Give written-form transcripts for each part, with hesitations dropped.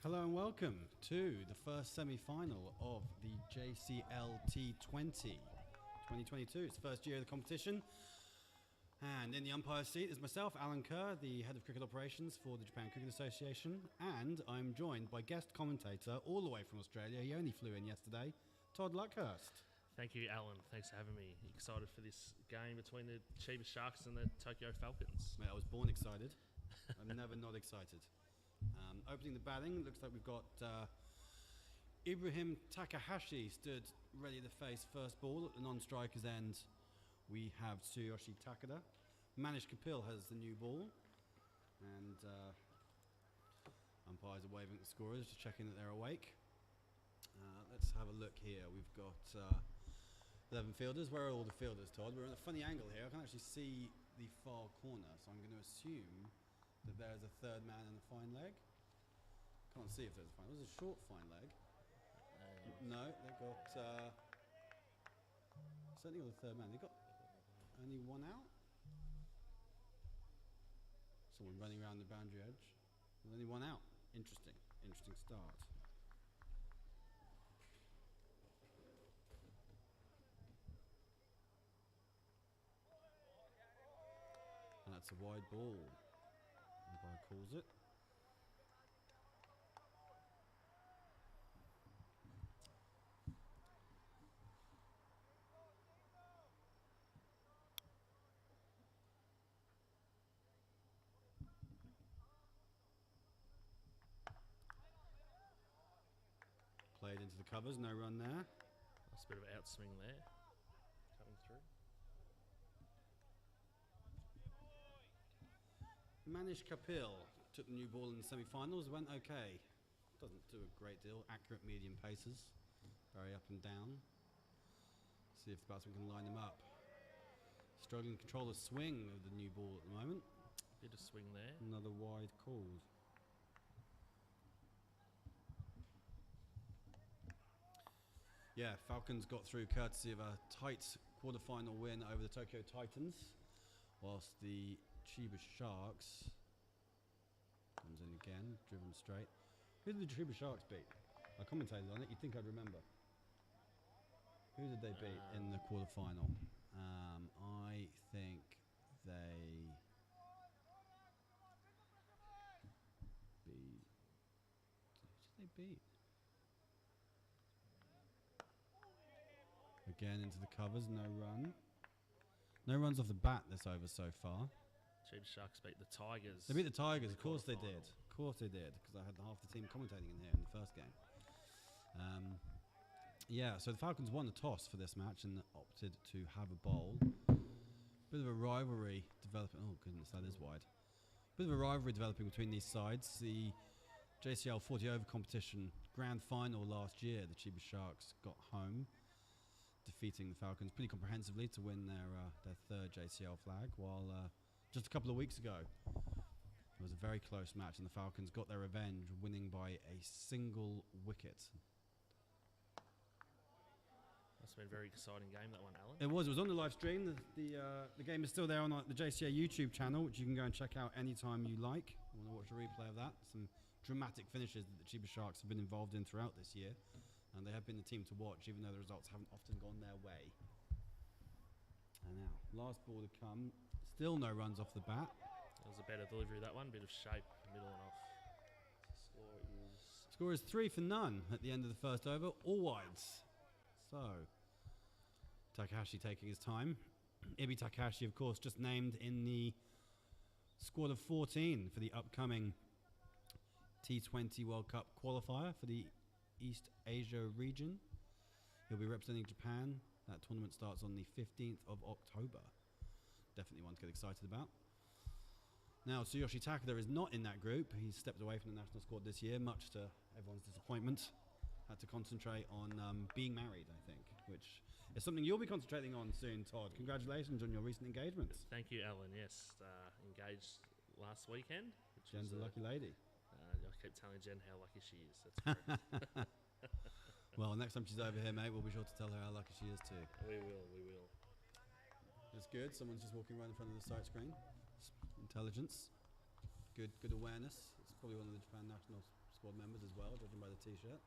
Hello and welcome to the first semi-final of the JCL T20 2022. It's the first year of the competition. And in the umpire seat is myself, Alan Kerr, the head of cricket operations for the Japan Cricket Association. And I'm joined by guest commentator all the way from Australia. He only flew in yesterday, Todd Luckhurst. Thank you, Alan. Thanks for having me. Excited for this game between the Chiba Sharks and the Tokyo Falcons. Mate, I was born excited. I'm never not excited. Opening the batting, looks like we've got Ibrahim Takahashi stood ready to face first ball. At the non-striker's end, we have Tsuyoshi Takada. Manish Kapil has the new ball. And umpires are waving at the scorers, just checking that they're awake. Let's have a look here. We've got 11 fielders. Where are all the fielders, Todd? We're in a funny angle here. I can't actually see the far corner, so I'm going to assume that there's a third man and a fine leg. Can't see if there's a fine. There's a short fine leg. No, they've got certainly got a third man. They've got only one out. Someone running around the boundary edge. There's only one out. Interesting start. And that's a wide ball. Umpire calls it. Played into the covers, no run there. That's a bit of an outswing there, coming through. Manish Kapil took the new ball in the semi-finals, went okay. Doesn't do a great deal. Accurate medium paces, very up and down. See if the batsman can line them up. Struggling to control the swing of the new ball at the moment. Bit of swing there. Another wide called. Yeah, Falcons got through courtesy of a tight quarter-final win over the Tokyo Titans, whilst the Chiba Sharks comes in again, driven straight. Who did the Chiba Sharks beat? I commentated on it. You'd think I'd remember. Who did they beat in the quarter-final? I think they beat. Who did they beat? Again into the covers, no run. No runs off the bat this over so far. Chiba Sharks beat the Tigers. They beat the Tigers, of course they did. Of course they did, because I had half the team commentating in here in the first game. Yeah, so the Falcons won the toss for this match and opted to have a bowl. Bit of a rivalry developing. Oh goodness, that is wide. Bit of a rivalry developing between these sides. The JCL 40 over competition grand final last year, the Chiba Sharks got home, defeating the Falcons pretty comprehensively to win their third JCL flag, while just a couple of weeks ago it was a very close match and the Falcons got their revenge, winning by a single wicket. Must have been a very exciting game, that one, Alan. It was on the live stream. The game is still there on the JCA YouTube channel, which you can go and check out anytime you like. I want to watch a replay of that. Some dramatic finishes that the Chiba Sharks have been involved in throughout this year. And they have been the team to watch, even though the results haven't often gone their way. And now, last ball to come. Still no runs off the bat. That was a better delivery, that one. Bit of shape, middle and off. Score is 3 for none at the end of the first over. All wides. So, Takahashi taking his time. Ibi Takahashi, of course, just named in the squad of 14 for the upcoming T20 World Cup qualifier for the East Asia region. He'll be representing Japan. That tournament starts on the 15th of October. Definitely one to get excited about. Now, Tsuyoshi Takada is not in that group. He's stepped away from the national squad this year, much to everyone's disappointment. Had to concentrate on being married, I think, which is something you'll be concentrating on soon, Todd. Congratulations on your recent engagement. Thank you, Alan. Yes, engaged last weekend. Jen's a lucky lady. I keep telling Jen how lucky she is. That's correct. Well, next time she's over here, mate, we'll be sure to tell her how lucky she is too. We will. That's good. Someone's just walking right in front of the sight screen. Intelligence. Good awareness. It's probably one of the Japan national squad members as well, judging by the t-shirt.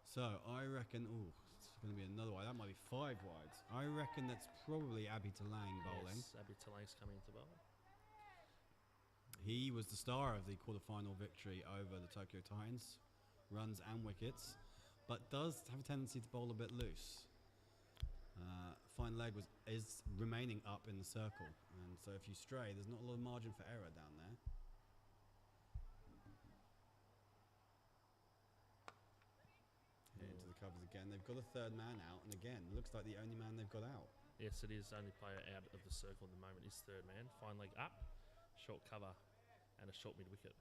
So I reckon, it's going to be another wide. That might be 5 wides. I reckon that's probably Abby Talang bowling. Yes, Abby Talang's coming into bowl. He was the star of the quarterfinal victory over the Tokyo Titans, runs and wickets, but does have a tendency to bowl a bit loose. Fine leg is remaining up in the circle, and so if you stray, there's not a lot of margin for error down there. Into the covers again. They've got a third man out, and again, looks like the only man they've got out. Yes, it is. Only player out of the circle at the moment is third man. Fine leg up, short cover, and a short mid wicket.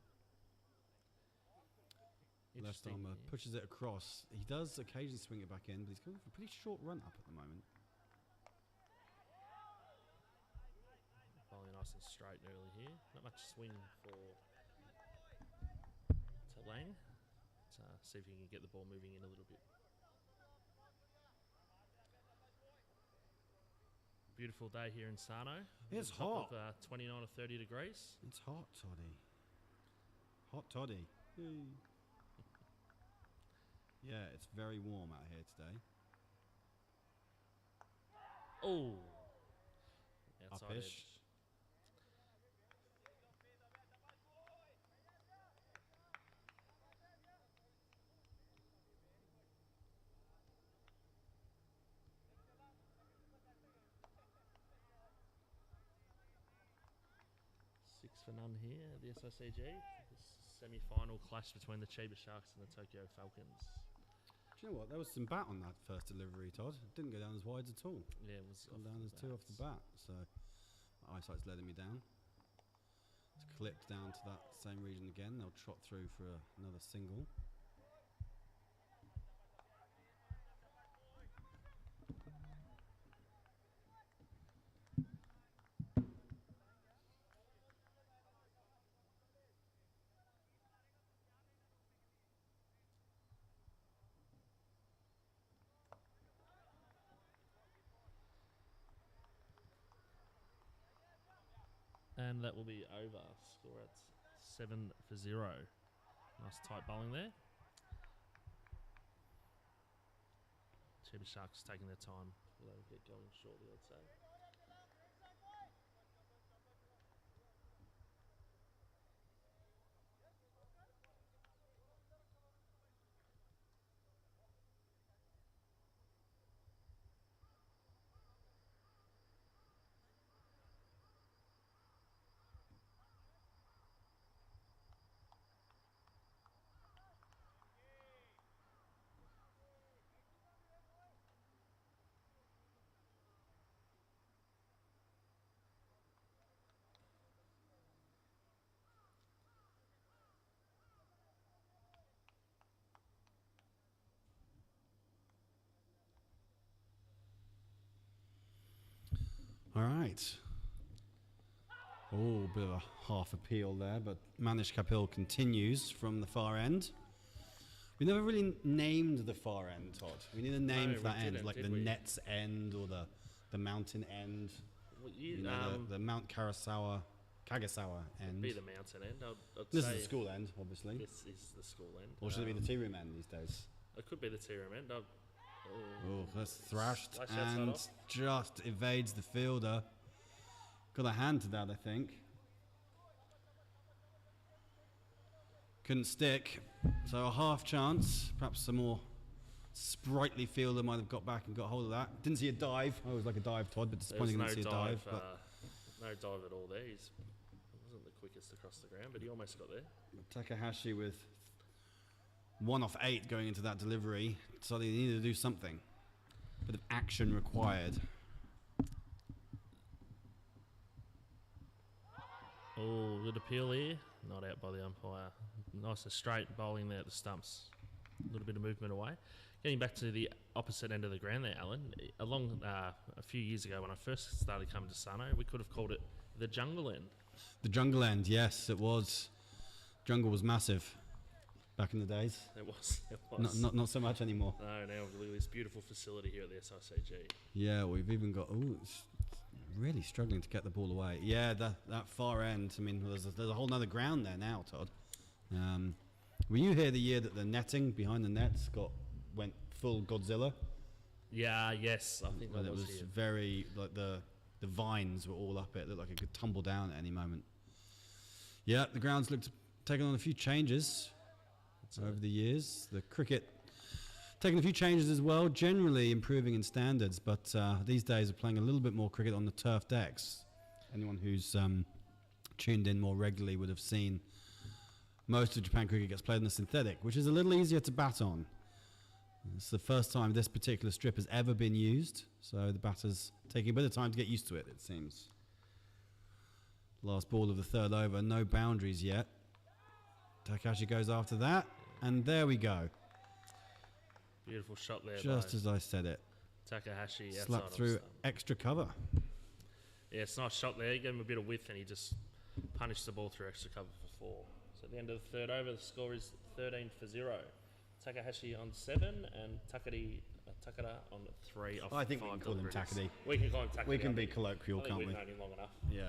Left armour pushes it across. He does occasionally swing it back in, but he's going for a pretty short run up at the moment. Bowling nice and straight and early here. Not much swing for Talang. See if he can get the ball moving in a little bit. Beautiful day here in Sano. It's hot. Of, 29 or 30 degrees. It's hot, Toddy. Hot Toddy. Yeah, it's very warm out here today. Oh, outside Up-ish. edge. For none here at the SICG. This semi-final clash between the Chiba Sharks and the Tokyo Falcons. Do you know what? There was some bat on that first delivery, Todd. It didn't go down as wide at all. Yeah, it was gone down as 2 off the bat. So my eyesight's letting me down. It's clipped down to that same region again. They'll trot through for another single. And that will be over. Score at 7 for 0. Nice tight bowling there. Chiba Sharks taking their time. They'll get going shortly, I'd say. All right. Oh, bit of a half appeal there, but Manish Kapil continues from the far end. We never really named the far end, Todd. We need a name for that end, like the Nets end or the mountain end. Well, the Mount Kagasawa end. Be the mountain end. I'd this say is the school end, obviously. This is the school end. Or should it be the tea room end these days? It could be the tea room end. Oh, that's thrashed and just evades the fielder. Got a hand to that, I think. Couldn't stick, so a half chance. Perhaps some more sprightly fielder might have got back and got hold of that. Didn't see a dive. Oh, it was like a dive, Todd, but disappointing didn't see a dive. No dive at all there. He wasn't the quickest across the ground, but he almost got there. Takahashi with 1 off 8 going into that delivery, so they needed to do something. Bit of action required. Oh, good appeal here. Not out by the umpire. Nice and straight bowling there at the stumps. A little bit of movement away. Getting back to the opposite end of the ground there, Alan. Along a few years ago when I first started coming to Sano, we could have called it the jungle end. The jungle end, yes, it was. Jungle was massive back in the days. It was. Not so much anymore. No, now we've got this beautiful facility here at the SICG. Yeah, we've even got... Oh, it's really struggling to get the ball away. Yeah, that far end. I mean, there's a whole nother ground there now, Todd. Were you here the year that the netting behind the nets went full Godzilla? Yeah, yes, I think Well, that it was here. very, like the vines were all up it. It looked like it could tumble down at any moment. Yeah, the ground's looked taken on a few changes over the years. The cricket taking a few changes as well, generally improving in standards, but these days are playing a little bit more cricket on the turf decks. Anyone who's tuned in more regularly would have seen most of Japan cricket gets played on the synthetic, which is a little easier to bat on. It's the first time this particular strip has ever been used, so the batter's taking a bit of time to get used to it, it seems. Last ball of the third over, no boundaries yet. Takahashi goes after that, and there we go. Beautiful shot there. Just as I said it. Takahashi Slapped through extra cover. Yeah, it's a nice shot there. He gave him a bit of width and he just punished the ball through extra cover for 4. So at the end of the third over, the score is 13-0. Takahashi on 7 and Takada on 3 off I think we 5 can call him deliveries. Takadi. We can call him Takadi. We can be colloquial, can't we? We've known him long enough. Yeah.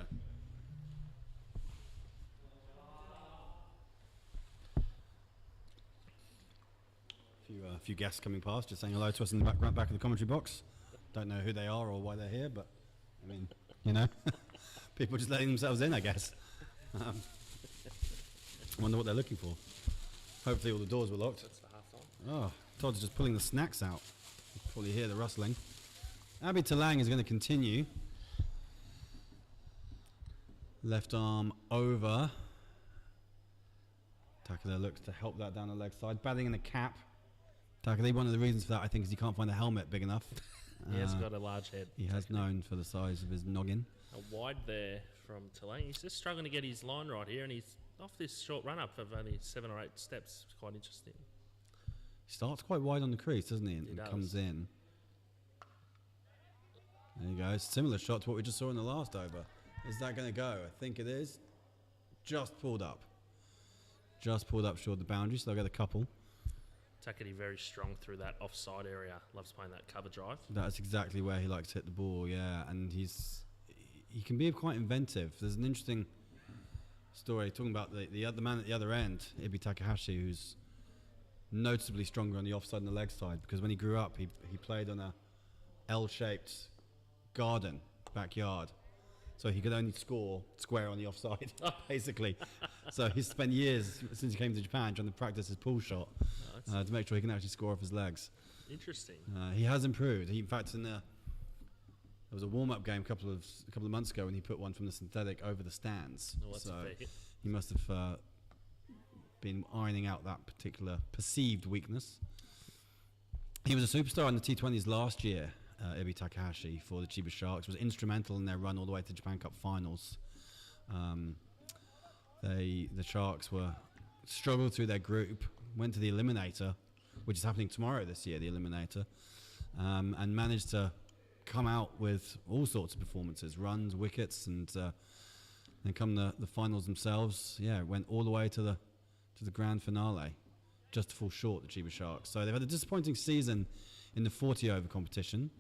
A few guests coming past, just saying hello to us in the back of the commentary box. Don't know who they are or why they're here, but I mean, you know, people just letting themselves in, I guess. Wonder what they're looking for. Hopefully all the doors were locked. That's the half time. Oh, Todd's just pulling the snacks out. You can probably hear the rustling. Abby Talang is going to continue. Left arm over. Takada looks to help that down the leg side. Batting in a cap. Takada, one of the reasons for that, I think, is he can't find a helmet big enough. He has got a large head. He has known for the size of his noggin. A wide there from Talang. He's just struggling to get his line right here, and he's off this short run up of only 7 or 8 steps. It's quite interesting. He starts quite wide on the crease, doesn't he? And does. Comes in. There you go. Similar shot to what we just saw in the last over. Is that going to go? I think it is. Just pulled up. Just pulled up short of the boundary, so they'll get a couple. Takadi very strong through that offside area. Loves playing that cover drive. That's exactly where he likes to hit the ball, yeah. And he can be quite inventive. There's an interesting story talking about the man at the other end, Ibi Takahashi, who's noticeably stronger on the offside and the leg side, because when he grew up, he played on a L-shaped garden backyard. So he could only score square on the offside, basically. So he's spent years since he came to Japan trying to practice his pull shot to make sure he can actually score off his legs. Interesting. He has improved. In fact, there was a warm-up game a couple of months ago when he put one from the synthetic over the stands. Oh, that's so a fair hit. he must have been ironing out that particular perceived weakness. He was a superstar in the T20s last year. Ibi Takahashi for the Chiba Sharks was instrumental in their run all the way to Japan Cup finals. The Sharks struggled through their group, went to the Eliminator, which is happening tomorrow this year, the Eliminator, and managed to come out with all sorts of performances, runs, wickets, and then come the finals themselves. Yeah, went all the way to the grand finale, just to fall short, the Chiba Sharks. So they've had a disappointing season in the 40-over competition.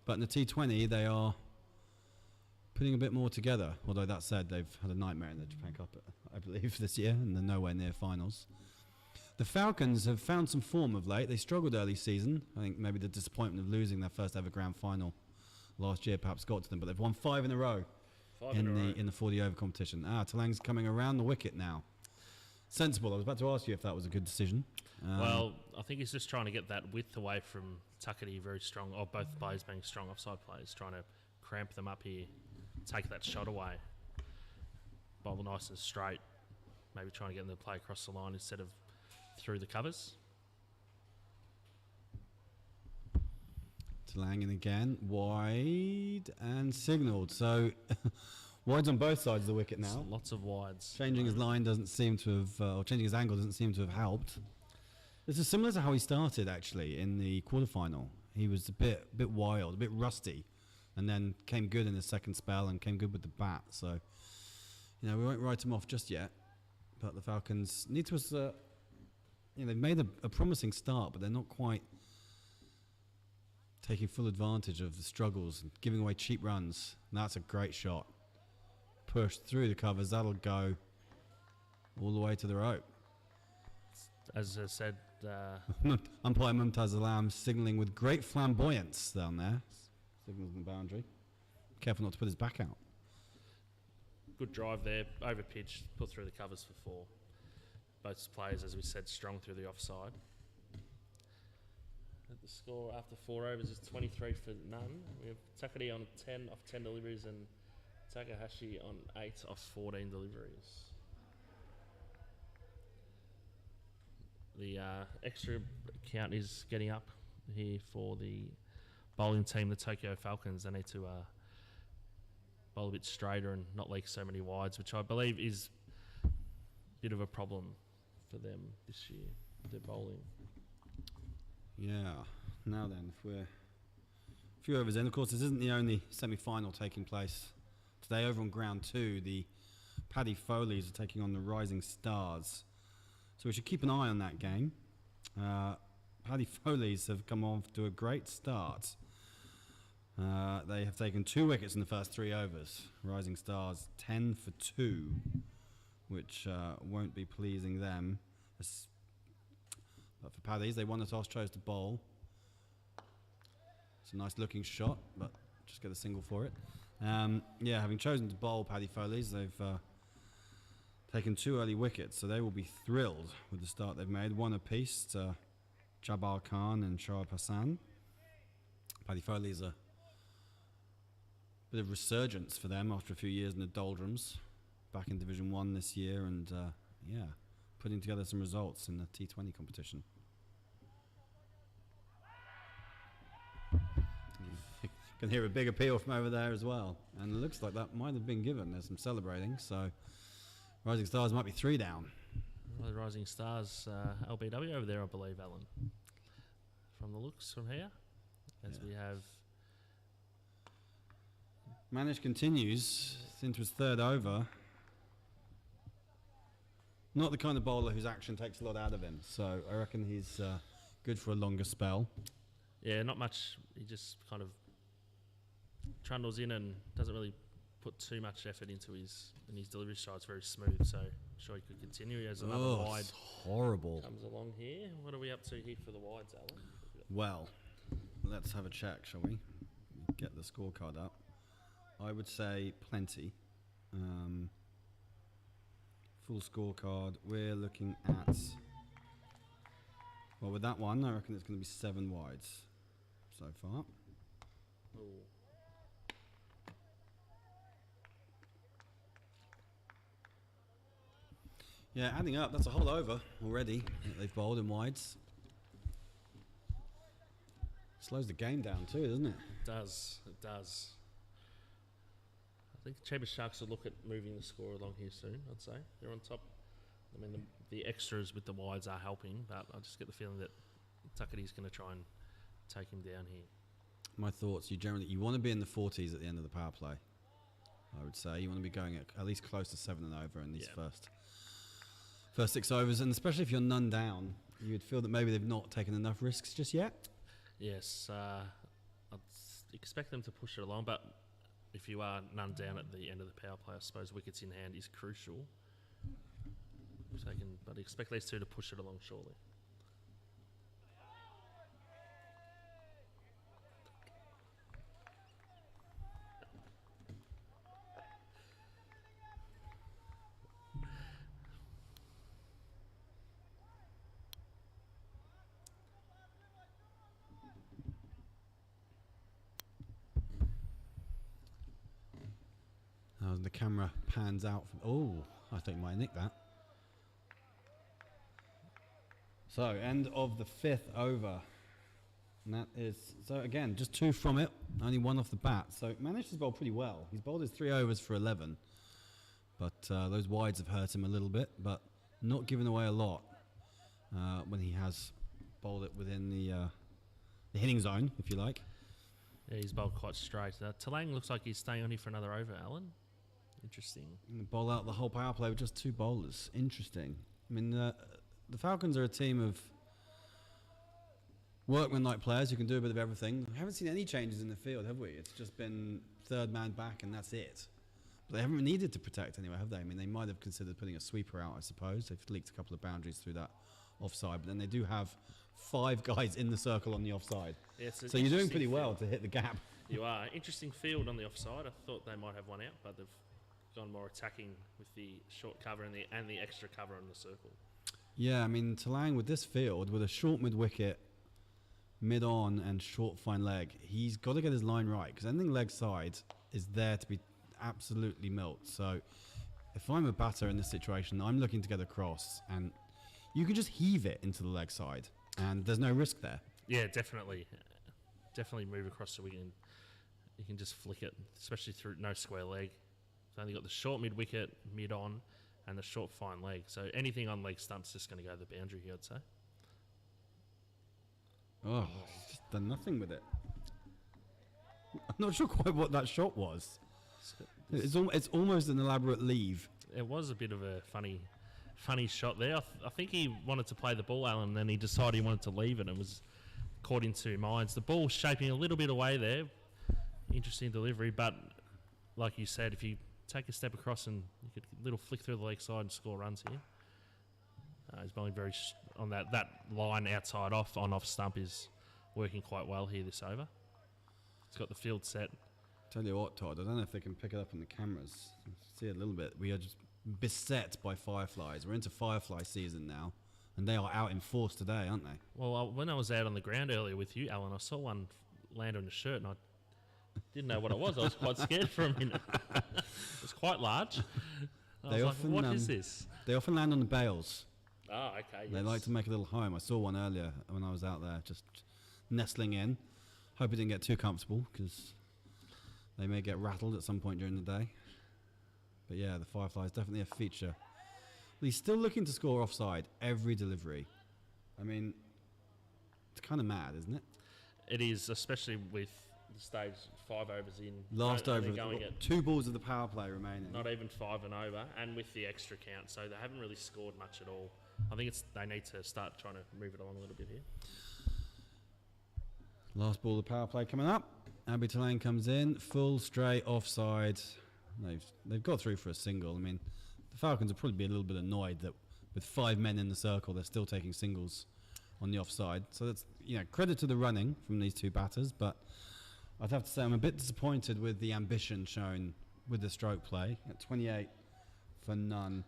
But in the T20, they are putting a bit more together. Although that said, they've had a nightmare in the Japan Cup, I believe, this year, and they're nowhere near finals. The Falcons have found some form of late. They struggled early season. I think maybe the disappointment of losing their first ever grand final last year perhaps got to them. But they've won 5 in a row in the 40-over competition. Talang's coming around the wicket now. Sensible. I was about to ask you if that was a good decision. Well, I think he's just trying to get that width away from Takadi, very strong, or both players being strong offside players, trying to cramp them up here, take that shot away, bowl nice and straight, maybe trying to get them to play across the line instead of through the covers. Talang in again, wide and signalled. So wides on both sides of the wicket now. Lots of wides. Changing his line doesn't seem to have, or changing his angle doesn't seem to have helped. This is similar to how he started, actually, in the quarterfinal. He was a bit wild, a bit rusty, and then came good in his second spell and came good with the bat. So, we won't write him off just yet. But the Falcons need to, they've made a promising start, but they're not quite taking full advantage of the struggles and giving away cheap runs. And that's a great shot. Pushed through the covers, that'll go all the way to the rope. as I said, Umpire Mumtaz Alam signalling with great flamboyance down there. Signals the boundary. Careful not to put his back out. good drive there, over pitch, put through the covers for 4. Both players, as we said, strong through the offside. The score after 4 overs is 23 for none. We have Takari on 10 off 10 deliveries and Takahashi on 8 off 14 deliveries. The extra count is getting up here for the bowling team, the Tokyo Falcons. They need to bowl a bit straighter and not leak so many wides, which I believe is a bit of a problem for them this year, their bowling. Yeah. Now then, if we're a few overs in, of course, this isn't the only semi-final taking place today. Over on ground 2, the Paddy Foleys are taking on the Rising Stars. So we should keep an eye on that game. Paddy Foleys have come off to a great start. They have taken 2 wickets in the first 3 overs. Rising Stars 10 for 2, which won't be pleasing them. But for Paddy's, they won the toss, chose to bowl. It's a nice looking shot, but just get a single for it. Yeah, having chosen to bowl Paddy Foleys, they've taken 2 early wickets, so they will be thrilled with the start they've made. 1 apiece to Jabbar Khan and Shoaib Hassan. Paddy Foleys a bit of resurgence for them after a few years in the doldrums. Back in Division 1 this year and, yeah, putting together some results in the T20 competition. You can hear a big appeal from over there as well. And it looks like that might have been given. There's some celebrating, so Rising Stars might be 3 down. Well, the Rising Stars, LBW over there, I believe, Alan. From the looks from here, as we have... Manish continues into his 3rd over. Not the kind of bowler whose action takes a lot out of him, so I reckon he's good for a longer spell. Yeah, not much. He just kind of trundles in and doesn't really put too much effort into his delivery style. It's very smooth, so I'm sure he could continue. He has another wide. Horrible. Comes along here. What are we up to here for the wides, Alan? Well, let's have a check, shall we? Get the scorecard up. I would say plenty. Full scorecard. We're looking at... Well, with that one, I reckon it's going to be 7 wides so far. Ooh. Yeah, adding up, that's a whole over already that they've bowled in wides. Slows the game down too, doesn't it? It does. It does. I think Chambers Sharks will look at moving the score along here soon, I'd say. They're on top. I mean, the extras with the wides are helping, but I just get the feeling that Tuckety's going to try and take him down here. My thoughts, you want to be in the 40s at the end of the power play, I would say. You want to be going at least close to 7 and over in these first 6 overs, and especially if you're none down, you would feel that maybe they've not taken enough risks just yet. Yes, I'd expect them to push it along, but if you are none down at the end of the power play, I suppose wickets in hand is crucial. But expect these 2 to push it along shortly. The camera pans out. I think you might nick that. So, end of the 5th over. And that is, so again, just 2 from it, only 1 off the bat. So, managed to bowl pretty well. He's bowled his 3 overs for 11. But those wides have hurt him a little bit, but not giving away a lot when he has bowled it within the hitting zone, if you like. Yeah, he's bowled quite straight. Talang looks like he's staying on here for another over, Alan. Interesting. And bowl out the whole power play with just 2 bowlers. Interesting. I mean, the Falcons are a team of workman-like players who can do a bit of everything. We haven't seen any changes in the field, have we? It's just been 3rd man back and that's it. But they haven't needed to protect anyway, have they? I mean, they might have considered putting a sweeper out, I suppose. They've leaked a couple of boundaries through that offside, but then they do have 5 guys in the circle on the offside. Yeah, it's an So you're doing interesting pretty well field. to hit the gap. You are. Interesting field on the offside. I thought they might have one out, but they've gone more attacking with the short cover and the extra cover on the circle. Yeah, I mean, Talang with this field, with a short mid-wicket, mid-on and short fine leg, he's got to get his line right, because anything leg side is there to be absolutely milked. So if I'm a batter in this situation, I'm looking to get across, and you can just heave it into the leg side, and there's no risk there. Yeah, definitely. Definitely move across the wicket. You can just flick it, especially through no square leg. It's only got the short mid-wicket, mid-on, and the short fine leg. So anything on leg stump's just going to go to the boundary here, I'd say. Oh, he's just done nothing with it. I'm not sure quite what that shot was. It's almost an elaborate leave. It was a bit of a funny shot there. I think he wanted to play the ball, Alan, and then he decided he wanted to leave it and was caught in two minds. The ball shaping a little bit away there. Interesting delivery, but like you said, if you take a step across and you could little flick through the leg side and score runs here. He's bowling very on that line outside off stump is working quite well here this over. He's got the field set. Tell you what, Todd, I don't know if they can pick it up on the cameras. See it a little bit. We are just beset by fireflies. We're into firefly season now, and they are out in force today, aren't they? Well, when I was out on the ground earlier with you, Alan, I saw one land on your shirt, and I didn't know what it was. I was quite scared for a minute. It was quite large. I was like, what is this? They often land on the bales. Oh, okay. They yes. like to make a little home. I saw one earlier when I was out there, just nestling in. Hope it didn't get too comfortable, because they may get rattled at some point during the day. But yeah, the firefly is definitely a feature. But he's still looking to score offside every delivery. I mean, it's kind of mad, isn't it? It is, especially with the stage 5 overs in. Last over, going at 2 balls of the power play remaining. not even 5 and over, and with the extra count, so they haven't really scored much at all. I think they need to start trying to move it along a little bit here. Last ball of the power play coming up. Abby Talang comes in, full straight offside. They've got through for a single. I mean, the Falcons will probably be a little bit annoyed that with 5 men in the circle, they're still taking singles on the offside. So that's, credit to the running from these 2 batters, but I'd have to say I'm a bit disappointed with the ambition shown with the stroke play at 28 for none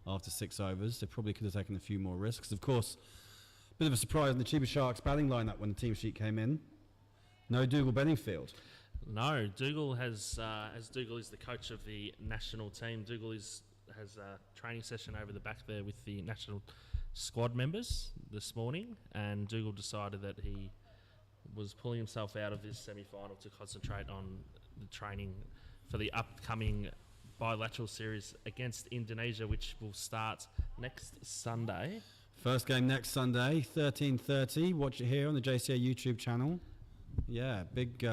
after 6 overs. They probably could have taken a few more risks. Of course, a bit of a surprise in the Chiba Sharks batting lineup when the team sheet came in. No Dougal Benningfield. No, Dougal as Dougal is the coach of the national team. Dougal has a training session over the back there with the national squad members this morning, and Dougal decided that he was pulling himself out of this semi-final to concentrate on the training for the upcoming bilateral series against Indonesia, which will start next Sunday. First game next Sunday, 13:30. Watch it here on the JCL YouTube channel. Yeah, big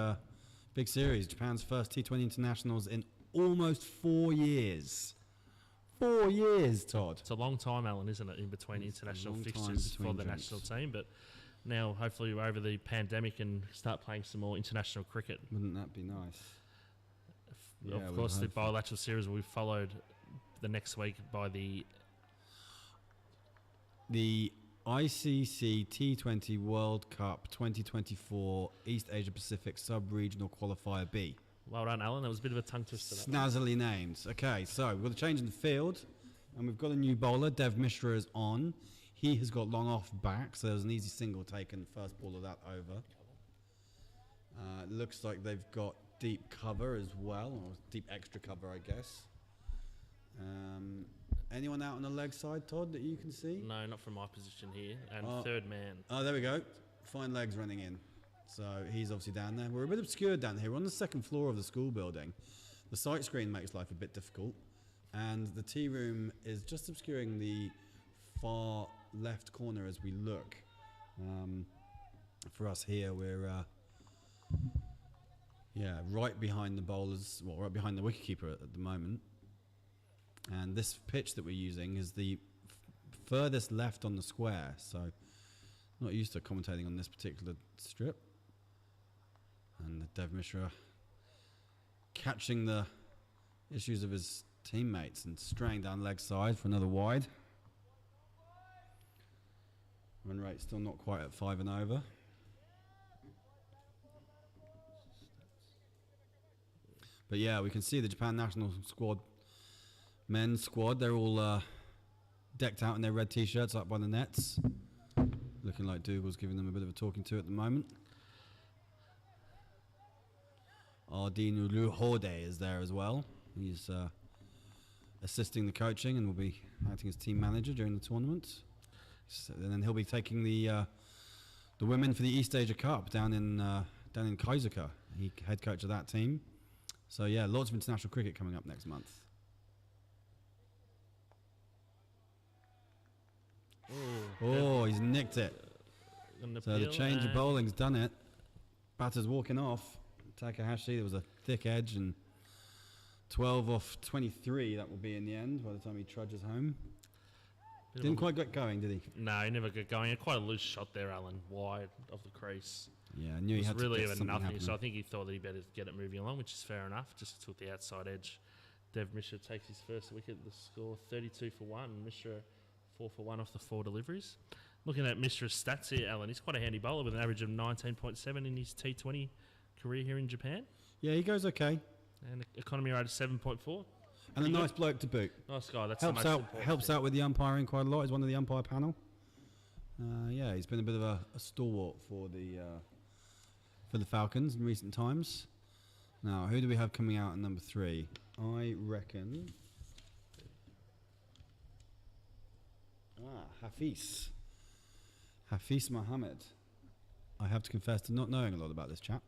series. Japan's first T20 internationals in almost 4 years. 4 years, Todd. It's a long time, Alan, isn't it, in between international fixtures for the national team? But now, hopefully, we're over the pandemic and start playing some more international cricket. Wouldn't that be nice? Of course, the bilateral series will be followed the next week by the ICC T20 World Cup 2024 East Asia Pacific Sub-Regional Qualifier B. Well done, Alan. That was a bit of a tongue twister. Snazzily named. Okay, so we've got a change in the field, and we've got a new bowler. Dev Mishra is on. He has got long off back, so there's an easy single taken first ball of that over. Looks like they've got deep cover as well, or deep extra cover, I guess. Anyone out on the leg side, Todd, that you can see? No, not from my position here. And third man. Oh, there we go. Fine legs running in. So he's obviously down there. We're a bit obscured down here. We're on the second floor of the school building. The sight screen makes life a bit difficult. And the tea room is just obscuring the far left corner as we look. For us here, we're right behind the bowlers, well, right behind the wicketkeeper at the moment. And this pitch that we're using is the furthest left on the square, so not used to commentating on this particular strip. And Dev Mishra catching the issues of his teammates and straying down leg side for another wide. Run rate still not quite at 5 and over. But yeah, we can see the Japan national squad, men's squad. They're all decked out in their red t-shirts up by the nets. Looking like Dougal's giving them a bit of a talking to at the moment. Ardino Luhode is there as well. He's assisting the coaching and will be acting as team manager during the tournament. And then he'll be taking the women for the East Asia Cup down in Kaisuka. He head coach of that team. So yeah, lots of international cricket coming up next month. Oh, he's nicked it. So the change of bowling's done it. Batter's walking off. Takahashi, there was a thick edge, and 12 off 23 that will be in the end by the time he trudges home. Didn't quite get going, did he? No, he never got going. Quite a loose shot there, Alan, wide of the crease. Yeah, I knew he had really to get something nothing. happening. So I think he thought that he better get it moving along, which is fair enough. Just took the outside edge. Dev Mishra takes his first wicket. The score 32 for 1. Mishra 4 for 1 off the 4 deliveries. Looking at Mishra's stats here, Alan, he's quite a handy bowler with an average of 19.7 in his T20 career here in Japan. Yeah, he goes okay. And economy rate of 7.4. And a nice bloke to boot. Nice guy. That's helps out with the umpiring quite a lot. He's one of the umpire panel. Yeah, he's been a bit of a stalwart for the Falcons in recent times. Now, who do we have coming out at number 3? I reckon Hafiz Mohammed. I have to confess to not knowing a lot about this chap.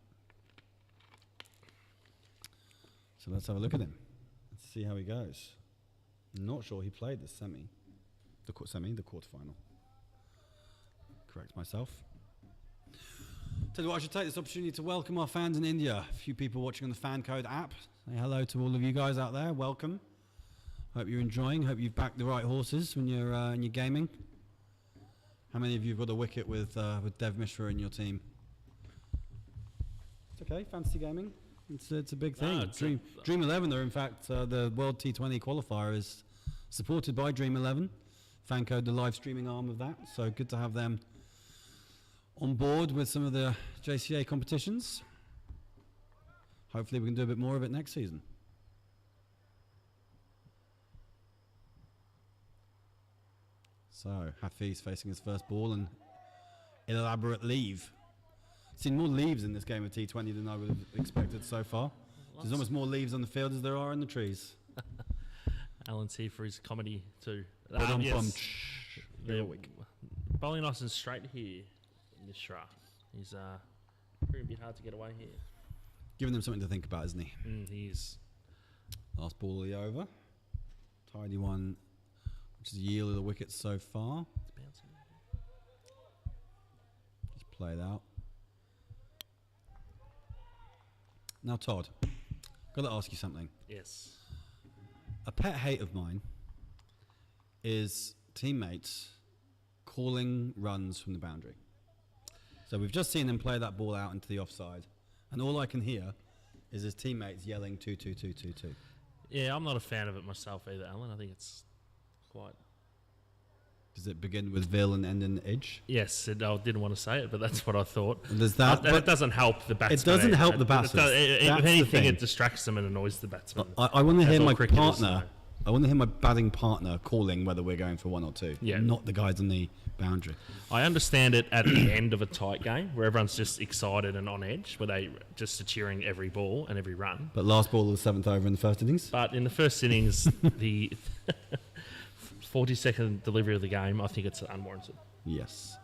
So let's have a look at him. Let's see how he goes. Not sure he played the the quarterfinal. Correct myself. Tell you what, I should take this opportunity to welcome our fans in India. A few people watching on the Fan Code app. Say hello to all of you guys out there. Welcome. Hope you're enjoying. Hope you've backed the right horses when you're in your gaming. How many of you have got a wicket with Dev Mishra in your team? It's okay. Fantasy gaming. It's a big thing. Dream 11, in fact, the World T20 qualifier is supported by Dream 11. Fan Code, the live streaming arm of that. So good to have them on board with some of the JCA competitions. Hopefully we can do a bit more of it next season. So Hafiz facing his first ball and elaborate leave. Seen more leaves in this game of T20 than I would have expected so far. There's almost more leaves on the field as there are in the trees. Alan's here for his comedy too. Yes. Bowling nice and straight here, Mishra. He's pretty bit hard to get away here. Giving them something to think about, isn't he? He is. Last ball of the over. Tidy one, which has yielded a wicket so far. It's bouncing. Just played out. Now, Todd, got to ask you something. Yes. A pet hate of mine is teammates calling runs from the boundary. So we've just seen him play that ball out into the offside, and all I can hear is his teammates yelling 2-2-2-2-2. Yeah, I'm not a fan of it myself either, Alan. I think it's quite... Does it begin with Vil and end in edge? Yes, I didn't want to say it, but that's what I thought. There's that, but it doesn't help the batsman. It doesn't help the batsman. If anything, it distracts them and annoys the batsman. I want to hear my partner. I want to hear my batting partner calling whether we're going for 1 or 2. Yeah. Not the guys on the boundary. I understand it at the end of a tight game where everyone's just excited and on edge, where they just are cheering every ball and every run. But last ball of the 7th over in the first innings? But in the first innings, the 40-second delivery of the game, I think it's unwarranted. Yes.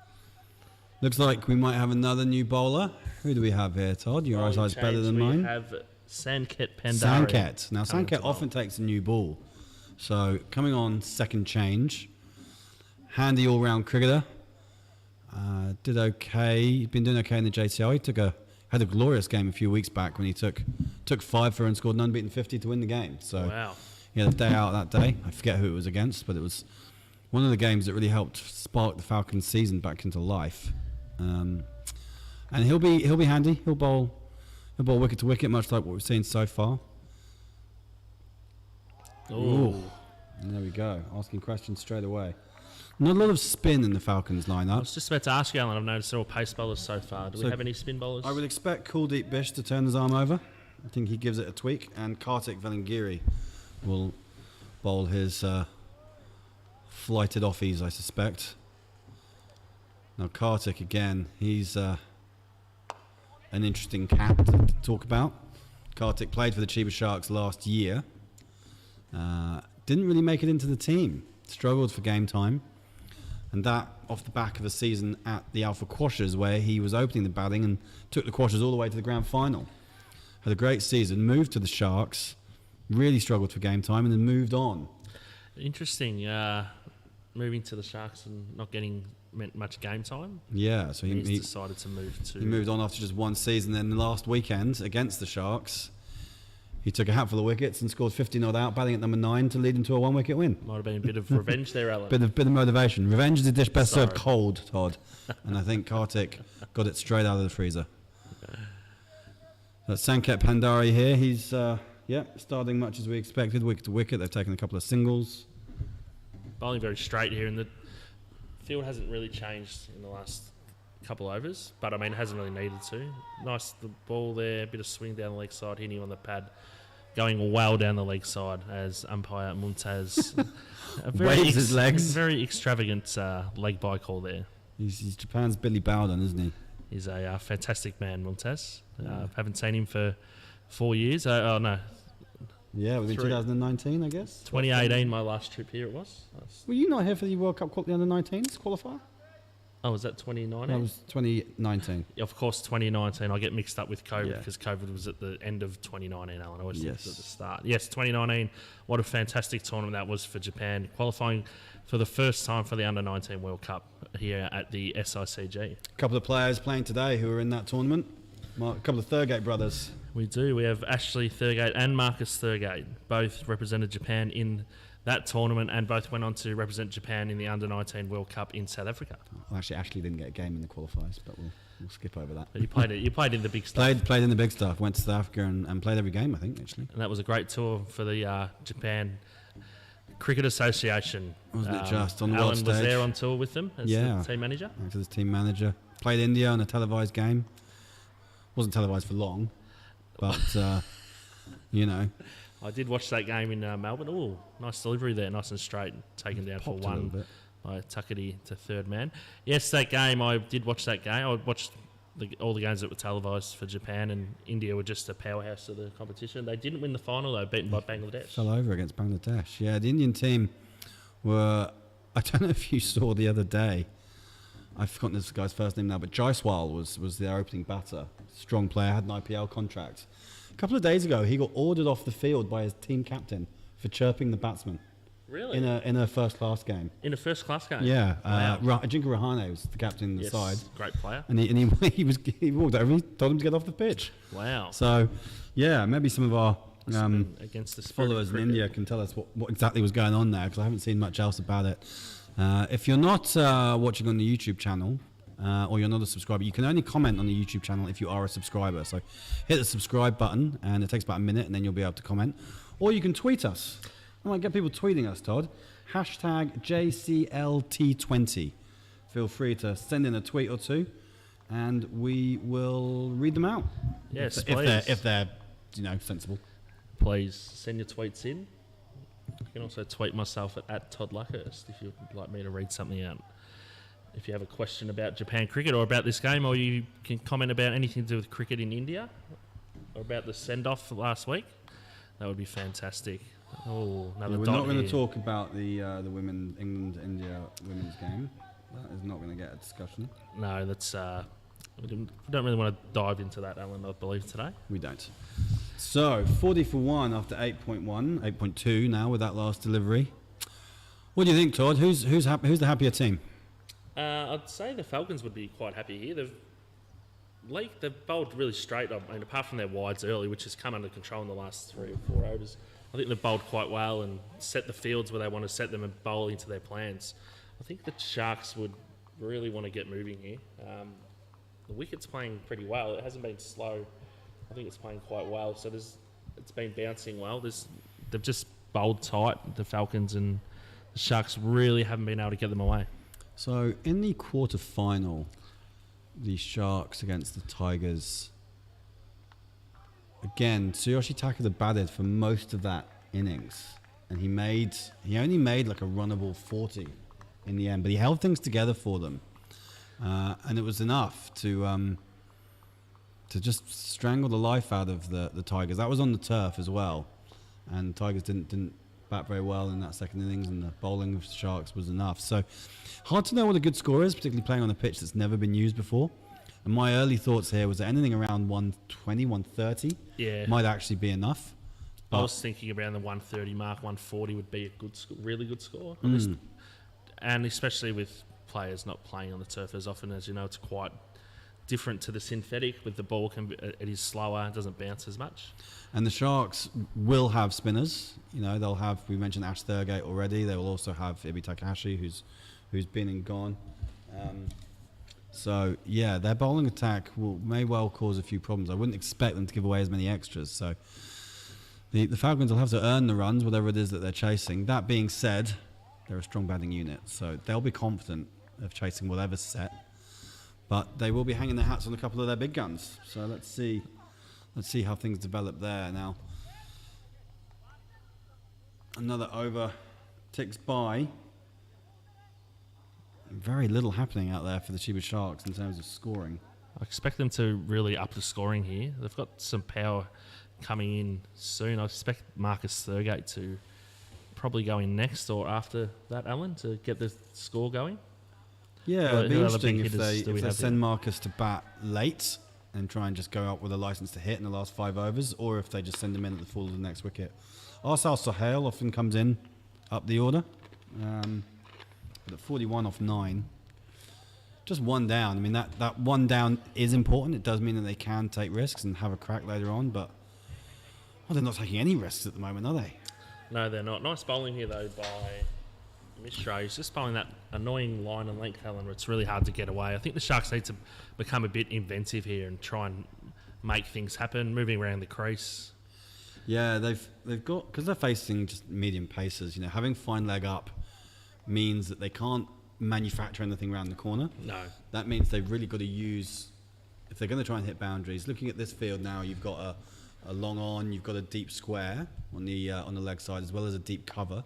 Looks like we might have another new bowler. Who do we have here, Todd? Your eyesight's better than mine. We have Sanket Pandari. Sanket. Now, Sanket often takes a new ball. So, coming on second change. Handy all-round cricketer. Did okay. He's been doing okay in the JCL. He had a glorious game a few weeks back when he took 5 for and scored an unbeaten 50 to win the game. So wow. He had a day out that day. I forget who it was against, but it was one of the games that really helped spark the Falcons' season back into life. And he'll be handy. He'll bowl wicket to wicket, much like what we've seen so far. Ooh. And there we go. Asking questions straight away. Not a lot of spin in the Falcons I lineup. was just about to ask you, Alan. I've noticed they're all pace bowlers so far. Do we So have any spin bowlers? I would expect Kuldeep Bish to turn his arm over. I think he gives it a tweak, and Kartik Velingiri will bowl his flighted offies, I suspect. Now Kartik again, he's an interesting cat to talk about. Kartik played for the Chiba Sharks last year. Didn't really make it into the team. Struggled for game time. And that off the back of a season at the Alpha Quashers where he was opening the batting and took the Quashers all the way to the grand final. Had a great season, moved to the Sharks, really struggled for game time and then moved on. Interesting. Moving to the Sharks and not getting much game time. Yeah, so he decided to move to... He moved on after just one season. Then last weekend against the Sharks, he took a hatful of wickets and scored 50 not out, batting at number 9 to lead into a 1-wicket win. Might have been a bit of revenge there, Alan. Bit of motivation. Revenge is a dish best served cold, Todd. And I think Kartik got it straight out of the freezer. That's Sanket Pandari here. He's starting much as we expected, wicket to wicket. They've taken a couple of singles. Bowling very straight here, and the field hasn't really changed in the last couple overs, but I mean, it hasn't really needed to. Nice the ball there, a bit of swing down the leg side, hitting on the pad, going well down the leg side as umpire Mumtaz waves his legs. Very extravagant leg by call there. He's Japan's Billy Bowden, isn't he? He's a fantastic man, Mumtaz. Haven't seen him for 4 years. No. Yeah, within 2019, I guess. 2018, my last trip here it was. Were you not here for the World Cup the under-19s qualifier? Oh, was that 2019? That was 2019. Of course, 2019. I get mixed up with COVID because COVID was at the end of 2019, Alan. I always think it was at the start. Yes, 2019. What a fantastic tournament that was for Japan, qualifying for the first time for the Under-19 World Cup here at the SICG. A couple of players playing today who are in that tournament. A couple of Thurgate brothers. We do. We have Ashley Thurgate and Marcus Thurgate. Both represented Japan in that tournament and both went on to represent Japan in the Under-19 World Cup in South Africa. Well, actually, Ashley didn't get a game in the qualifiers, but we'll skip over that. But you played in the big stuff. Played in the big stuff. Went to South Africa and played every game, I think, actually. And that was a great tour for the Japan Cricket Association. Wasn't it just on the Alan world stage? was there on tour with them as the team manager. Acted as team manager. Played India in a televised game. Wasn't televised for long, but, you know. I did watch that game in Melbourne. Oh, nice delivery there, nice and straight, taken down for one by Tuckety to third man. Yes, that game, I did watch that game. I watched all the games that were televised for Japan, and India were just a powerhouse of the competition. They didn't win the final, though, beaten by Bangladesh. Fell over against Bangladesh. Yeah, the Indian team were, I don't know if you saw the other day, I've forgotten this guy's first name now, but Jaiswal was their opening batter. Strong player, had an IPL contract. A couple of days ago, he got ordered off the field by his team captain for chirping the batsman. Really? In a first-class game. In a first-class game? Yeah. Wow. Ajinkya Rahane was the captain on the side. Great player. And he walked over, he told him to get off the pitch. Wow. So, yeah, maybe some of our against the followers in India can tell us what exactly was going on there, because I haven't seen much else about it. If you're not watching on the YouTube channel, or you're not a subscriber, you can only comment on the YouTube channel if you are a subscriber. So hit the subscribe button, and it takes about a minute, and then you'll be able to comment. Or you can tweet us. I might get people tweeting us, Todd. Hashtag JCL T20. Feel free to send in a tweet or two, and we will read them out. Yes, if they're sensible. Please send your tweets in. You can also tweet myself at Todd Luckhurst if you'd like me to read something out. If you have a question about Japan cricket or about this game, or you can comment about anything to do with cricket in India, or about the send-off last week, that would be fantastic. Oh, another we're dot not going to here. talk about the England-India women's game. That is not going to get a discussion. No, that's we don't really want to dive into that, Alan, I believe, today. We don't. So, 40 for 1 after 8.1, 8.2 now with that last delivery. What do you think, Todd? Who's the happier team? I'd say the Falcons would be quite happy here. They've bowled really straight. I mean, apart from their wides early, which has come under control in the last 3 or 4 overs, I think they've bowled quite well and set the fields where they want to set them and bowl into their plans. I think the Sharks would really want to get moving here. The wicket's playing pretty well. It hasn't been slow. I think it's playing quite well. So it's been bouncing well. They've just bowled tight, the Falcons, and the Sharks really haven't been able to get them away. So in the quarterfinal, the Sharks against the Tigers. Again, Tsuyoshi Takada batted for most of that innings, and he only made like a runnable 40 in the end, but he held things together for them, and it was enough to just strangle the life out of the Tigers. That was on the turf as well, and Tigers didn't bat very well in that second innings, and the bowling of the Sharks was enough. So hard to know what a good score is, particularly playing on a pitch that's never been used before. And my early thoughts here was that anything around 120, 130 might actually be enough. I was thinking around the 130 mark, 140 would be a really good score. And especially with players not playing on the turf as often, as you know, it's quite different to the synthetic. With the ball, it is slower, it doesn't bounce as much. And the Sharks will have spinners. You know, they'll have, we mentioned Ash Thurgate already. They will also have Ibi Takahashi, who's been and gone. So yeah, their bowling attack may well cause a few problems. I wouldn't expect them to give away as many extras. So the Falcons will have to earn the runs, whatever it is that they're chasing. That being said, they're a strong batting unit, so they'll be confident of chasing whatever's set. But they will be hanging their hats on a couple of their big guns. So let's see how things develop there. Now, another over ticks by. Very little happening out there for the Chiba Sharks in terms of scoring. I expect them to really up the scoring here. They've got some power coming in soon. I expect Marcus Thurgate to probably go in next or after that, Alan, to get the score going. Yeah, it'd be interesting if they send Marcus to bat late and try and just go out with a license to hit in the last 5 overs, or if they just send him in at the fall of the next wicket. Arsal Sohail often comes in up the order. But at 41 off 9, just one down. I mean, that one down is important. It does mean that they can take risks and have a crack later on, but they're not taking any risks at the moment, are they? No, they're not. Nice bowling here, though, by Mishra. He's just bowling that annoying line and length, Alan, where it's really hard to get away. I think the Sharks need to become a bit inventive here and try and make things happen, moving around the crease. Yeah, they've got, because they're facing just medium pacers, you know, having fine leg up means that they can't manufacture anything around the corner. No. That means they've really got to use, if they're going to try and hit boundaries. Looking at this field now, you've got a long on, you've got a deep square on the leg side, as well as a deep cover,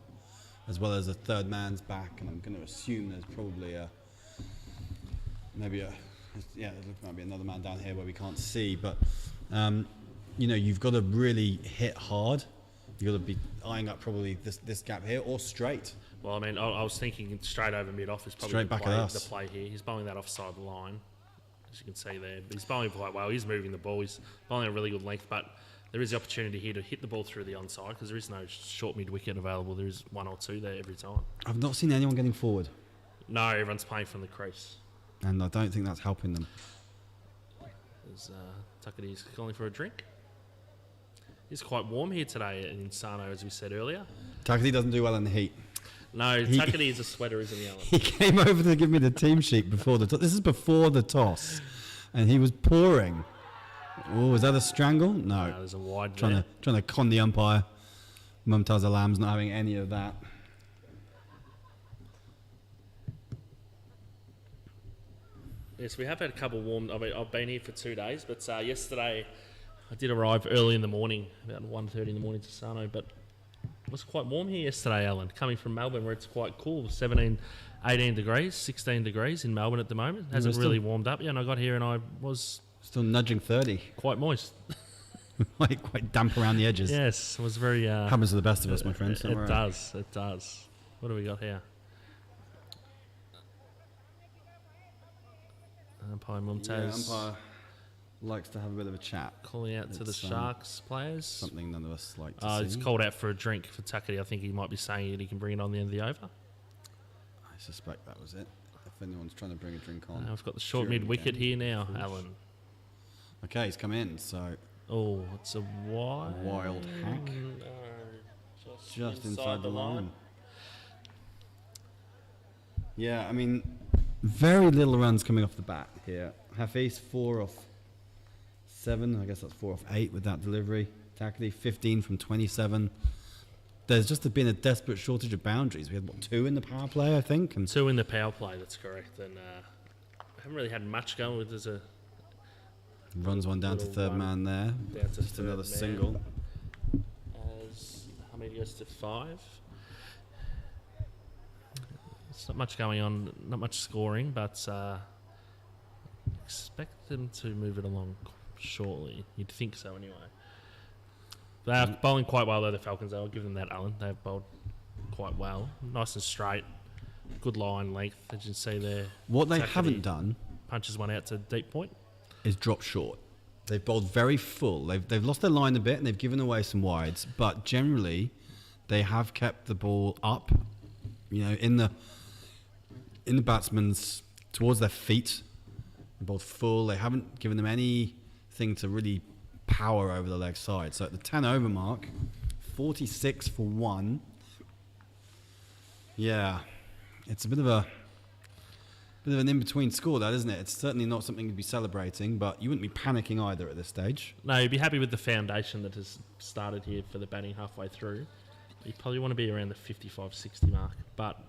as well as a third man's back, and I'm going to assume there's probably there might be another man down here where we can't see, but you know, you've got to really hit hard. You've got to be eyeing up probably this gap here, or straight. Well, I mean, I was thinking straight over mid-off is probably the play here. He's bowling that offside line, as you can see there. But he's bowling quite well. He's moving the ball. He's bowling a really good length, but there is the opportunity here to hit the ball through the onside because there is no short mid-wicket available. There is one or two there every time. I've not seen anyone getting forward. No, everyone's playing from the crease. And I don't think that's helping them. There's Takadi's calling for a drink. It's quite warm here today in Sano, as we said earlier. Takadi doesn't do well in the heat. No, Takadi is a sweater, isn't he, Alan? He came over to give me the team sheet before the toss. This is before the toss. And he was pouring. Oh, is that a strangle? No. There's a wide trying to con the umpire. Mumtaz Alam's not having any of that. Yes, we have had a couple warm. I mean, I've been here for 2 days, but yesterday I did arrive early in the morning, about 1:30 in the morning to Sano, but it was quite warm here yesterday, Alan, coming from Melbourne where it's quite cool, 17, 18 degrees, 16 degrees in Melbourne at the moment. Hasn't really warmed up yet, and I got here and I was... Still nudging 30. Quite moist. quite damp around the edges. Yes, it was very... happens to the best of us, my friends. It does. What do we got here? Umpire Mumtaz. Yeah, umpire likes to have a bit of a chat. Calling out to the Sharks players. Something none of us like to see. It's called out for a drink for Takadi. I think he might be saying that he can bring it on the end of the over. I suspect that was it. If anyone's trying to bring a drink on. We've got the short mid-wicket here now, Alan. Okay, he's come in, so... Oh, it's a wild hack. No, just inside the line. Yeah, I mean, very little runs coming off the bat here. Hafiz, 4 off 7. I guess that's 4 off 8 with that delivery. Takadi, 15 from 27. there's just been a desperate shortage of boundaries. We had, what, 2 in the power play, I think? And 2 in the power play, that's correct. And haven't really had much going with. There's a runs one down to third man there. Down to just another man. single. As how many goes to 5? It's not much going on, not much scoring, but expect them to move it along shortly. You'd think so anyway. They're bowling quite well though, the Falcons. I'll give them that, Alan. They've bowled quite well. Nice and straight. Good line length, as you can see there. What they haven't done... Punches one out to deep point. ...is drop short. They've bowled very full. They've lost their line a bit and they've given away some wides. But generally, they have kept the ball up, you know, in the batsmen's... towards their feet. They're bowled full. They haven't given them anything to really... power over the leg side. So at the 10 over mark, 46 for 1. Yeah, it's a bit of an in-between score, that, isn't it? It's certainly not something to be celebrating, but you wouldn't be panicking either at this stage. No, you'd be happy with the foundation that has started here for the batting halfway through. You probably want to be around the 55-60 mark, but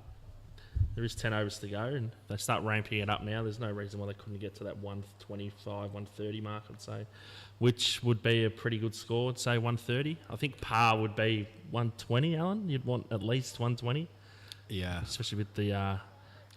there is 10 overs to go, and they start ramping it up now. There's no reason why they couldn't get to that 125, 130 mark, I'd say, which would be a pretty good score. I'd say 130. I think par would be 120, Alan. You'd want at least 120. Yeah. Especially with the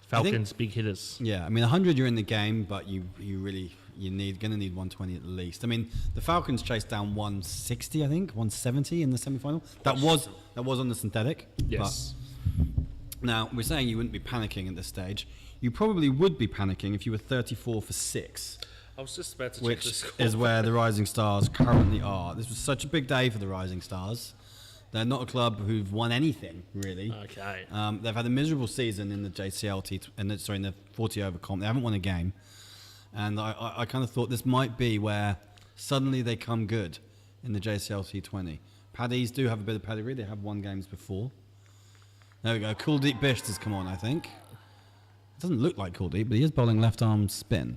Falcons' big hitters. Yeah, I mean, 100 you're in the game, but you really going to need 120 at least. I mean, the Falcons chased down 160, I think, 170 in the semi-final. That was on the synthetic. Yes. But now, we're saying you wouldn't be panicking at this stage. You probably would be panicking if you were 34 for 6. I was just about to check the score. Which is where the Rising Stars currently are. This was such a big day for the Rising Stars. They're not a club who've won anything, really. Okay. They've had a miserable season in the JCL in the 40 over comp. They haven't won a game. And I kind of thought this might be where suddenly they come good in the JCL T20. Paddies do have a bit of pedigree. They have won games before. There we go. Kuldeep Bisht has come on, I think. It doesn't look like Kuldeep, but he is bowling left arm spin.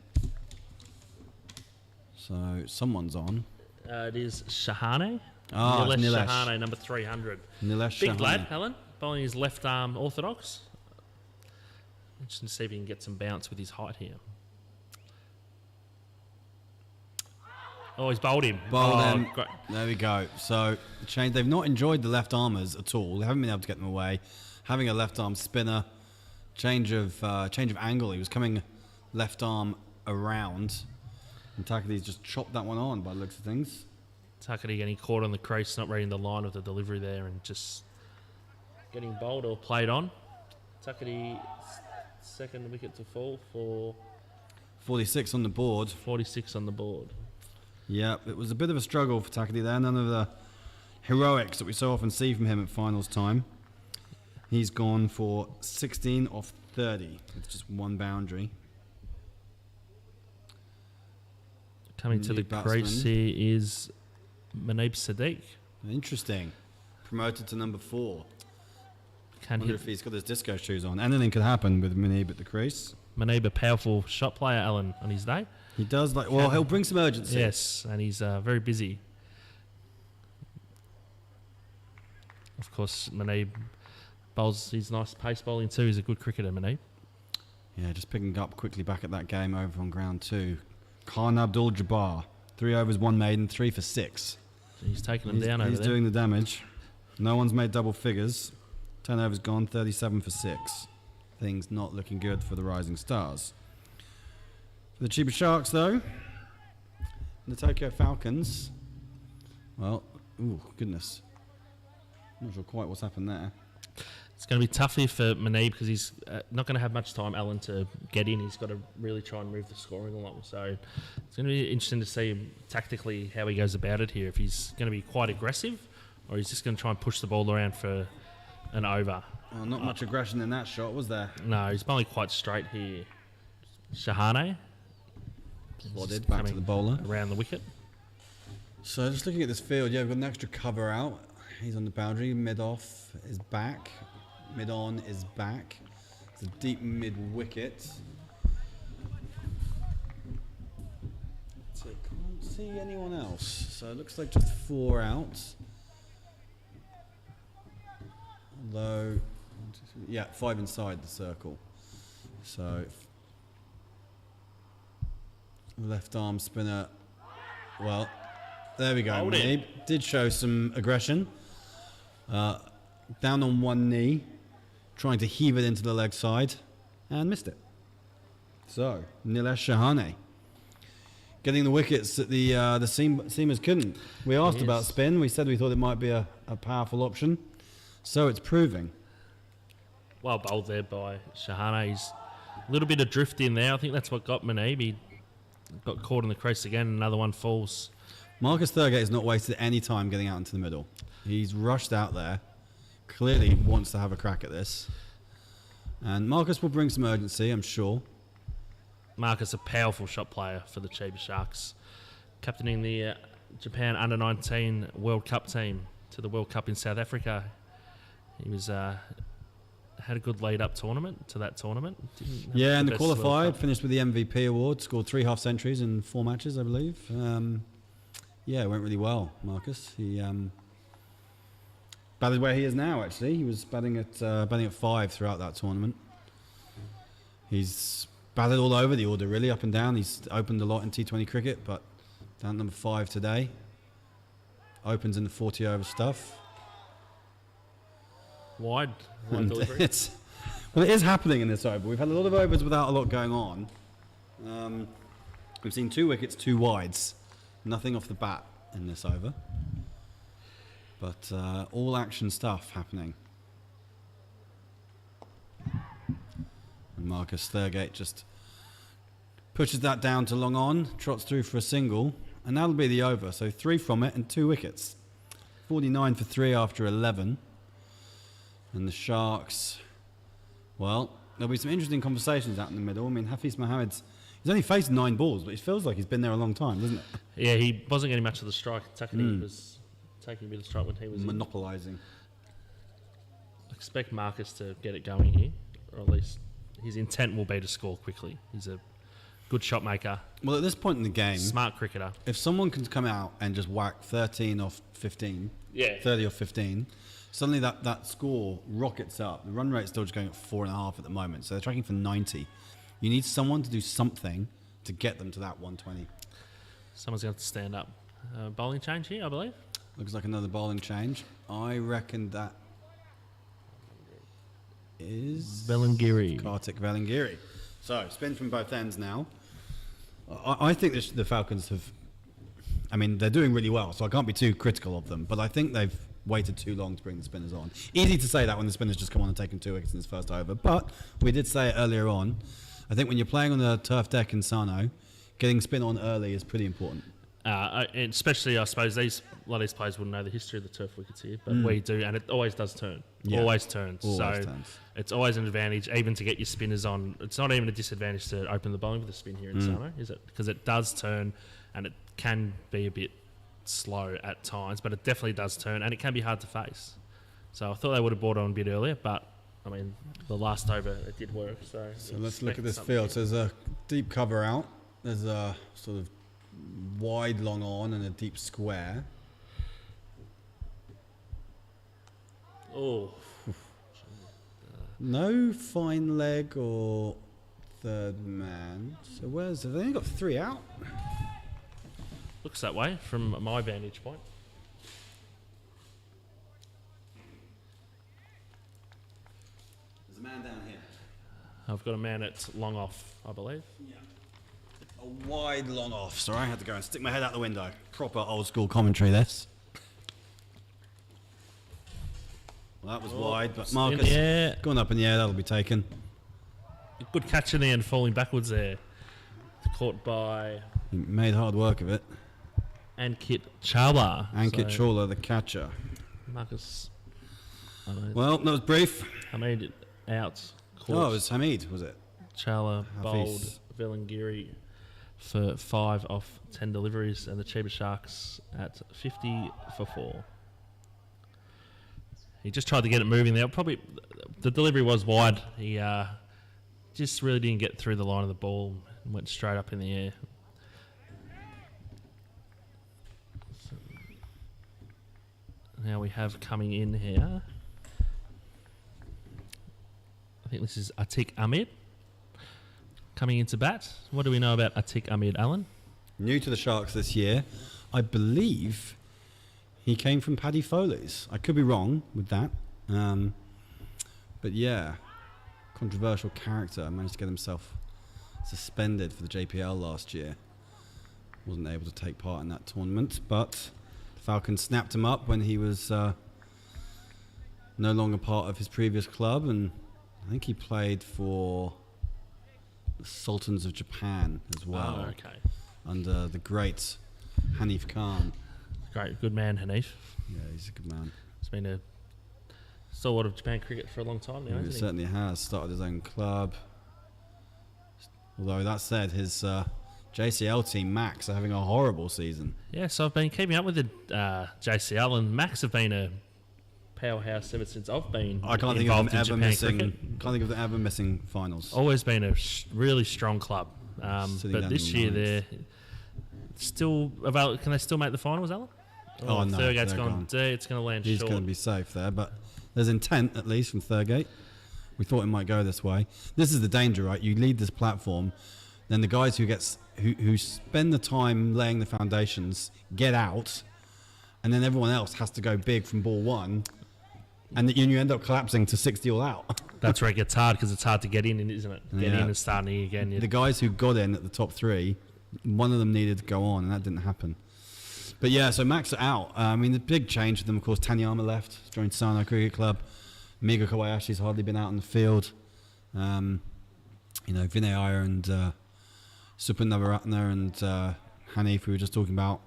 So someone's on. It is Shahane. Nilesh Shahane, number 300. Nilesh Big Shahane. lad, Helen. Bowling his left arm orthodox. Interesting to see if he can get some bounce with his height here. Oh, he's bowled him. Bowled him. Great. There we go. So change. They've not enjoyed the left armers at all. They haven't been able to get them away. Having a left arm spinner, change of angle. He was coming left arm around. And Takadi's just chopped that one on by the looks of things. Takadi getting caught on the crease, not reading the line of the delivery there, and just getting bowled or played on. Takadi, second wicket to fall for 46 on the board. 46 on the board. Yeah, it was a bit of a struggle for Takadi there. None of the heroics that we so often see from him at finals time. He's gone for 16 off 30 with just one boundary. Coming to the crease here is Manib Sadiq. Interesting. Promoted to number 4. Can wonder if he's got his disco shoes on. Anything could happen with Manib at the crease. Manib, a powerful shot player, Alan, on his day. He does he'll bring some urgency. Yes, and he's very busy. Of course, Manib bowls his nice pace bowling too. He's a good cricketer, Manib. Yeah, just picking up quickly back at that game over on ground 2. Khan Abdul-Jabbar, 3 overs, 1 maiden, 3 for 6. He's taking them down over there. He's doing the damage. No one's made double figures. 10 overs gone, 37 for 6. Things not looking good for the Rising Stars. For the Chiba Sharks, though, the Tokyo Falcons, well, ooh, goodness. Not sure quite what's happened there. It's going to be tough here for Manib because he's not going to have much time, Alan, to get in. He's got to really try and move the scoring along. So it's going to be interesting to see tactically how he goes about it here. If he's going to be quite aggressive or he's just going to try and push the ball around for an over. Oh, not much aggression in that shot, was there? No, he's bowling quite straight here. Shahane. Wadded back to the bowler. Around the wicket. So just looking at this field, yeah, we've got an extra cover out. He's on the boundary. Mid-off is back. Mid-on is back. It's a deep mid-wicket. So can't see anyone else. So it looks like just 4 out. Low. Yeah, 5 inside the circle. So left arm spinner. Well, there we go. Hold it. He did show some aggression. Down on one knee, trying to heave it into the leg side, and missed it. So Nilesh Shahane getting the wickets that the seamers couldn't. We asked about spin. We said we thought it might be a powerful option. So it's proving. Well bowled there by Shahane. He's a little bit adrift in there. I think that's what got Manib. He got caught in the crease again. Another one falls. Marcus Thurgate has not wasted any time getting out into the middle. He's rushed out there. Clearly wants to have a crack at this. And Marcus will bring some urgency, I'm sure. Marcus, a powerful shot player for the Chiba Sharks. Captaining the Japan Under-19 World Cup team to the World Cup in South Africa. He was had a good lead-up tournament to that tournament. Yeah, and the qualified finished with the MVP award, scored 3 half centuries in 4 matches, I believe. Yeah, it went really well, Marcus. He batted where he is now, actually. He was batting at 5 throughout that tournament. He's batted all over the order, really, up and down. He's opened a lot in T20 cricket, but down number 5 today. Opens in the 40-over stuff. Wide delivery. Well, it is happening in this over. We've had a lot of overs without a lot going on. We've seen 2 wickets, 2 wides. Nothing off the bat in this over. But all action stuff happening. And Marcus Thurgate just pushes that down to long on, trots through for a single, and that'll be the over. So 3 from it and 2 wickets. 49 for 3 after 11. And the Sharks, well, there'll be some interesting conversations out in the middle. I mean, Hafiz Mohammed's, he's only faced 9 balls, but it feels like he's been there a long time, doesn't it? Yeah, he wasn't getting much of the strike. Takani was taking a bit of strike when he was monopolising. I expect Marcus to get it going here, or at least his intent will be to score quickly. He's a good shot maker. Well, at this point in the game, smart cricketer. If someone can come out and just whack 13 off 15, 30 off 15, suddenly that score rockets up. The run rate's still just going at 4.5 at the moment, so they're tracking for 90. You need someone to do something to get them to that 120. Someone's going to have to stand up. Bowling change here, I believe. Looks like another bowling change. I reckon that is Velingiri. Kartik Velingiri. So, spin from both ends now. I think the Falcons have... I mean, they're doing really well, so I can't be too critical of them, but I think they've waited too long to bring the spinners on. Easy to say that when the spinners just come on and taken 2 wickets in his first over, but we did say it earlier on. I think when you're playing on the turf deck in Sano, getting spin on early is pretty important. Especially, I suppose, a lot of these players wouldn't know the history of the turf wickets here, but we do, and it always does turn. Yeah. Always turns. Always so turns. It's always an advantage, even to get your spinners on. It's not even a disadvantage to open the bowling with a spin here in Sano, is it? Because it does turn, and it can be a bit slow at times, but it definitely does turn, and it can be hard to face. So I thought they would have brought it on a bit earlier, but I mean, the last over it did work. So let's look at this field. So there's a deep cover out. There's a sort of wide long on and a deep square. Oh. No fine leg or third man. So have they only got 3 out? Looks that way from my vantage point. There's a man down here. I've got a man at long off, I believe. Yeah. A wide long off. Sorry, I had to go and stick my head out the window. Proper old school commentary, this. Well, that was wide, but Marcus going up in the air, that'll be taken. Good catch in the end, falling backwards there. Caught by... He made hard work of it. Ankit Chawla. Ankit Chawla, the catcher. Marcus... Well, that was brief. Hamid out. Oh, it was Hamid, was it? Chawla bowled Velingiri for 5 off 10 deliveries, and the Chiba Sharks at 50 for 4. He just tried to get it moving there. Probably the delivery was wide. He just really didn't get through the line of the ball and went straight up in the air. So now we have coming in here think this is Atik Ahmed coming into bat. What do we know about Atik Ahmed, Alan? New to the Sharks this year. I believe he came from Paddy Foley's. I could be wrong with that. But yeah, controversial character. Managed to get himself suspended for the JPL last year. Wasn't able to take part in that tournament, but the Falcons snapped him up when he was no longer part of his previous club, and I think he played for the Sultans of Japan as well. Oh, okay. Under the great Hanif Khan. Great, good man, Hanif. Yeah, he's a good man. He's been a stalwart of Japan cricket for a long time now, He hasn't he? certainly has. Started his own club. Although that said, his JCL team, Max, are having a horrible season. Yeah, so I've been keeping up with the JCL, and Max have been a powerhouse ever since I've been I can't think of them involved in ever Japan missing. cricket. Can't think of them ever missing finals. Always been a really strong club. Sitting But down this in year ninth. they're still available. Can they still make the finals, Alan? Oh, no, Thurgate's they're gone. It's going to land He's short. going to be safe there, but there's intent at least from Thurgate. We thought it might go this way. This is the danger, right? You lead this platform, then the guys who spend the time laying the foundations get out, and then everyone else has to go big from ball one, and you end up collapsing to 60 all out. That's where it gets hard because it's hard to get in, isn't it? Get in and start again. The guys who got in at the top three, one of them needed to go on, and that didn't happen. But yeah, so Max are out. I mean, the big change for them, of course, Tanyama left, joined Sano Cricket Club. Miga Kawayashi's hardly been out in the field. Vinay Iyer and Super Navaratna and Hanif, we were just talking about,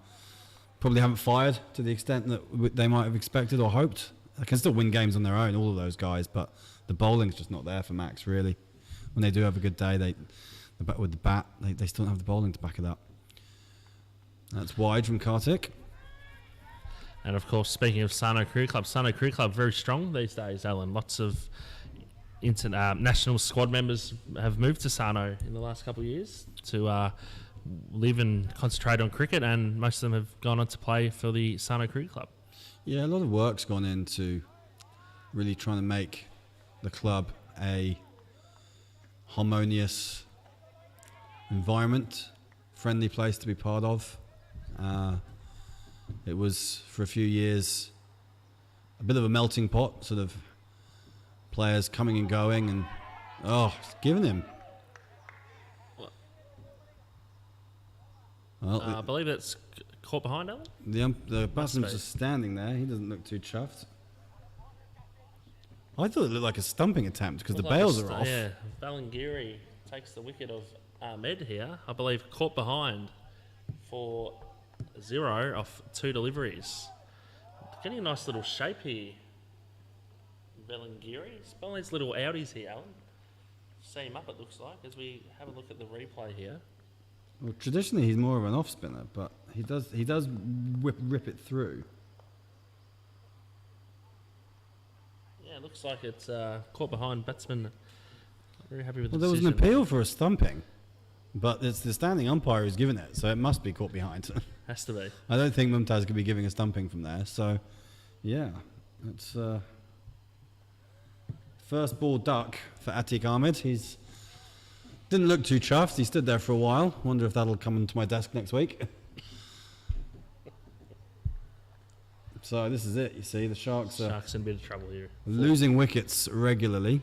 probably haven't fired to the extent that they might have expected or hoped. They can still win games on their own, all of those guys, but the bowling's just not there for Max, really. When they do have a good day, with the bat, they still don't have the bowling to back it up. That's wide from Kartik. And of course, speaking of Sano Crew Club, very strong these days, Alan. Lots of national squad members have moved to Sano in the last couple of years to live and concentrate on cricket, and most of them have gone on to play for the Sano Crew Club. Yeah, a lot of work's gone into really trying to make the club a harmonious environment, friendly place to be part of. It was, for a few years, a bit of a melting pot, sort of players coming and going, and it's given him. Well, I believe that's caught behind, Alan. the batsman's just standing there. He doesn't look too chuffed. I thought it looked like a stumping attempt because the bails are off. Yeah, Balangiri takes the wicket of Ahmed here. I believe caught behind for 0 off 2 deliveries. Getting a nice little shape here. Balangiri. He's got these little outies here, Alan. See him up, it looks like, as we have a look at the replay here. Well, traditionally he's more of an off spinner, but he does rip it through. Yeah, it looks like it's caught behind batsman. Very happy with the Well, there was decision. an appeal for a stumping, but it's the standing umpire who's given it, so it must be caught behind. Has to be. I don't think Mumtaz could be giving a stumping from there, so yeah, it's first ball duck for Atik Ahmed. He's didn't look too chuffed. He stood there for a while. Wonder if that'll come into my desk next week. So this is it. You see, the Sharks are Sharks in a bit of trouble here. losing wickets regularly.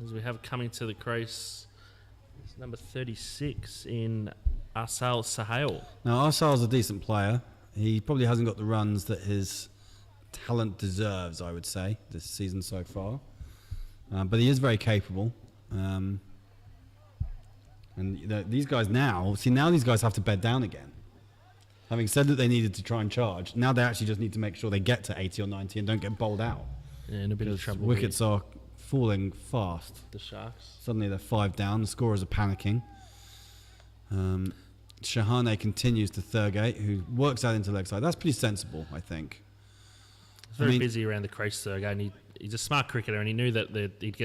As we have coming to the crease, it's number 36 in Asal Sahel. Now, Arsal's a decent player. He probably hasn't got the runs that his talent deserves, I would say, this season so far. But he is very capable. And these guys now these guys have to bed down again. Having said that they needed to try and charge, now they actually just need to make sure they get to 80 or 90 and don't get bowled out. Yeah, in a bit of trouble. Wickets are falling fast. The Sharks. Suddenly they're 5 down. The scorers are panicking. Shahane continues to Thurgate, who works out into leg side. That's pretty sensible, I think. He's very busy around the crease, Thurgate, and he's a smart cricketer, and he knew that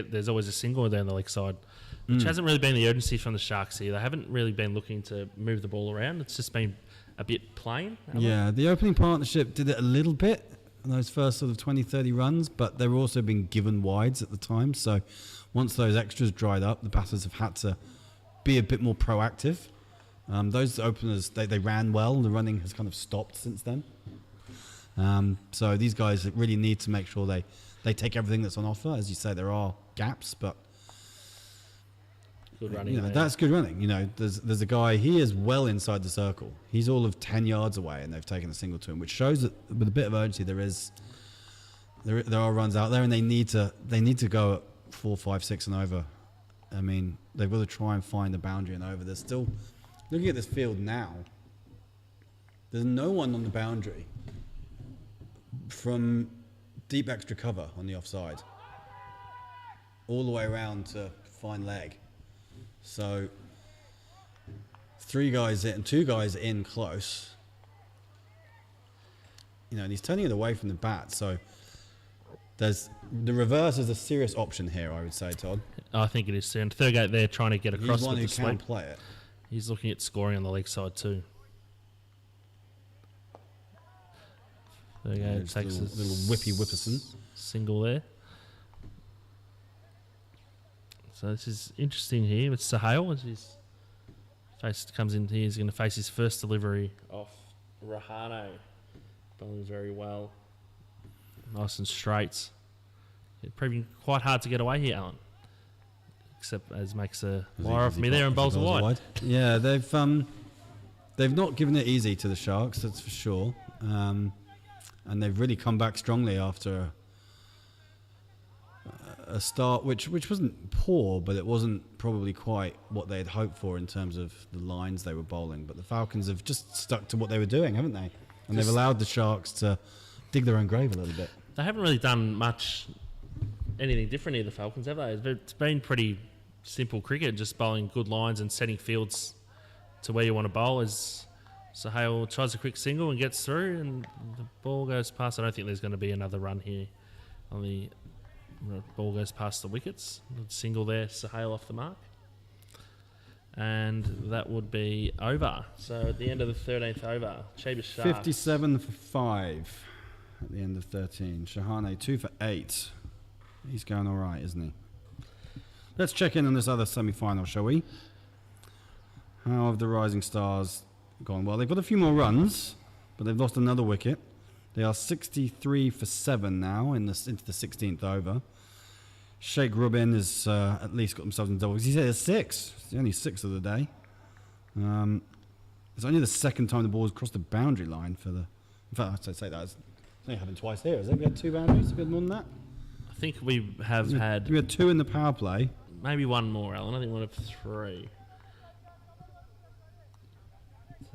there's always a single down the leg side, which hasn't really been the urgency from the Sharks here. They haven't really been looking to move the ball around. It's just been a bit plain. Yeah, the opening partnership did it a little bit. those first sort of 20, 30 runs, but they were also being given wides at the time. So once those extras dried up, the batters have had to be a bit more proactive. Those openers, they ran well. The running has kind of stopped since then. So these guys really need to make sure they take everything that's on offer. As you say, there are gaps, but good running. That's good running. There's a guy. He is well inside the circle. He's all of 10 yards away, and they've taken a single to him, which shows that with a bit of urgency, there are runs out there, and they need to go at 4, 5, 6 and over. I mean, they've got to try and find the boundary and over. There's still, looking at this field now, there's no one on the boundary from deep extra cover on the offside all the way around to fine leg. So 3 guys in, 2 guys in close. And he's turning it away from the bat. So there's the reverse is a serious option here, I would say, Todd. I think it is. And Thurgate there trying to get across He's one with who the can sweep. play it. He's looking at scoring on the leg side too. Thurgate takes a little whippy whipperson single there. So this is interesting here with Sahale as his face comes in here. He's going to face his first delivery off Rahane. Bowling very well. Nice and straight. It's proving quite hard to get away here, Alan. Except as makes a wire off me there and bowls wide. Yeah, they've not given it easy to the Sharks, that's for sure. And they've really come back strongly after a start which wasn't poor, but it wasn't probably quite what they had hoped for in terms of the lines they were bowling. But the Falcons have just stuck to what they were doing, haven't they? And they've allowed the Sharks to dig their own grave a little bit. They haven't really done anything different here, the Falcons, have they? It's been pretty simple cricket, just bowling good lines and setting fields to where you want to bowl. As Sahale tries a quick single and gets through, and the ball goes past. I don't think there's going to be another run here. The ball goes past the wickets. Single there, Sahale off the mark. And that would be over. So at the end of the 13th over, Chambers Sharks. 57 for 5 at the end of 13. Shahane 2 for 8. He's going all right, isn't he? Let's check in on this other semi-final, shall we? How have the Rising Stars gone? Well, they've got a few more runs, but they've lost another wicket. They are 63 for 7 now into the 16th over. Sheikh Rubin has at least got themselves in doubles. He's had 6. It's the only 6 of the day. It's only the second time the ball has crossed the boundary line for the... In fact, I'd say that. It's only happened twice here. Has it? We had 2 boundaries? We had more than that? I think we have had... We had 2 in the power play. Maybe one more, Alan. I think one of 3.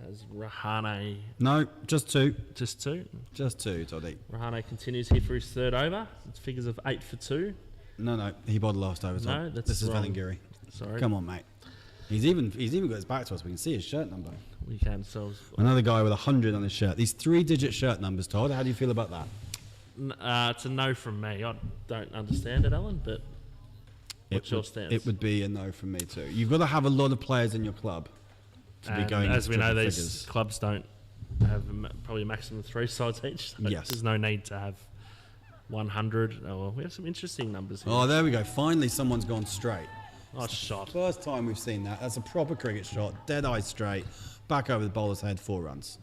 As Rahane. No, just 2. Just 2? Just 2, Toddy. Rahane continues here for his 3rd over. It's figures of 8 for 2. No, he bowled last over. No, that's this is wrong. Valangiri. Sorry. Come on, mate. He's even got his back to us. We can see his shirt number. We can. So another guy with 100 on his shirt. These 3-digit shirt numbers, Todd. How do you feel about that? It's a no from me. I don't understand it, Alan, but what's your stance? It would be a no from me too. You've got to have a lot of players in your club to be going. As we know, these figures. clubs don't have probably a maximum of 3 sides each. So yes. There's no need to have 100. Oh, well, we have some interesting numbers here. Oh, there we go. Finally, someone's gone straight. Nice shot. First time we've seen that. That's a proper cricket shot. Dead eye straight. Back over the bowler's head. 4 runs.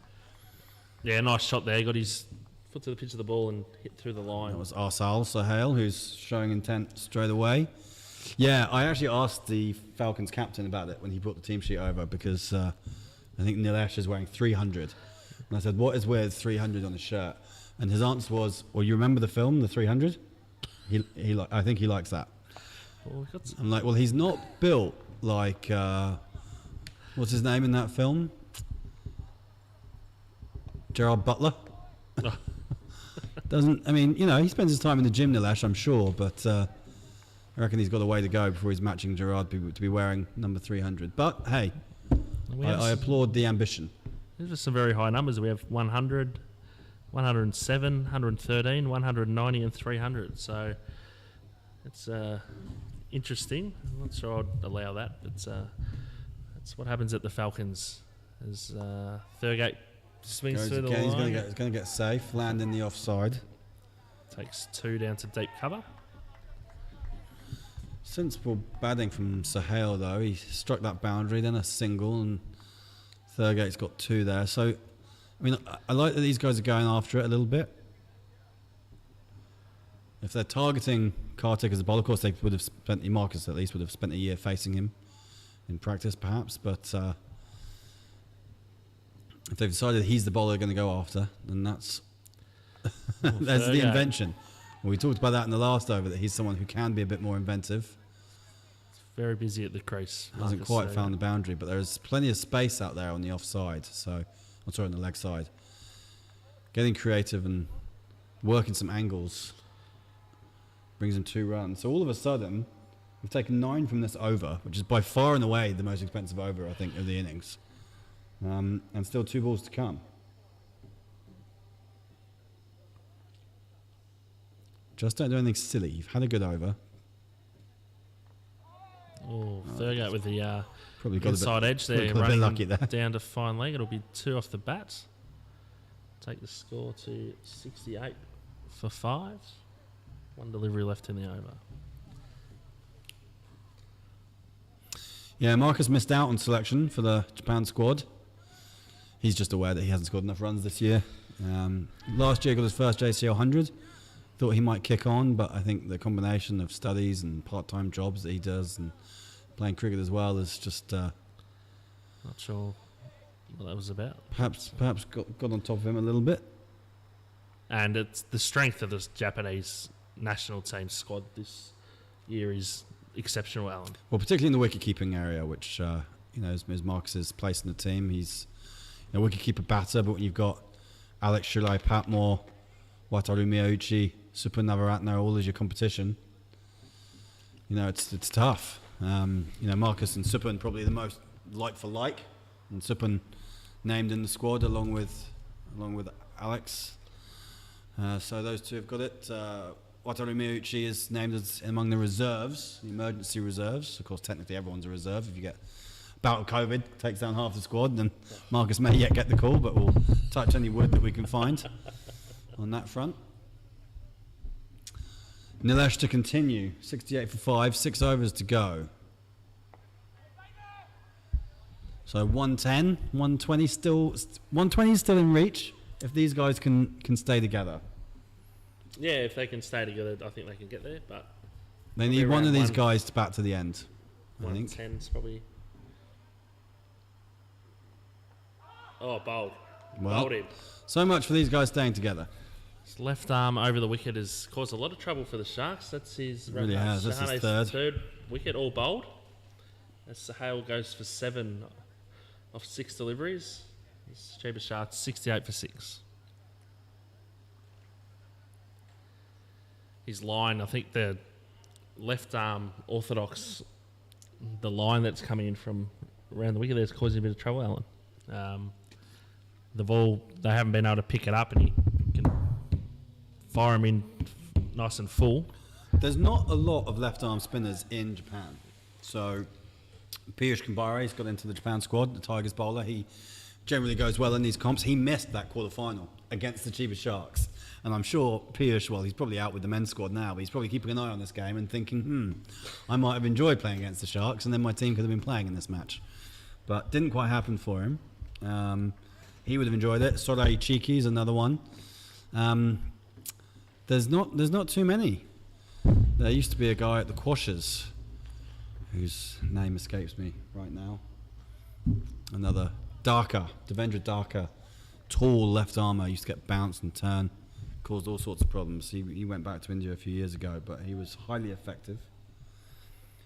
Yeah, nice shot there. Got his foot to the pitch of the ball and hit through the line. That was Arsal Sahale, who's showing intent straight away. Yeah, I actually asked the Falcons captain about it when he brought the team sheet over because I think Nilesh is wearing 300. And I said, what is with 300 on his shirt? And his answer was, well, you remember the film, The 300? I think he likes that. Well, I'm like, well, he's not built like, what's his name in that film? Gerard Butler? He spends his time in the gym, Nilesh, I'm sure, but I reckon he's got a way to go before he's matching Gerard to be wearing number 300. But, hey, I applaud the ambition. These are some very high numbers. We have 100, 107, 113, 190 and 300. So it's interesting. I'm not sure I'd allow that, but that's what happens at the Falcons. As Thurgate swings through the line. He's going to get safe, land in the offside. Takes 2 down to deep cover. Sensible batting from Sahel, though. He struck that boundary, then a single, and Thurgate's got 2 there. So, I mean, I like that these guys are going after it a little bit. If they're targeting Kartik as a bowler, of course they would have spent, Marcus at least would have spent a year facing him in practice, perhaps. But if they've decided he's the bowler they're going to go after, then that's there's the invention. Well, we talked about that in the last over, that he's someone who can be a bit more inventive. Very busy at the crease. Hasn't quite found the boundary, but there's plenty of space out there on the offside. So, I'm sorry, on the leg side. Getting creative and working some angles brings him 2 runs. So all of a sudden, we've taken 9 from this over, which is by far and away the most expensive over, I think, of the innings. And still 2 balls to come. Just don't do anything silly. You've had a good over. Oh, Thurgate with the probably got inside edge there, got a bit lucky there. Down to fine leg. It'll be 2 off the bat. Take the score to 68 for 5. 1 delivery left in the over. Yeah, Marcus missed out on selection for the Japan squad. He's just aware that he hasn't scored enough runs this year. Last year got his first JCL 100. Thought he might kick on, but I think the combination of studies and part-time jobs that he does and playing cricket as well is just... Not sure what that was about. Perhaps got on top of him a little bit. And it's the strength of this Japanese national team squad this year is exceptional, Alan. Well, particularly in the wicket-keeping area, which is Marcus's place in the team. He's a wicket-keeper batter, but when you've got Alex Shulai, Patmore, Wataru Miyauchi, Super Navaratna, all as your competition, it's tough. Marcus and Suppan probably the most like for like, and Suppan named in the squad along with Alex. So those 2 have got it. Wataru Miyauchi is named as among the reserves, the emergency reserves. Of course, technically everyone's a reserve. If you get a bout of COVID, takes down half the squad, then Marcus may yet get the call, but we'll touch any wood that we can find on that front. Nilesh to continue, 68 for 5, 6 overs to go. So 110, 120 still in reach if these guys can stay together. Yeah, if they can stay together, I think they can get there. But they need one of these guys to bat to the end. I think 110's probably. Oh, bowled. Well, Bowled him. So much for these guys staying together. His left arm over the wicket has caused a lot of trouble for the Sharks. That's his. Really has. That's his third wicket, all bowled. As Sahale goes for 7 off 6 deliveries. Chiba Sharks 68 for 6. His line, I think the left arm orthodox, the line that's coming in from around the wicket there is causing a bit of trouble, Alan. The ball, they haven't been able to pick it up, and he can fire him in nice and full. There's not a lot of left-arm spinners in Japan. So Piyush Kumbare's got into the Japan squad, the Tigers bowler. He generally goes well in these comps. He missed that quarter-final against the Chiba Sharks. And I'm sure Piyush, well, he's probably out with the men's squad now, but he's probably keeping an eye on this game and thinking, I might have enjoyed playing against the Sharks, and then my team could have been playing in this match. But didn't quite happen for him. He would have enjoyed it. Sorai Chiki is another one. There's not too many. There used to be a guy at the Quashers whose name escapes me right now. Another Darker, Devendra Darker, tall left armour, used to get bounced and turn, caused all sorts of problems. He went back to India a few years ago, but he was highly effective.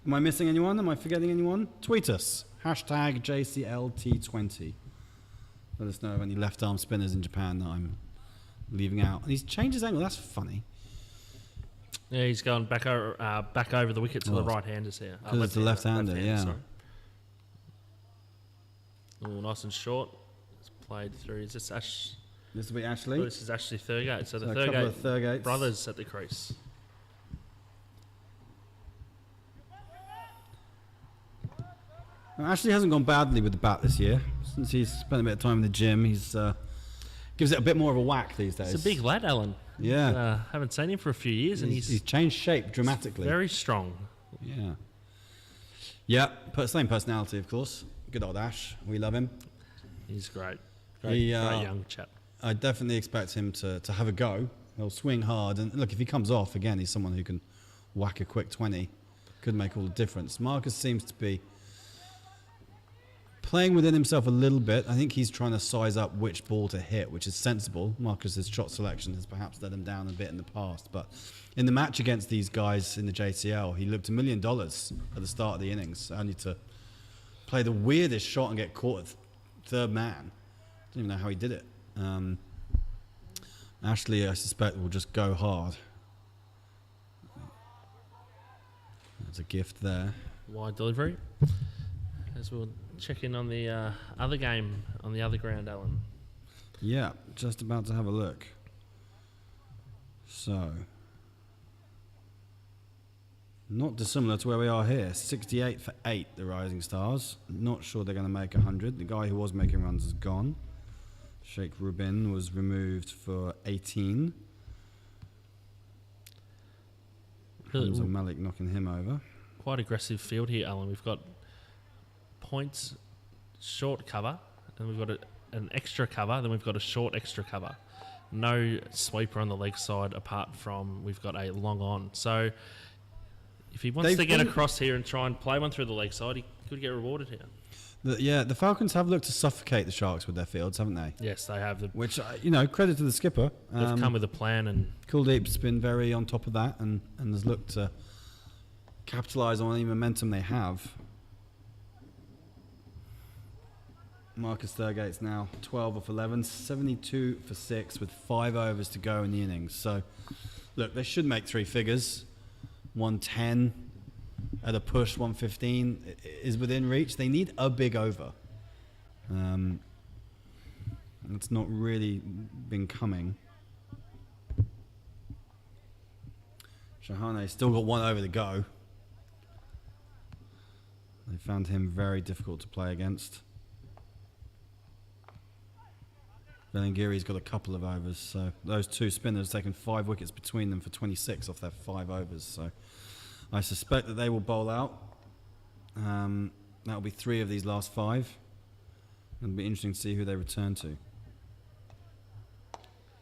Am I missing anyone? Am I forgetting anyone? Tweet us. Hashtag JCL T20. Let us know of any left arm spinners in Japan that I'm leaving out. And he's changed his angle. That's funny. Yeah, he's going back over the wicket to the right-handers here. Because it's the left-hander, yeah. Sorry. Oh, nice and short. It's played through. Is this Ash? This will be Ashley. Oh, this is Ashley Thurgate. So the Thurgate brothers at the crease. Well, Ashley hasn't gone badly with the bat this year. Since he's spent a bit of time in the gym, he's gives it a bit more of a whack these days. He's a big lad, Alan. Yeah. Haven't seen him for a few years, and He's changed shape dramatically. very strong. Yeah. Yeah, same personality, of course. Good old Ash. We love him. He's great. Great young chap. I definitely expect him to have a go. He'll swing hard. And look, if he comes off, again, he's someone who can whack a quick 20. Could make all the difference. Marcus seems to be playing within himself a little bit. I think he's trying to size up which ball to hit, which is sensible. Marcus's shot selection has perhaps let him down a bit in the past. But in the match against these guys in the JCL, he looked $1 million at the start of the innings, only to play the weirdest shot and get caught at third man. I don't even know how he did it. Ashley, I suspect, will just go hard. There's a gift there. Wide delivery. As we'll check in on the other game on the other ground, Alan. Yeah, just about to have a look. So, not dissimilar to where we are here. 68 for 8, the Rising Stars. Not sure they're going to make 100. The guy who was making runs is gone. Sheikh Rubin was removed for 18. Hamza Malik knocking him over. Quite aggressive field here, Alan. We've got points, short cover, and we've got an extra cover, then we've got a short extra cover. No sweeper on the leg side apart from we've got a long on. So if he wants to get across here and try and play one through the leg side, he could get rewarded here. The Falcons have looked to suffocate the Sharks with their fields, haven't they? Yes, they have. Which, credit to the skipper. They've come with a plan. And Kuldeep's been very on top of that and has looked to capitalise on any momentum they have. Marcus Thurgate's now 12 off 11, 72 for 6 with 5 overs to go in the innings. So, look, they should make 3 figures. 110 at a push, 115 is within reach. They need a big over. It's not really been coming. Shahane's still got 1 over to go. They found him very difficult to play against. Bellinghiri's got a couple of overs, so those 2 spinners taken 5 wickets between them for 26 off their 5 overs. So I suspect that they will bowl out. That'll be 3 of these last 5. It'll be interesting to see who they return to.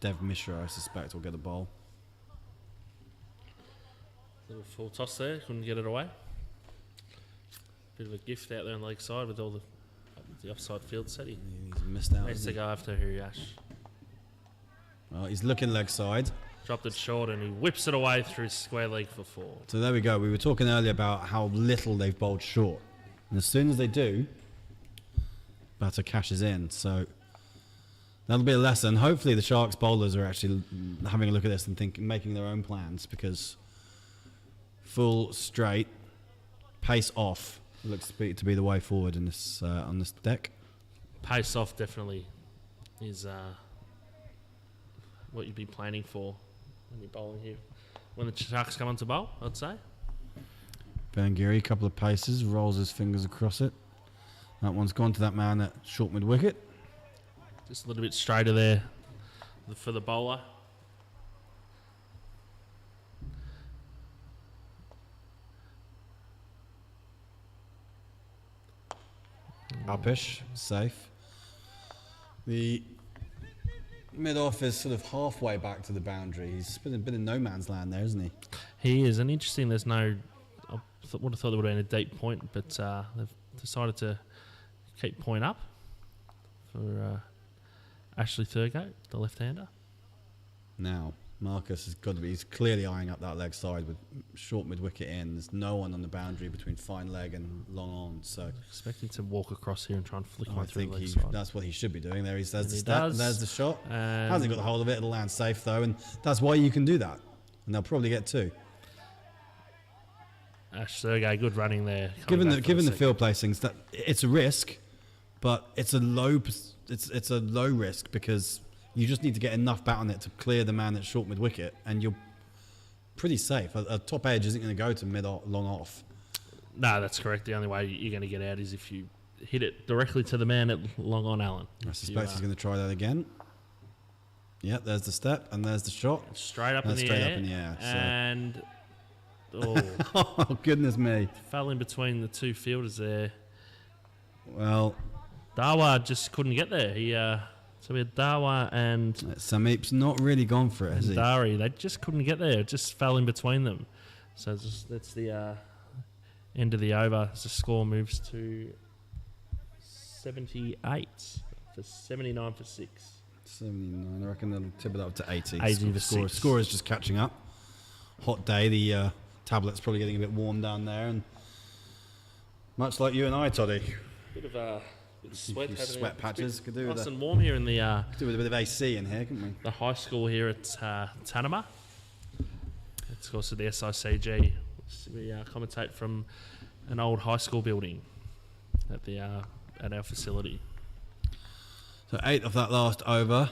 Dev Mishra, I suspect, will get a bowl. Little full toss there, couldn't get it away. Bit of a gift out there on the leg side with all the offside field set. He's missed out. Needs to go after Hiriash. Well, he's looking leg side. Dropped it short and he whips it away through square leg for 4. So there we go. We were talking earlier about how little they've bowled short. And as soon as they do, batter cashes in. So that'll be a lesson. Hopefully the Sharks bowlers are actually having a look at this and making their own plans, because full straight, pace off looks to be the way forward in this on this deck. Pace off definitely is what you'd be planning for when you're bowling here. When the Sharks come on to bowl, I'd say. Bellinghiri, a couple of paces, rolls his fingers across it. That one's gone to that man at short mid wicket. Just a little bit straighter there for the bowler. Upish, safe. The mid-off is sort of halfway back to the boundary. He's been in no man's land there, isn't he? He is, and interesting, there's no... I would have thought there would have been a deep point, but they've decided to keep point up for Ashley Thurgate, the left-hander. Now, Marcus has got to be... He's clearly eyeing up that leg side with short mid-wicket in. There's no one on the boundary between fine leg and long on, so... Expecting to walk across here and try and flick one I through think the leg side. That's what he should be doing there. He says And he the does. there's the shot. And Hasn't got the hold of it. It'll land safe, though, and that's why you can do that. And they'll probably get 2. Ash Thurgate, good running there. Given the field placings, that it's a risk, but it's a low risk because you just need to get enough bat on it to clear the man at short mid wicket, and you're pretty safe. A top edge isn't going to go to mid or long off. No, that's correct. The only way you're going to get out is if you hit it directly to the man at long on, Allen. I suspect he's going to try that again. Yep, there's the step and there's the shot. Straight up in That's the straight air. up in the air. So. And Oh, goodness me. fell in between the two fielders there. Well, Dawa just couldn't get there. So we had Dawa and Samip's not really gone for it, has he? Dari. They just couldn't get there. It just fell in between them. So that's the end of the over. As the score moves to 78 for 79 for 6. 79. I reckon they'll tip it up to 80. 80 for 6. Score is just catching up. Hot day. The tablet's probably getting a bit warm down there, and much like you and I, Toddy. Bit of sweat. Sweat patches. Could do Nice with and warm here in the could do with a bit of AC in here, couldn't we? the high school here at Tanama. It's of course the SICG. We commentate from an old high school building at our facility. So 8 of that last over.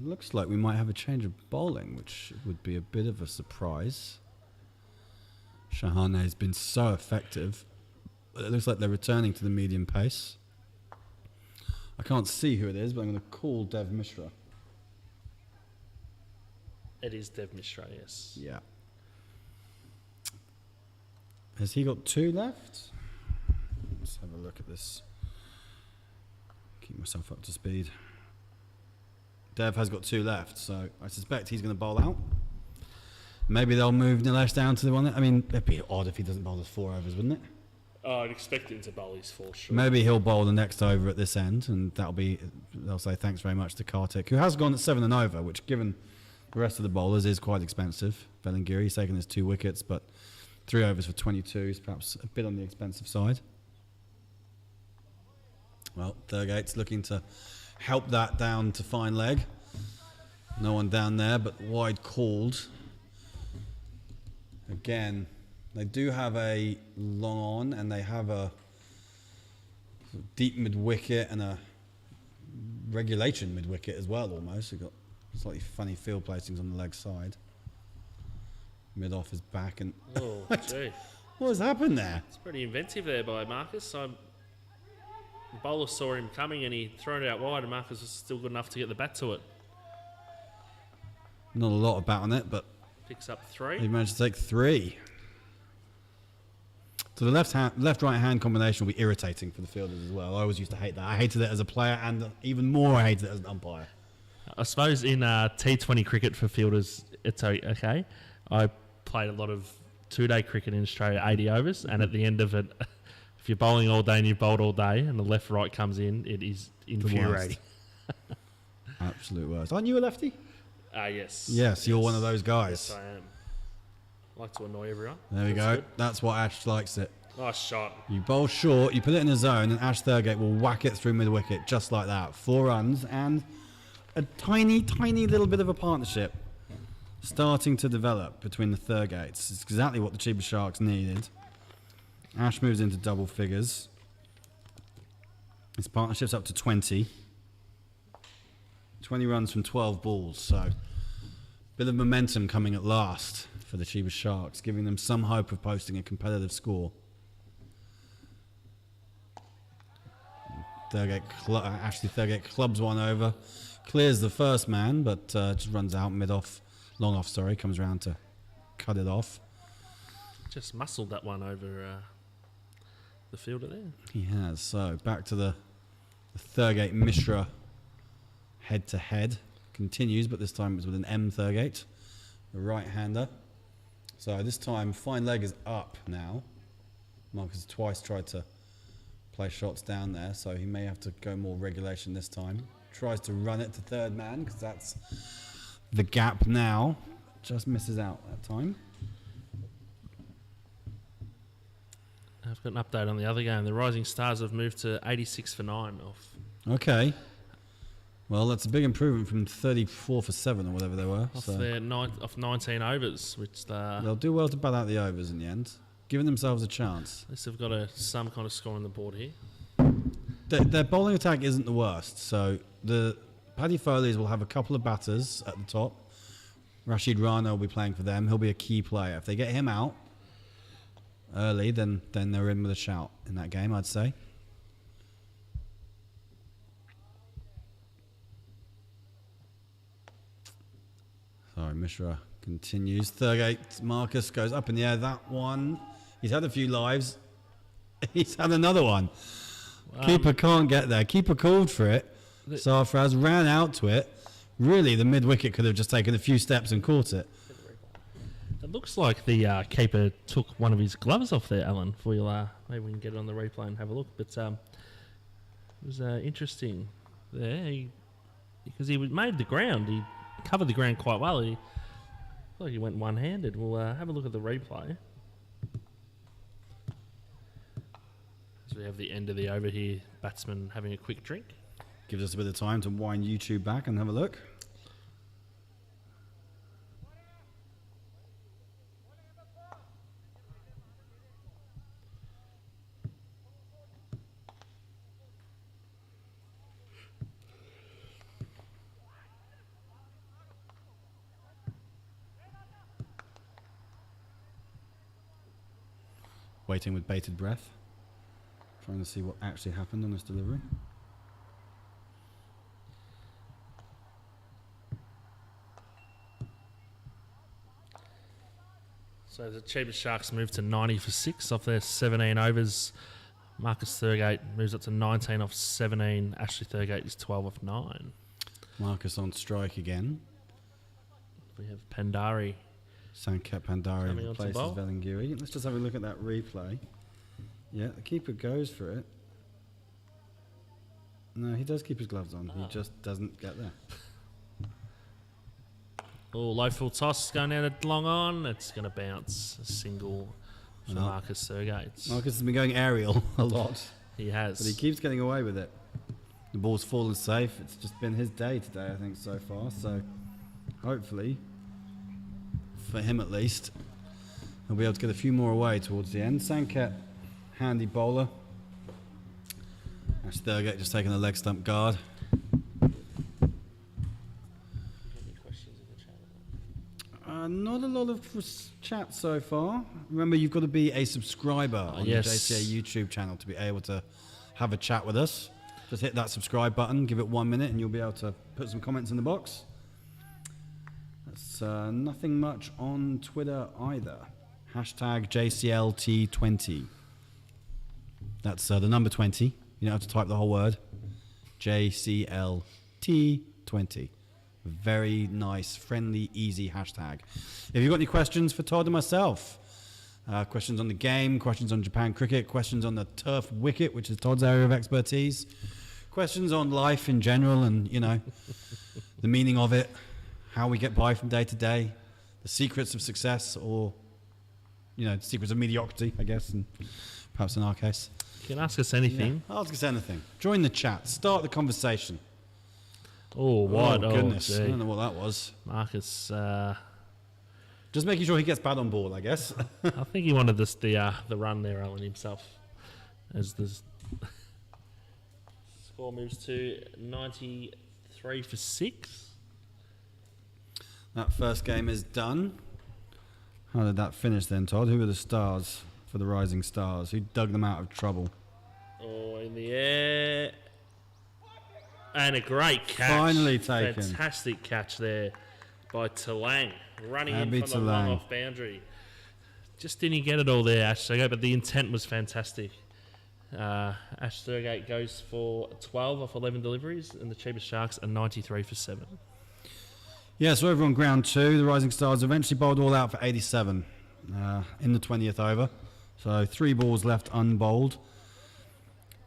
Looks like we might have a change of bowling, which would be a bit of a surprise. Shahane has been so effective, but it looks like they're returning to the medium pace. I can't see who it is, but I'm going to call Dev Mishra. It is Dev Mishra, yes. Yeah. Has he got 2 left? Let's have a look at this. Keep myself up to speed. Dev has got 2 left, so I suspect he's going to bowl out. Maybe they'll move Nilesh down to the one. I mean, it'd be odd if he doesn't bowl his 4 overs, wouldn't it? Oh, I'd expect him to bowl his 4 short. Maybe he'll bowl the next over at this end, and they'll say thanks very much to Kartik, who has gone at 7 and over, which given the rest of the bowlers is quite expensive. Belangiri, taken his 2 wickets, but 3 overs for 22 is perhaps a bit on the expensive side. Well, Thurgate's looking to help that down to fine leg. No one down there, but wide called. Again, they do have a long on, and they have a deep mid-wicket and a regulation mid-wicket as well, almost. You've got slightly funny field placings on the leg side. Mid-off is back, and Oh, gee. what has happened there? It's pretty inventive there by Marcus. The bowler saw him coming and he thrown it out wide, and Marcus was still good enough to get the bat to it. Not a lot of bat on it, but Picks up 3. he managed to take 3. So the left-right hand combination will be irritating for the fielders as well. I always used to hate that. I hated it as a player, and even more I hated it as an umpire. I suppose in T20 cricket for fielders, it's okay. I played a lot of 2-day cricket in Australia, 80 overs, and at the end of it, if you're bowling all day and you've bowled all day and the left-right comes in, it is infuriating. Absolute worst. Aren't you a lefty? Yes. Yes, you're one of those guys. Yes, I am. Like to annoy everyone. There we That's go. good. That's what Ash likes it. Nice shot. You bowl short, you put it in a zone, and Ash Thurgate will whack it through mid-wicket just like that. 4 runs and a tiny, tiny little bit of a partnership starting to develop between the Thurgates. It's exactly what the Chiba Sharks needed. Ash moves into double figures. His partnership's up to 20. 20 runs from 12 balls, so bit of momentum coming at last for the Chiba Sharks, giving them some hope of posting a competitive score. Ashley Thurgate clubs one over, clears the first man, but just runs out mid-off, long-off, sorry, comes around to cut it off. Just muscled that one over the fielder there. He has. So back to the Thurgate Mishra head-to-head. Continues, but this time it's with an M Thurgate, the right-hander. So this time fine leg is up now. Marcus twice tried to play shots down there, so he may have to go more regulation this time. Tries to run it to third man, because that's the gap now. Just misses out that time. I've got an update on the other game. The Rising Stars have moved to 86 for 9 off. Okay. Well, that's a big improvement from 34 for 7 or whatever they were. Off their off 19 overs, which they'll do well to bat out the overs in the end, giving themselves a chance. at least they've got some kind of score on the board here. Their bowling attack isn't the worst. So the Paddy Foley's will have a couple of batters at the top. Rashid Rana will be playing for them. He'll be a key player. If they get him out early, then they're in with a shout in that game, I'd say. Mishra continues. Thurgate, Marcus goes up in the air. That one, he's had a few lives. He's had another one. Keeper can't get there. Keeper called for it. Sarfraz ran out to it. Really, the mid-wicket could have just taken a few steps and caught it. It looks like the keeper took one of his gloves off there, Alan. For you, maybe we can get it on the replay and have a look. But it was interesting there because he made the ground. He covered the ground quite well. He like he went one-handed. We'll have a look at the replay. So we have the end of the over here. Batsman having a quick drink. Gives us a bit of time to wind YouTube back and have a look. Waiting with bated breath, trying to see what actually happened on this delivery. So the cheapest Sharks move to 90 for 6 off their 17 overs. Marcus Thurgate moves up to 19 off 17. Ashley Thurgate is 12 off 9. Marcus on strike again. We have Pandari. Sanket Pandari Coming onto replaces bowl. Velingiri. Let's just have a look at that replay. Yeah, the keeper goes for it. No, he does keep his gloves on. He just doesn't get there. Oh, low full toss going out at long on. It's going to bounce a single for Marcus Thurgate. Marcus has been going aerial a lot. He has. But he keeps getting away with it. The ball's fallen safe. It's just been his day today, I think, so far. So hopefully, for him at least, he'll be able to get a few more away towards the end. Sanket, handy bowler. Ash Thurgate just taking the leg stump guard. Not a lot of chat so far. Remember, you've got to be a subscriber on the JCL YouTube channel to be able to have a chat with us. Just hit that subscribe button, give it 1 minute, and you'll be able to put some comments in the box. That's nothing much on Twitter either. Hashtag JCL T20. That's the number 20. You don't have to type the whole word. JCL T20. Very nice, friendly, easy hashtag. If you've got any questions for Todd and myself, questions on the game, questions on Japan cricket, questions on the turf wicket, which is Todd's area of expertise, questions on life in general and, you know, the meaning of it, how we get by from day to day, the secrets of success or, you know, the secrets of mediocrity, I guess, and perhaps in our case. You can ask us anything. Yeah, ask us anything. Join the chat. Start the conversation. Oh, what? Oh, goodness. I don't know what that was. Marcus. Just making sure he gets bad on ball, I guess. I think he wanted this, the run there, Alan, himself. As the score moves to 93 for 6. That first game is done. How did that finish then, Todd? Who were the stars for the Rising Stars? Who dug them out of trouble? Oh, in the air. And a great catch. Finally taken. Fantastic catch there by Talang. Running Abby in from the long off boundary. Just didn't get it all there, Ash Thurgate, but the intent was fantastic. Ash Thurgate goes for 12 off 11 deliveries, and the cheapest Sharks are 93 for 7. Yeah, so over on ground 2, the Rising Stars eventually bowled all out for 87 in the 20th over. So 3 balls left unbowled.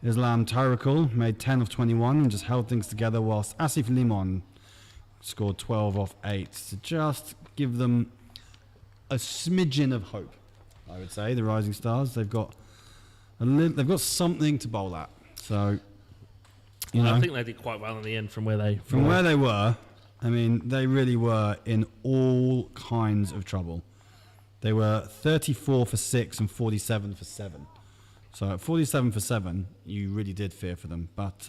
Islam Tyrakul made 10 of 21 and just held things together, whilst Asif Limon scored 12 off 8 to just give them a smidgen of hope. I would say the Rising Stars, they've got something to bowl at. So, you know, I think they did quite well in the end from where they were. I mean, they really were in all kinds of trouble. They were 34 for 6 and 47 for 7. So at 47 for 7, you really did fear for them. But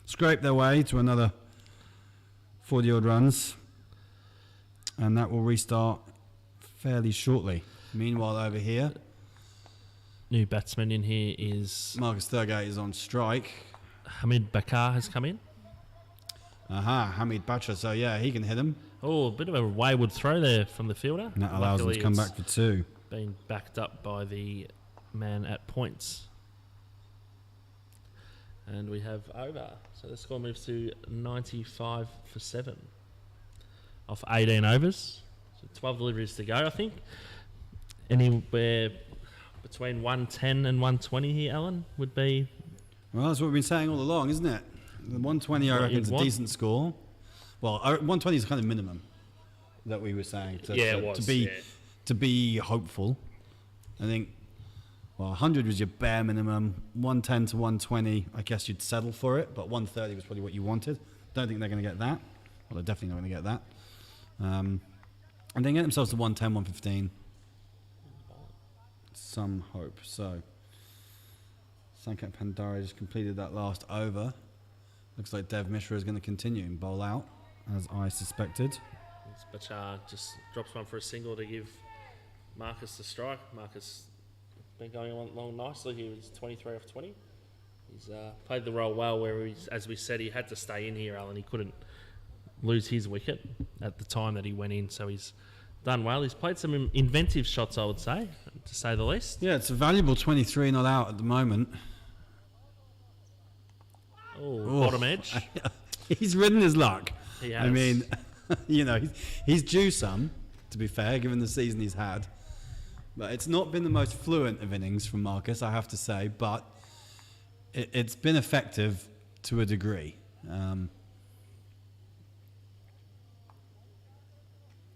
scraped their way to another 40-odd runs. And that will restart fairly shortly. Meanwhile, over here, new batsman in here is Marcus Thurgate is on strike. Hamid Bakar has come in. Aha, Hamid Bacha. So, yeah, he can hit him. Oh, a bit of a wayward throw there from the fielder. And that allows him to come back for 2. Being backed up by the man at points. And we have over. So the score moves to 95 for 7 off 18 overs. So 12 deliveries to go, I think. Anywhere between 110 and 120 here, Alan, would be... Well, that's what we've been saying all along, isn't it? The 120, I reckon, is a decent score. Well, 120 is kind of minimum that we were saying. To be hopeful. I think, 100 was your bare minimum. 110 to 120, I guess you'd settle for it, but 130 was probably what you wanted. Don't think they're going to get that. Well, they're definitely not going to get that. And they get themselves to 110, 115. Some hope. So, Sankat Pandari just completed that last over. Looks like Dev Mishra is going to continue and bowl out, as I suspected. Bachar just drops one for a single to give Marcus the strike. Marcus been going along nicely. He was 23 off 20. He's played the role well where, as we said, he had to stay in here, Alan. He couldn't lose his wicket at the time that he went in, so he's done well. He's played some inventive shots, I would say, to say the least. Yeah, it's a valuable 23 not out at the moment. Oh, bottom edge. He's ridden his luck. He has. I mean, he's due some, to be fair, given the season he's had. But it's not been the most fluent of innings from Marcus, I have to say. But it's been effective to a degree.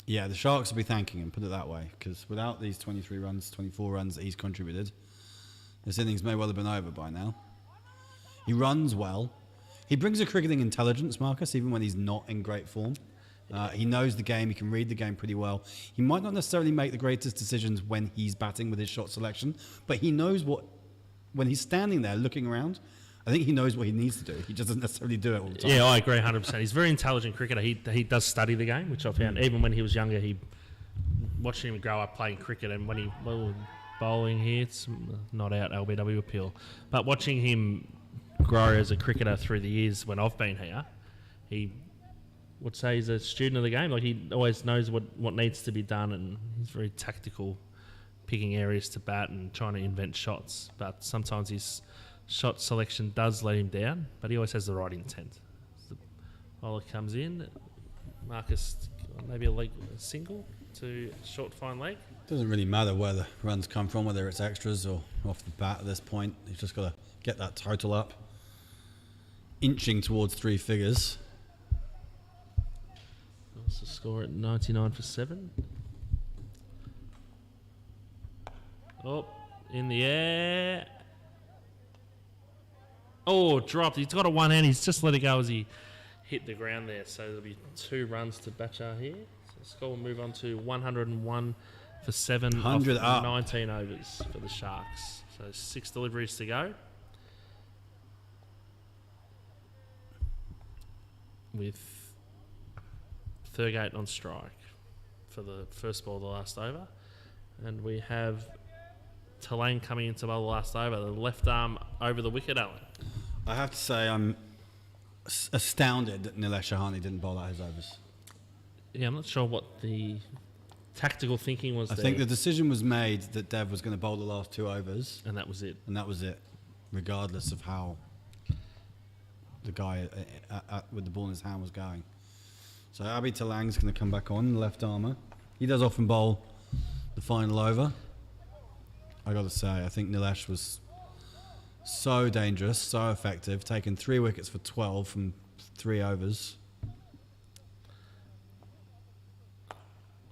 Yeah, the Sharks will be thanking him, put it that way. Because without these 23 runs, 24 runs that he's contributed, this innings may well have been over by now. He runs well. He brings a cricketing intelligence, Marcus, even when he's not in great form. He knows the game. He can read the game pretty well. He might not necessarily make the greatest decisions when he's batting with his shot selection, but he knows what, when he's standing there looking around, I think he knows what he needs to do. He just doesn't necessarily do it all the time. Yeah, I agree 100%. He's a very intelligent cricketer. He does study the game, which I found. Even when he was younger, watching him grow up playing cricket, and when he bowling here, it's not out, LBW appeal. But watching him grow as a cricketer through the years when I've been here, he would say he's a student of the game. Like, he always knows what needs to be done, and he's very tactical, picking areas to bat and trying to invent shots. But sometimes his shot selection does let him down, but he always has the right intent. The bowler comes in, Marcus, maybe a single to short fine leg. Doesn't really matter where the runs come from, whether it's extras or off the bat at this point. He's just got to get that total up, inching towards 3 figures. What's the score at 99 for 7? Oh, in the air. Oh, dropped. He's got a one hand. He's just let it go as he hit the ground there. So there'll be 2 runs to Bachar here. So the score will move on to 101 for 7 100 off up. 19 overs for the Sharks. So 6 deliveries to go. With Thurgate on strike for the first ball of the last over. And we have Tulane coming into the last over. The left arm over the wicket, Alan. I have to say I'm astounded that Nilesh Shahani didn't bowl out his overs. Yeah, I'm not sure what the tactical thinking was I think the decision was made that Dev was going to bowl the last 2 overs. And that was it. And that was it, regardless of how the guy with the ball in his hand was going. So Abhi Talang's going to come back on, the left armour. He does often bowl the final over. I got to say, I think Nilesh was so dangerous, so effective, taking 3 wickets for 12 from 3 overs.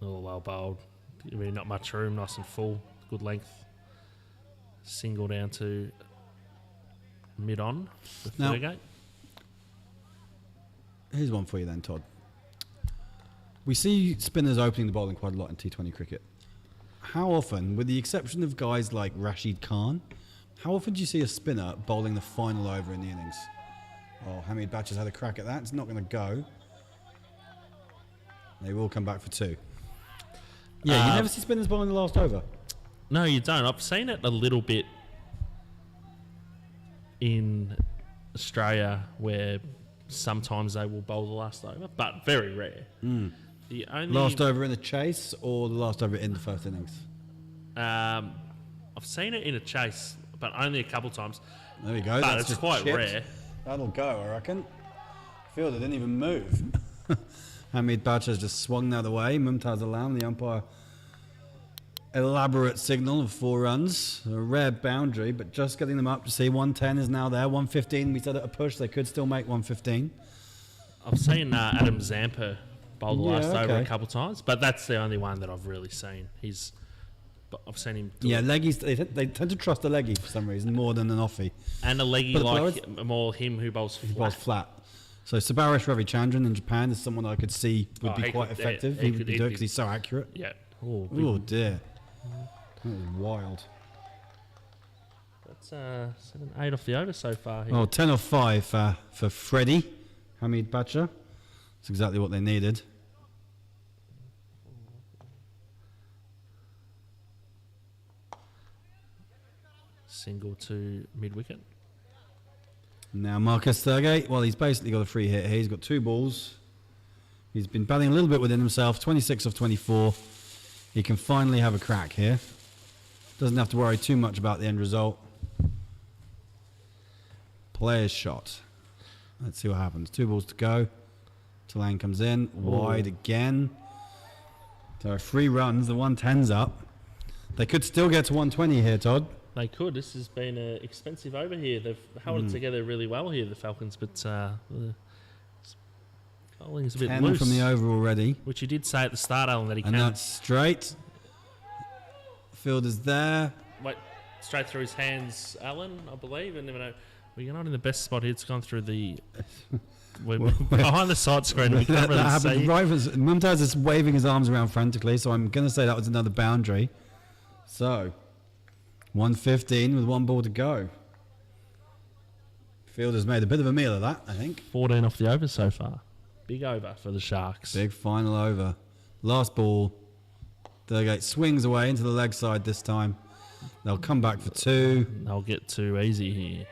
Oh, well bowled. Really not much room, nice and full, good length. Single down to mid-on for Now, Thurgate. Here's one for you then, Todd. We see spinners opening the bowling quite a lot in T20 cricket. How often, with the exception of guys like Rashid Khan, how often do you see a spinner bowling the final over in the innings? Oh, Hamid Batcher's had a crack at that. It's not going to go. They will come back for 2. Yeah, you never see spinners bowling the last over. No, you don't. I've seen it a little bit in Australia where sometimes they will bowl the last over, but very rare. The only Last over in the chase or the last over in the first innings? I've seen it in a chase, but only a couple times. There we go. But That's it's just quite chipped. rare. That'll go, I reckon. Fielder didn't even move. Hamid Bacha's just swung the other way. Mumtaz Alam, the umpire, elaborate signal of 4 runs. A rare boundary, but just getting them up to see 110 is now there. 115, we said at a push, they could still make 115. I've seen Adam Zampa bowl the last over okay. a couple times, but that's the only one that I've really seen. I've seen him do it. Leggies, they tend to trust a leggy for some reason more than an offie. And a leggy more him who bowls flat. He bowls flat. So Subarish Ravichandran in Japan is someone I could see would be quite effective. He would do it because he's so accurate. Yeah. Oh dear. That was wild. That's 7-8 off the over so far here. Oh, 10 off 5 for Freddie Hamid Bacha. That's exactly what they needed. Single to mid-wicket. Now Marcus Thurgate, well, he's basically got a free hit here. He's got 2 balls. He's been batting a little bit within himself, 26 off 24. He can finally have a crack here. Doesn't have to worry too much about the end result. Player's shot. Let's see what happens. 2 balls to go. Tulane comes in, wide again. So 3 runs, the 110's up. They could still get to 120 here, Todd. They could. This has been an expensive over here. They've held it together really well here, the Falcons, but the bowling is a bit 10 loose. from the over already. Which you did say at the start, Alan, that he And can. that's straight. Fielder's there. Wait, straight through his hands, Alan, I believe. And we're not in the best spot here. It's gone through the... we're behind the side screen. We can't really that happened see. right as Mumtaz is waving his arms around frantically, so I'm going to say that was another boundary. So, 115 with 1 ball to go. Fielder's made a bit of a meal of that, I think. 14 off the over so far. Big over for the Sharks. Big final over. Last ball. Thurgate swings away into the leg side this time. They'll come back for 2. They'll get too easy here.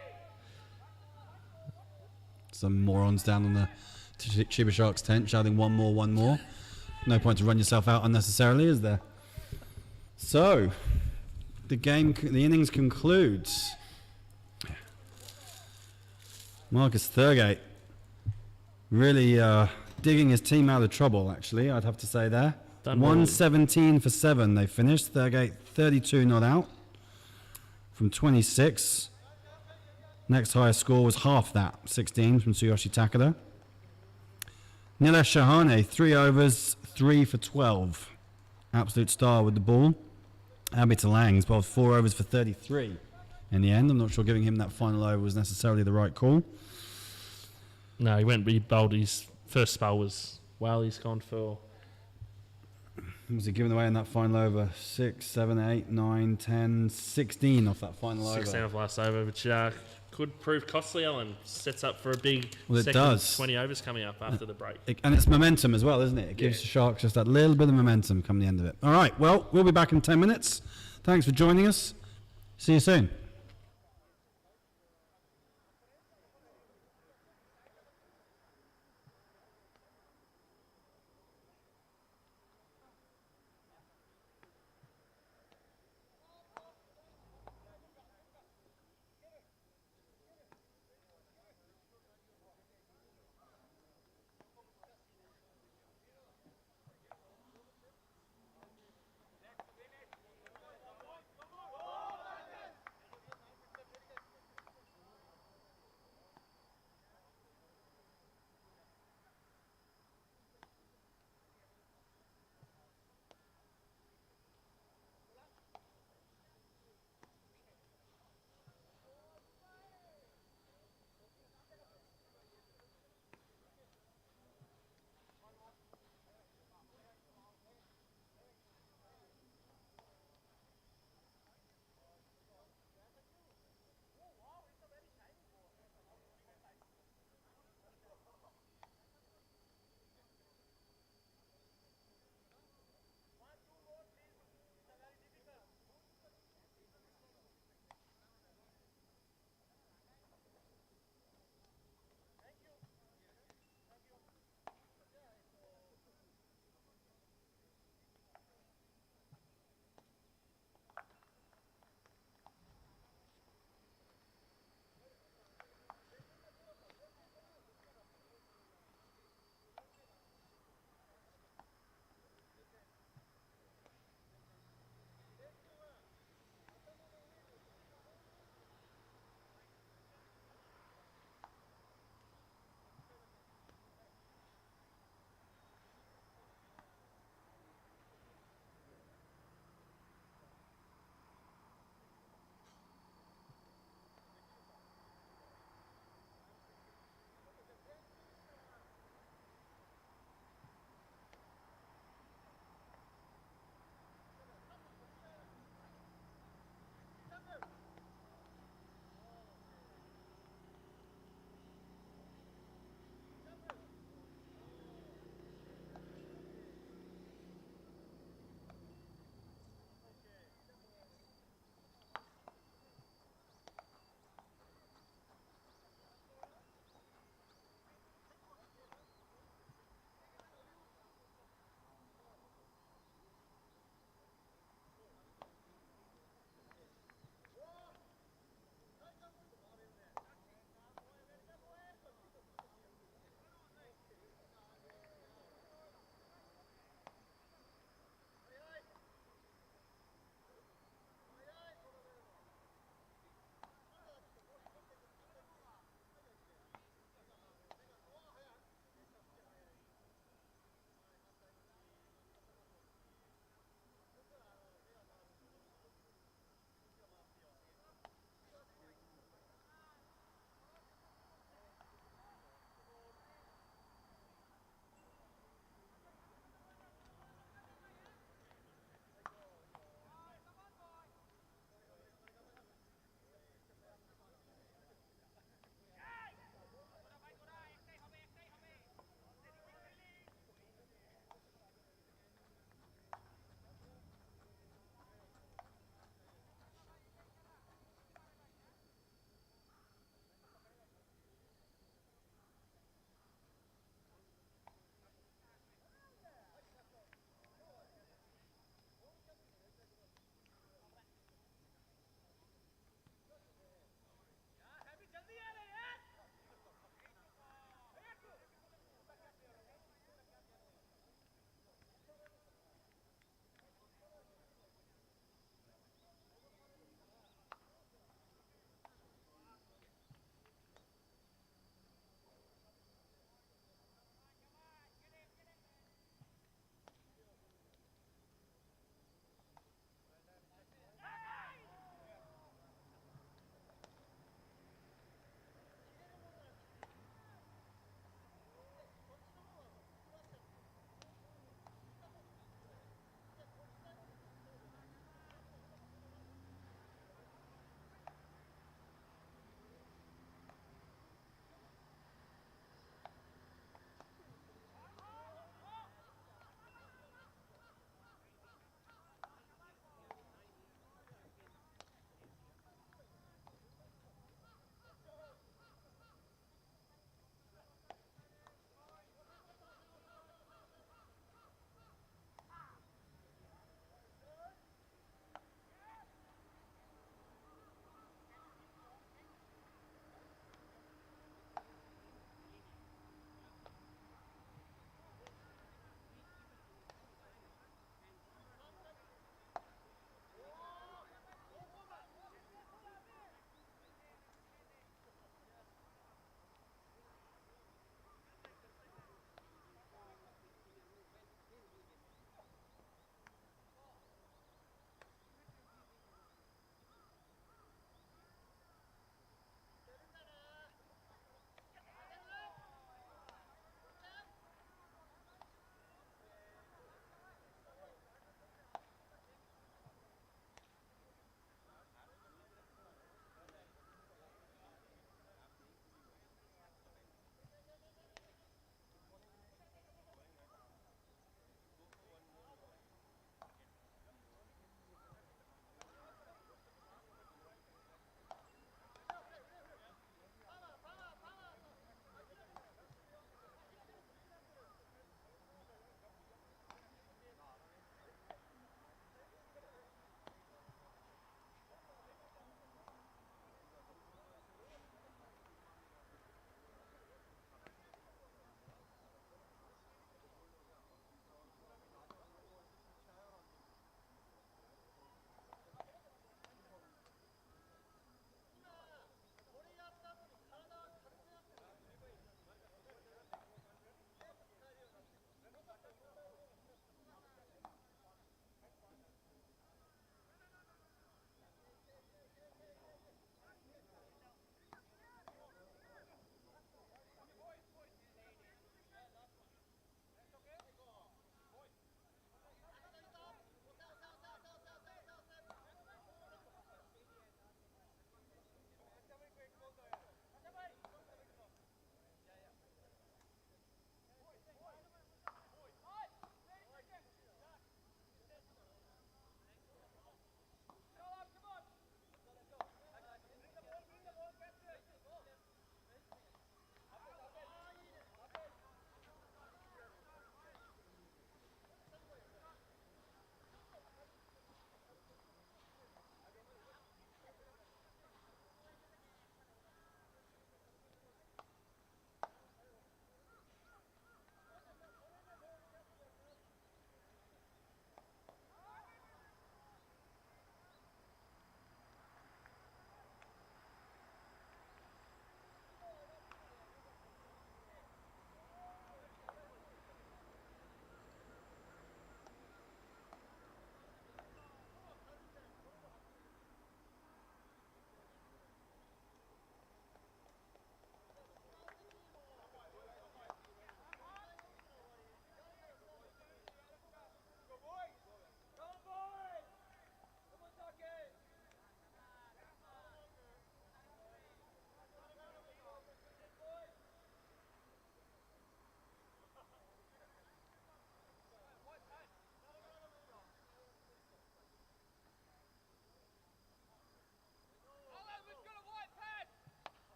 Some morons down on the Chiba Sharks tent shouting 1 more, 1 more. No point to run yourself out unnecessarily, is there? So, the innings concludes. Marcus Thurgate really digging his team out of trouble, actually, I'd have to say there. 117 for 7 they finished. Thurgate 32 not out from 26. Next highest score was half that, 16 from Tsuyoshi Takada. Nilesh Shahane, 3 overs, 3 for 12. Absolute star with the ball. Abhi Talang bowled 4 overs for 33 in the end. I'm not sure giving him that final over was necessarily the right call. No, he bowled his first spell was, well, he's gone for... Was he giving away in that final over? 6, 7, 8, 9, 10, 16 off that final 16 over. off last over, which could prove costly, Alan. Sets up for a big Well, it second does. 20 overs coming up after the break. And it's momentum as well, isn't it? It gives the Sharks just that little bit of momentum come the end of it. All right, well, we'll be back in 10 minutes. Thanks for joining us. See you soon.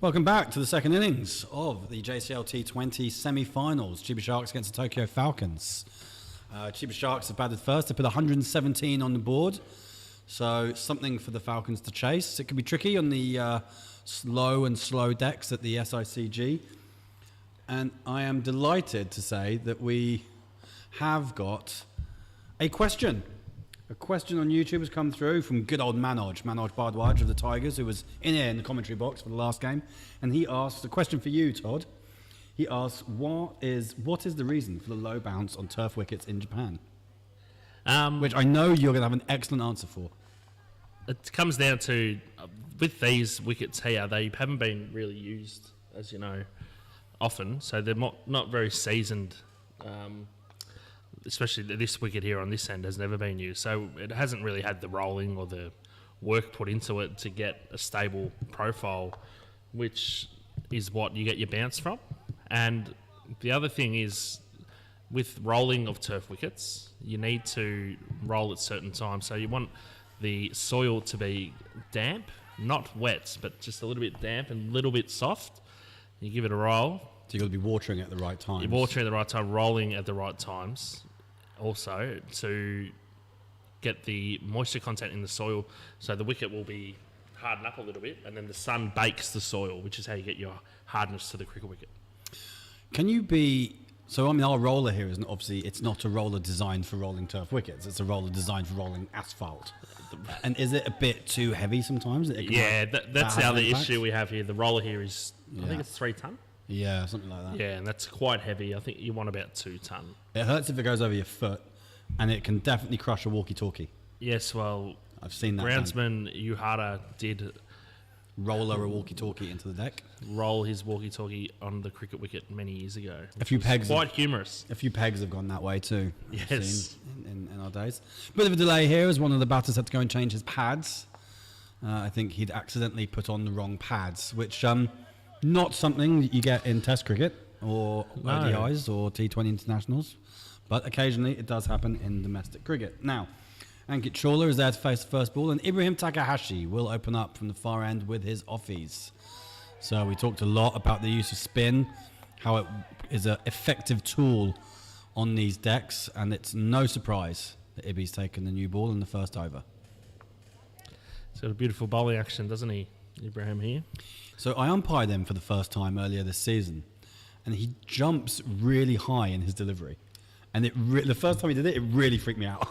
Welcome back to the second innings of the JCL T20 Semifinals. Chiba Sharks against the Tokyo Falcons. Chiba Sharks have batted first. They put 117 on the board. So something for the Falcons to chase. It could be tricky on the slow decks at the SICG. And I am delighted to say that we have got a question. A question on YouTube has come through from good old Manoj Bhardwaj of the Tigers, who was in the commentary box for the last game. And he asks a question for you, Todd. He asks, what is the reason for the low bounce on turf wickets in Japan? Which I know you're going to have an excellent answer for. It comes down to, with these wickets here, they haven't been really used, as you know, often. So they're not very seasoned. Especially this wicket here on this end has never been used. So it hasn't really had the rolling or the work put into it to get a stable profile, which is what you get your bounce from. And the other thing is, with rolling of turf wickets, you need to roll at certain times. So you want the soil to be damp, not wet, but just a little bit damp and a little bit soft. You give it a roll. So you've got to be watering at the right time. You're watering at the right time, rolling at the right times. Also, to get the moisture content in the soil, so the wicket will be harden up a little bit, and then the sun bakes the soil, which is how you get your hardness to the cricket wicket. Can you be... So, I mean, our roller here isn't obviously... It's not a roller designed for rolling turf wickets. It's a roller designed for rolling asphalt. And is it a bit too heavy sometimes? Yeah, that's the other issue we have here. The roller here is, I think it's 3 ton. Yeah, something like that. Yeah, and that's quite heavy. I think you want about 2 ton. It hurts if it goes over your foot, and it can definitely crush a walkie-talkie. Yes, well... I've seen that. Groundsman Uhara did... roller a walkie-talkie into the deck. Roll his walkie-talkie on the cricket wicket many years ago. A few pegs. Quite humorous. A few pegs have gone that way too. Yes. In our days. Bit of a delay here as one of the batters had to go and change his pads. I think he'd accidentally put on the wrong pads, which not something that you get in Test cricket or ODIs or T20 internationals, but occasionally it does happen in domestic cricket. Now, Ankit Chawla is there to face the first ball, and Ibrahim Takahashi will open up from the far end with his offies. So we talked a lot about the use of spin, how it is an effective tool on these decks, and it's no surprise that Ibby's taken the new ball in the first over. He's got a beautiful bowling action, doesn't he, Ibrahim here? So I umpired him for the first time earlier this season, and he jumps really high in his delivery. And the first time he did it, it really freaked me out.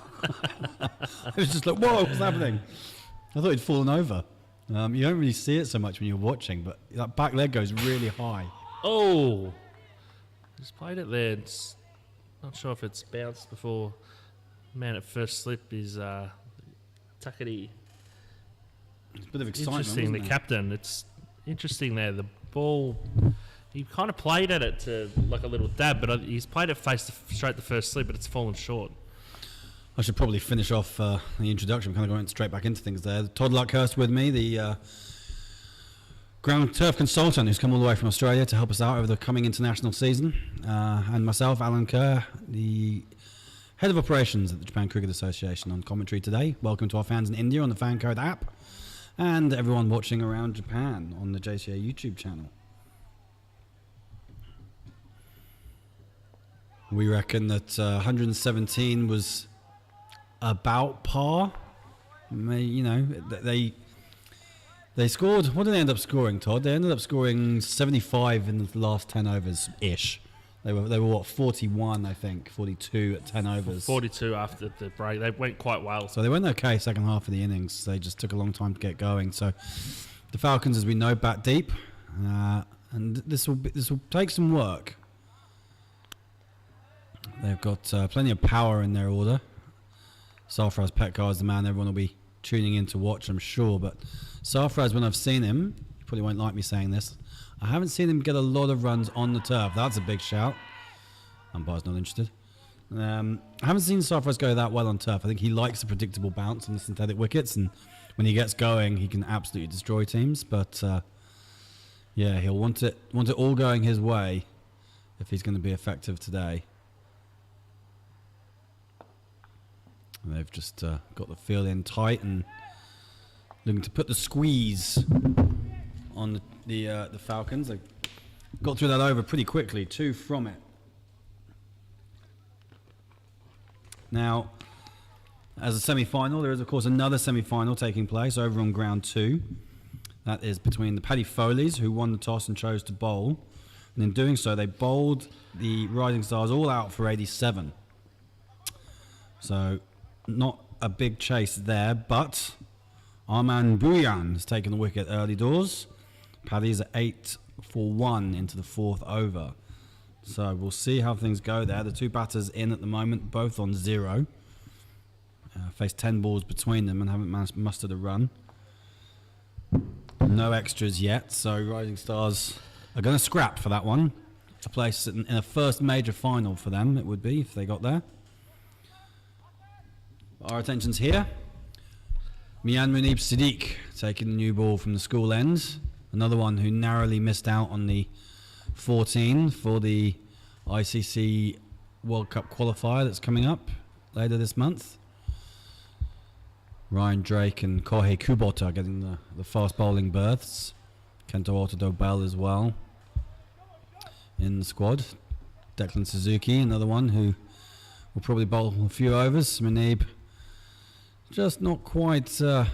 I was just like, whoa, what's happening? I thought he'd fallen over. You don't really see it so much when you're watching, but that back leg goes really high. Oh! Just played it there. It's not sure if it's bounced before. Man at first slip is Takati. It's a bit of excitement. Interesting, the captain. It's interesting there. The ball, he kind of played at it to like a little dab, but he's played it straight the first slip, but it's fallen short. I should probably finish off the introduction. We're kind of going straight back into things there. Todd Luckhurst with me, the ground turf consultant who's come all the way from Australia to help us out over the coming international season. And myself, Alan Kerr, the head of operations at the Japan Cricket Association, on commentary today. Welcome to our fans in India on the Fan Code app, and everyone watching around Japan on the JCA YouTube channel. We reckon that 117 was about par. You know, they scored. What did they end up scoring, Todd? They ended up scoring 75 in the last 10 overs ish. They were what, 41, I think, 42 at 10 overs. 42 after the break. They went quite well. So they went okay second half of the innings. They just took a long time to get going. So the Falcons, as we know, bat deep, and this will take some work. They've got plenty of power in their order. Sarfaraz Petkar is the man everyone will be tuning in to watch, I'm sure. But Sarfaraz, when I've seen him, you probably won't like me saying this, I haven't seen him get a lot of runs on the turf. That's a big shout. Umpire's not interested. I haven't seen Sarfaraz go that well on turf. I think he likes a predictable bounce on the synthetic wickets, and when he gets going, he can absolutely destroy teams. But yeah, he'll want it all going his way if he's going to be effective today. And they've just got the field in tight and looking to put the squeeze on the Falcons. They got through that over pretty quickly, 2 from it. Now, as a semi-final, there is of course another semi-final taking place over on ground 2. That is between the Paddy Foleys, who won the toss and chose to bowl. And in doing so, they bowled the Rising Stars all out for 87. So, not a big chase there, but Arman Bhuyan has taken the wicket early doors. Paddy's at 8 for 1 into the 4th over. So, we'll see how things go there. The 2 batters in at the moment, both on 0. Faced 10 balls between them and haven't mustered a run. No extras yet, so Rising Stars are going to scrap for that one. A place in a first major final for them, it would be, if they got there. Our attention's here. Mian Munib Siddiq taking the new ball from the school end. Another one who narrowly missed out on the 14 for the ICC World Cup qualifier that's coming up later this month. Ryan Drake and Kohei Kubota getting the fast bowling berths. Kento Otodobel as well in the squad. Declan Suzuki, another one who will probably bowl a few overs. Munib just not quite at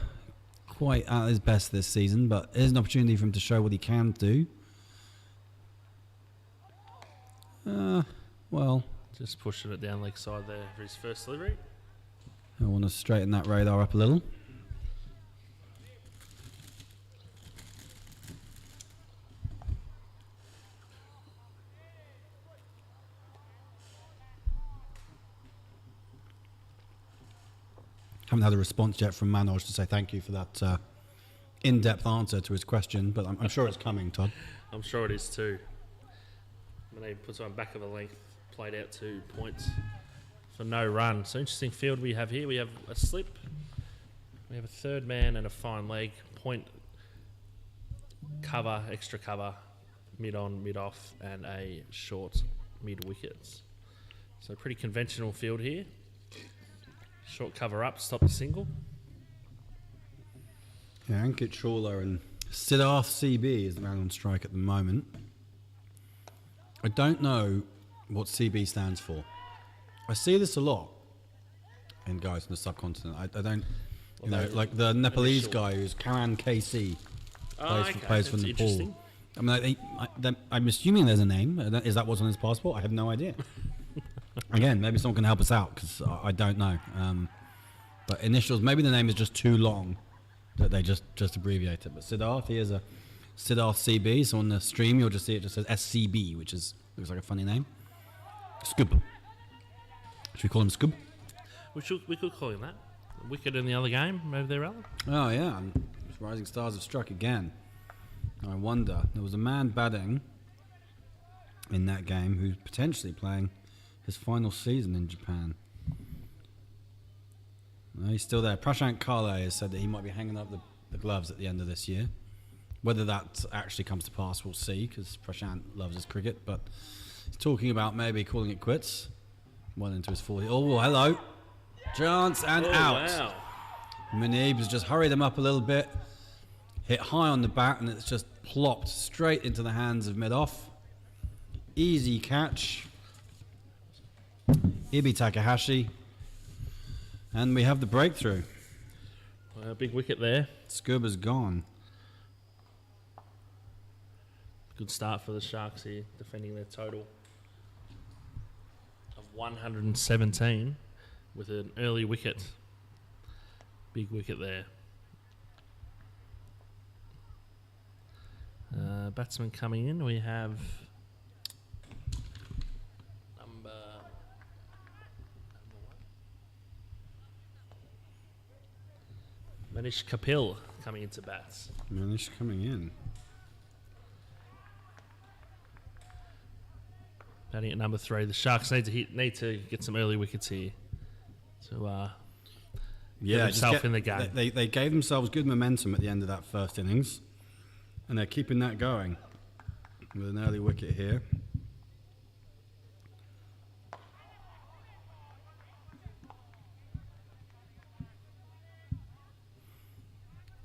his best this season, but here's an opportunity for him to show what he can do. Well, just pushing it down leg side there for his first delivery. I want to straighten that radar up a little. Haven't had a response yet from Manoj to say thank you for that in-depth answer to his question, but I'm sure it's coming, Todd. I'm sure it is too. When he puts on back of the length, played out 2 points for no run. So interesting field we have here. We have a slip, we have a third man and a fine leg, point, cover, extra cover, mid on, mid off, and a short mid wickets. So pretty conventional field here. Short cover up, stop the single. Yeah, Ankit Chawla and Siddharth CB is the man on strike at the moment. I don't know what CB stands for. I see this a lot in guys from the subcontinent. I don't, you know, like the Nepalese guy who's Karan KC, plays for Nepal. I mean, I'm assuming there's a name. Is that what's on his passport? I have no idea. Again, maybe someone can help us out because I don't know. But initials, maybe the name is just too long that they just abbreviate it. But Siddharth, he is a Siddharth CB. So on the stream, you'll just see it just says SCB, which looks like a funny name. Scoob. Should we call him Scoob? We could call him that. Wicket in the other game over there, Alan. Oh yeah, and Rising Stars have struck again. I wonder. There was a man batting in that game who's potentially playing his final season in Japan. No, he's still there. Prashant Kale has said that he might be hanging up the gloves at the end of this year. Whether that actually comes to pass, we'll see, because Prashant loves his cricket. But he's talking about maybe calling it quits. Well into his 40. Oh, hello. Chance and out. Wow. Munib has just hurried him up a little bit. Hit high on the bat, and it's just plopped straight into the hands of mid-off. Easy catch. Ibi Takahashi. And we have the breakthrough. Big wicket there. Scuba's gone. Good start for the Sharks here, defending their total of 117 with an early wicket. Big wicket there. Batsman coming in, we have number 1. Manish Kapil coming into bats. Manish coming in. Batting at number 3. The Sharks need to get some early wickets here to get themselves in the game. They gave themselves good momentum at the end of that first innings, and they're keeping that going with an early wicket here.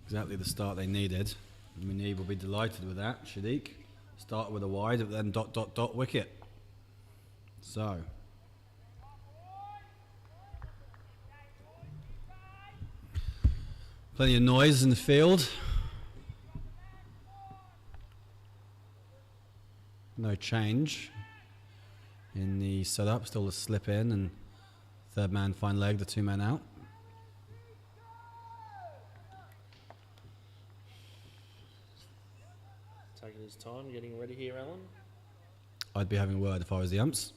Exactly the start they needed. Munib will be delighted with that. Shadiq start with a wide, but then ... wicket. So. Plenty of noise in the field. No change in the setup. Still a slip in and third man fine leg, the 2 men out. Taking his time, getting ready here, Alan. I'd be having a word if I was the umps.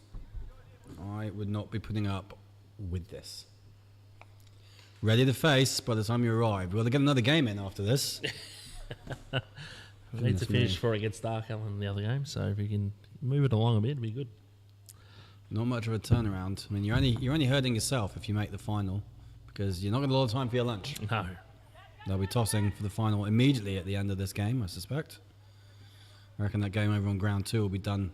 I would not be putting up with this. Ready to face by the time you arrive. We'll get another game in after this. We need to finish before it gets dark, Alan, in the other game. So if we can move it along a bit, it'd be good. Not much of a turnaround. I mean, you're only hurting yourself if you make the final, because you're not going to have a lot of time for your lunch. No. They'll be tossing for the final immediately at the end of this game, I suspect. I reckon that game over on ground 2 will be done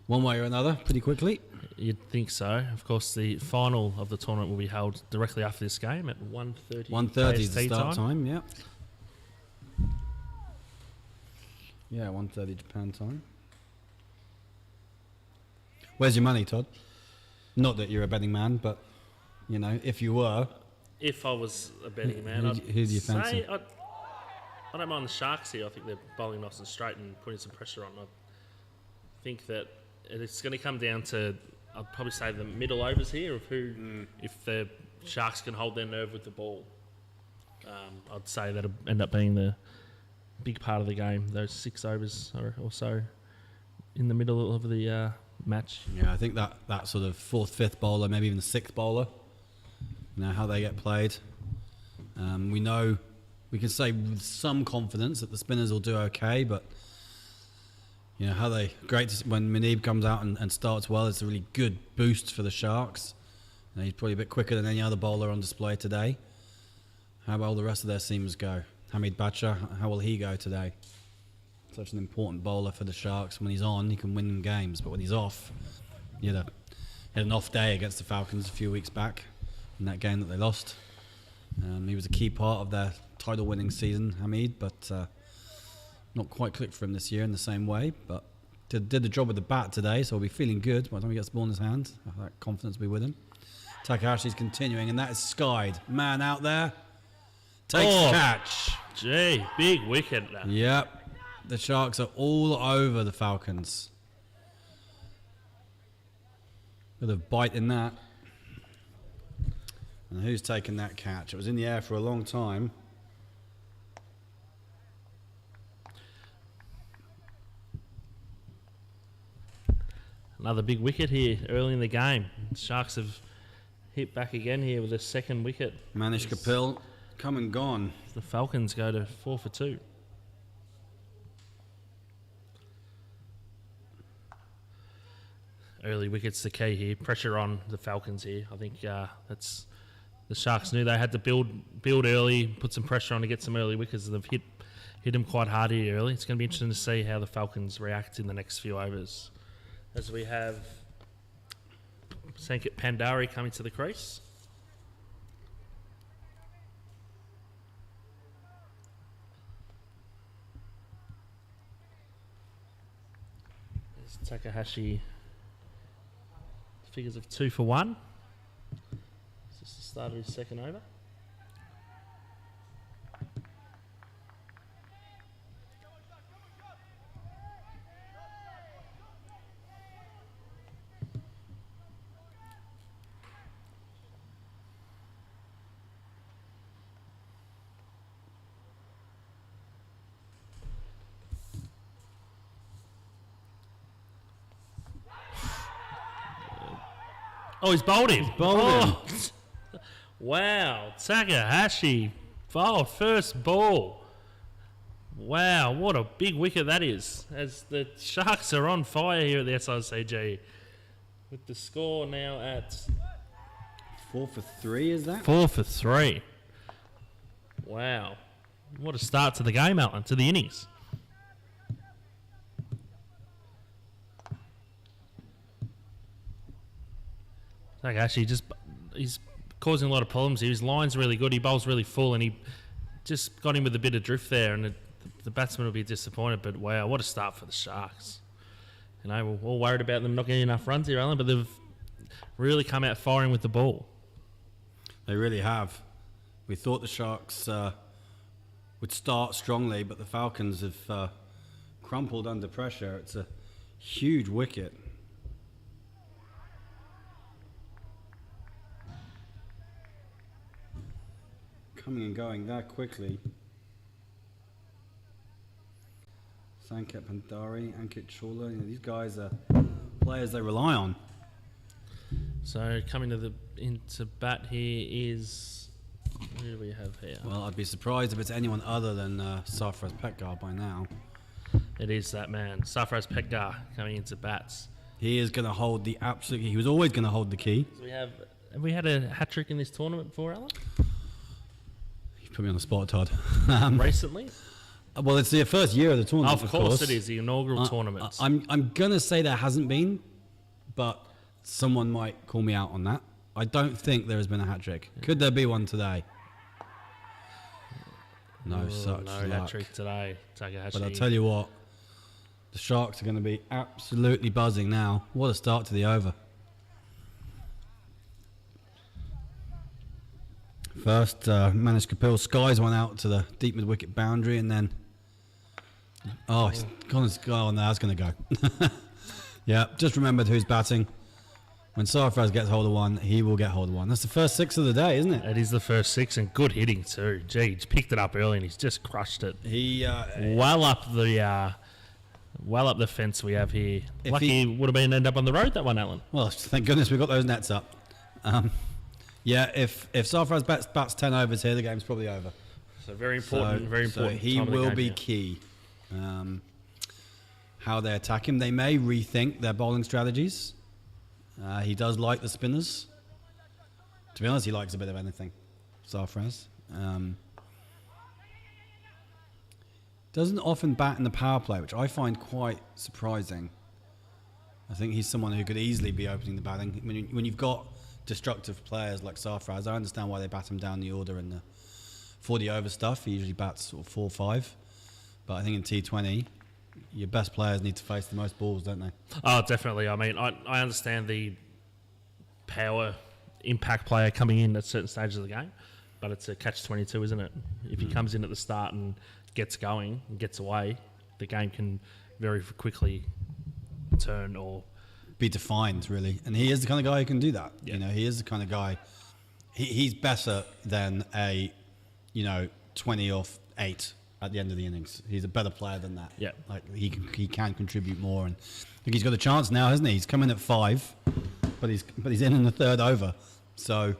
one way or another pretty quickly. You'd think so. Of course, the final of the tournament will be held directly after this game at 1:30. 1:30 is the start time, yeah. Yeah, 1:30 Japan time. Where's your money, Todd? Not that you're a betting man, but, you know, if you were... If I was a betting man, who do you fancy? I don't mind the Sharks here. I think they're bowling nice and straight and putting some pressure on. I think that it's going to come down to, I'd probably say, the middle overs here of who, if the Sharks can hold their nerve with the ball. I'd say that'll end up being the big part of the game, those 6 overs or so in the middle of the match. Yeah, I think that sort of 4th, 5th bowler, maybe even the 6th bowler, you know, how they get played. We can say with some confidence that the spinners will do okay, but you know, when Munib comes out and starts well, it's a really good boost for the Sharks. You know, he's probably a bit quicker than any other bowler on display today. How will the rest of their seamers go? Hamid Bacha, how will he go today? Such an important bowler for the Sharks. When he's on, he can win them games, but when he's off, he had an off day against the Falcons a few weeks back in that game that they lost. He was a key part of their title-winning season, Hamid, but not quite clicked for him this year in the same way. But did the job with the bat today, so he'll be feeling good by the time he gets the ball in his hand. That confidence will be with him. Takahashi's continuing, and that is skied. Man out there takes catch. Gee, big wicket. Yep, the Sharks are all over the Falcons. Bit of bite in that. And who's taken that catch? It was in the air for a long time. Another big wicket here early in the game. Sharks have hit back again here with a 2nd wicket. Manish Kapil come and gone. The Falcons go to 4 for 2. Early wickets the key here. Pressure on the Falcons here. I think that's the Sharks knew they had to build early, put some pressure on to get some early wickets. They've hit them quite hard here early. It's going to be interesting to see how the Falcons react in the next few overs. As we have Sanket Pandari coming to the crease. There's Takahashi. Figures of 2 for 1. This is the start of his 2nd over. Oh, he's bowled him. Wow. Takahashi bowled first ball. Wow, what a big wicket that is. As the Sharks are on fire here at the SRCG. With the score now at 4 for 3, is that? 4 for 3. Wow. What a start to the game, Alan, to the innings. Takahashi he's causing a lot of problems here. His line's really good. He bowls really full, and he just got him with a bit of drift there, and the batsman will be disappointed. But wow, what a start for the Sharks. You know, we're all worried about them not getting enough runs here, Alan, but they've really come out firing with the ball. They really have. We thought the Sharks would start strongly, but the Falcons have crumpled under pressure. It's a huge wicket. Coming and going that quickly. Sanket Pandari, Ankit Chawla, these guys are players they rely on. So coming into bat here is, who do we have here? Well, I'd be surprised if it's anyone other than Sarfaraz Petgar by now. It is that man, Sarfaraz Petgar, coming into bats. He is going to hold the absolute. He was always going to hold the key. So have we had a hat trick in this tournament before, Alan? You put me on the spot, Todd. Recently? Well, it's the first year of the tournament. Of course it is, the inaugural tournament. I'm going to say there hasn't been, but someone might call me out on that. I don't think there has been a hat trick. Could there be one today? No such no luck. hat trick today, Takahashi. But I'll tell you what, the Sharks are going to be absolutely buzzing now. What a start to the over. First, managed Kapil skies one out to the deep mid-wicket boundary, and then... Oh, he's gone and sky on there. That's going to go. Yeah, just remembered who's batting. When Sarfaraz gets hold of one, he will get hold of one. That's the first 6 of the day, isn't it? It is the first 6, and good hitting too. Gee, he's picked it up early, and he's just crushed it. He well up the fence we have here. Lucky would have been end up on the road, that one, Alan. Well, thank goodness we got those nets up. Yeah, if Sarfaraz bats 10 overs here, the game's probably over. So very important, very important. So he will be key. How they attack him. They may rethink their bowling strategies. He does like the spinners. To be honest, he likes a bit of anything, Sarfaraz. Doesn't often bat in the power play, which I find quite surprising. I think he's someone who could easily be opening the batting. When you've got destructive players like Sarfaraz, I understand why they bat him down the order in for the over stuff. He usually bats sort of 4-5. But I think in T20, your best players need to face the most balls, don't they? Oh, definitely. I mean, I understand the power impact player coming in at certain stages of the game, but it's a catch-22, isn't it? If he comes in at the start and gets going and gets away, the game can very quickly turn or be defined, really. And he is the kind of guy who can do that. Yeah. You know, he is the kind of guy. He's better than a 20 off 8 at the end of the innings. He's a better player than that. Yeah. Like he can contribute more, and I think he's got a chance now, hasn't he? He's come in at 5, but he's in the third over, so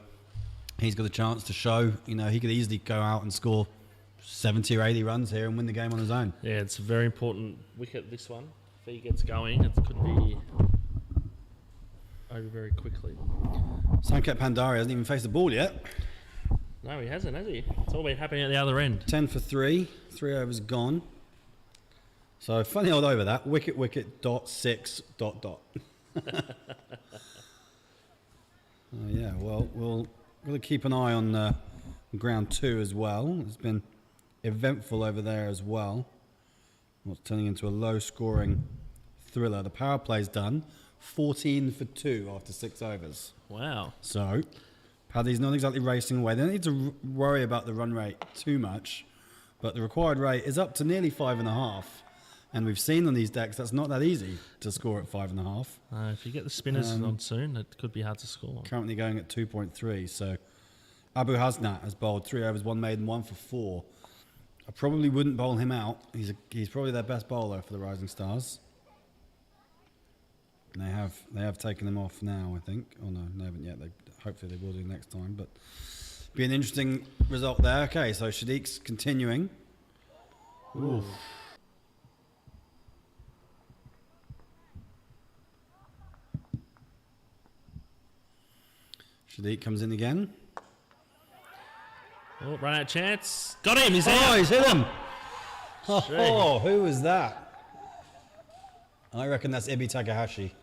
he's got a chance to show. You know, he could easily go out and score 70 or 80 runs here and win the game on his own. Yeah, it's a very important wicket, this one. If he gets going, it could be over very quickly. Sanket Pandari hasn't even faced the ball yet. No, he hasn't, has he? It's all been happening at the other end. 10 for 3. 3 overs gone. So funny old over that. Wicket, dot, 6, dot, dot. Yeah, well, we'll got to keep an eye on ground 2 as well. It's been eventful over there as well. What's turning into a low-scoring thriller. The power play's done. 14 for 2 after 6 overs. Wow. So Paddy's not exactly racing away. They don't need to worry about the run rate too much, but the required rate is up to nearly 5.5. And we've seen on these decks that's not that easy to score at 5.5. If you get the spinners on soon, it could be hard to score. Currently going at 2.3. So Abu Hasnat has bowled 3 overs, 1 maiden, 1 for 4. I probably wouldn't bowl him out. He's probably their best bowler for the Rising Stars. And they have taken him off now, I think. Oh no, they haven't yet. Hopefully they will do next time. But be an interesting result there. Okay, so Shadiq's continuing. Ooh. Shadiq comes in again. Oh, run out chance. Got him. He's out. Oh, he's hit him. Oh, who was that? I reckon that's Ibi Takahashi.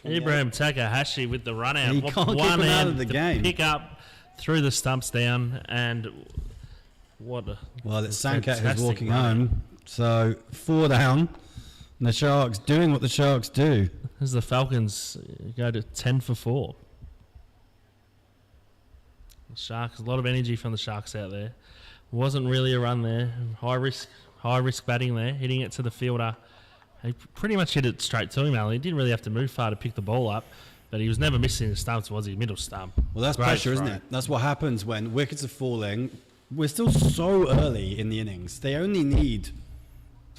Ibrahim Takahashi with the run out. He can't keep him out of the game. Pick up, threw the stumps down, and What a Well, it's Sankat who's fantastic walking run. home. So 4 down. And the Sharks doing what the Sharks do. As the Falcons go to 10 for 4. The Sharks, a lot of energy from the Sharks out there. Wasn't really a run there. High risk batting there, hitting it to the fielder. He pretty much hit it straight to him, Alan. He didn't really have to move far to pick the ball up, but he was never missing the stumps, was he? Middle stump. Well, that's Great pressure, isn't throw. it? That's what happens when wickets are falling. We're still so early in the innings. They only need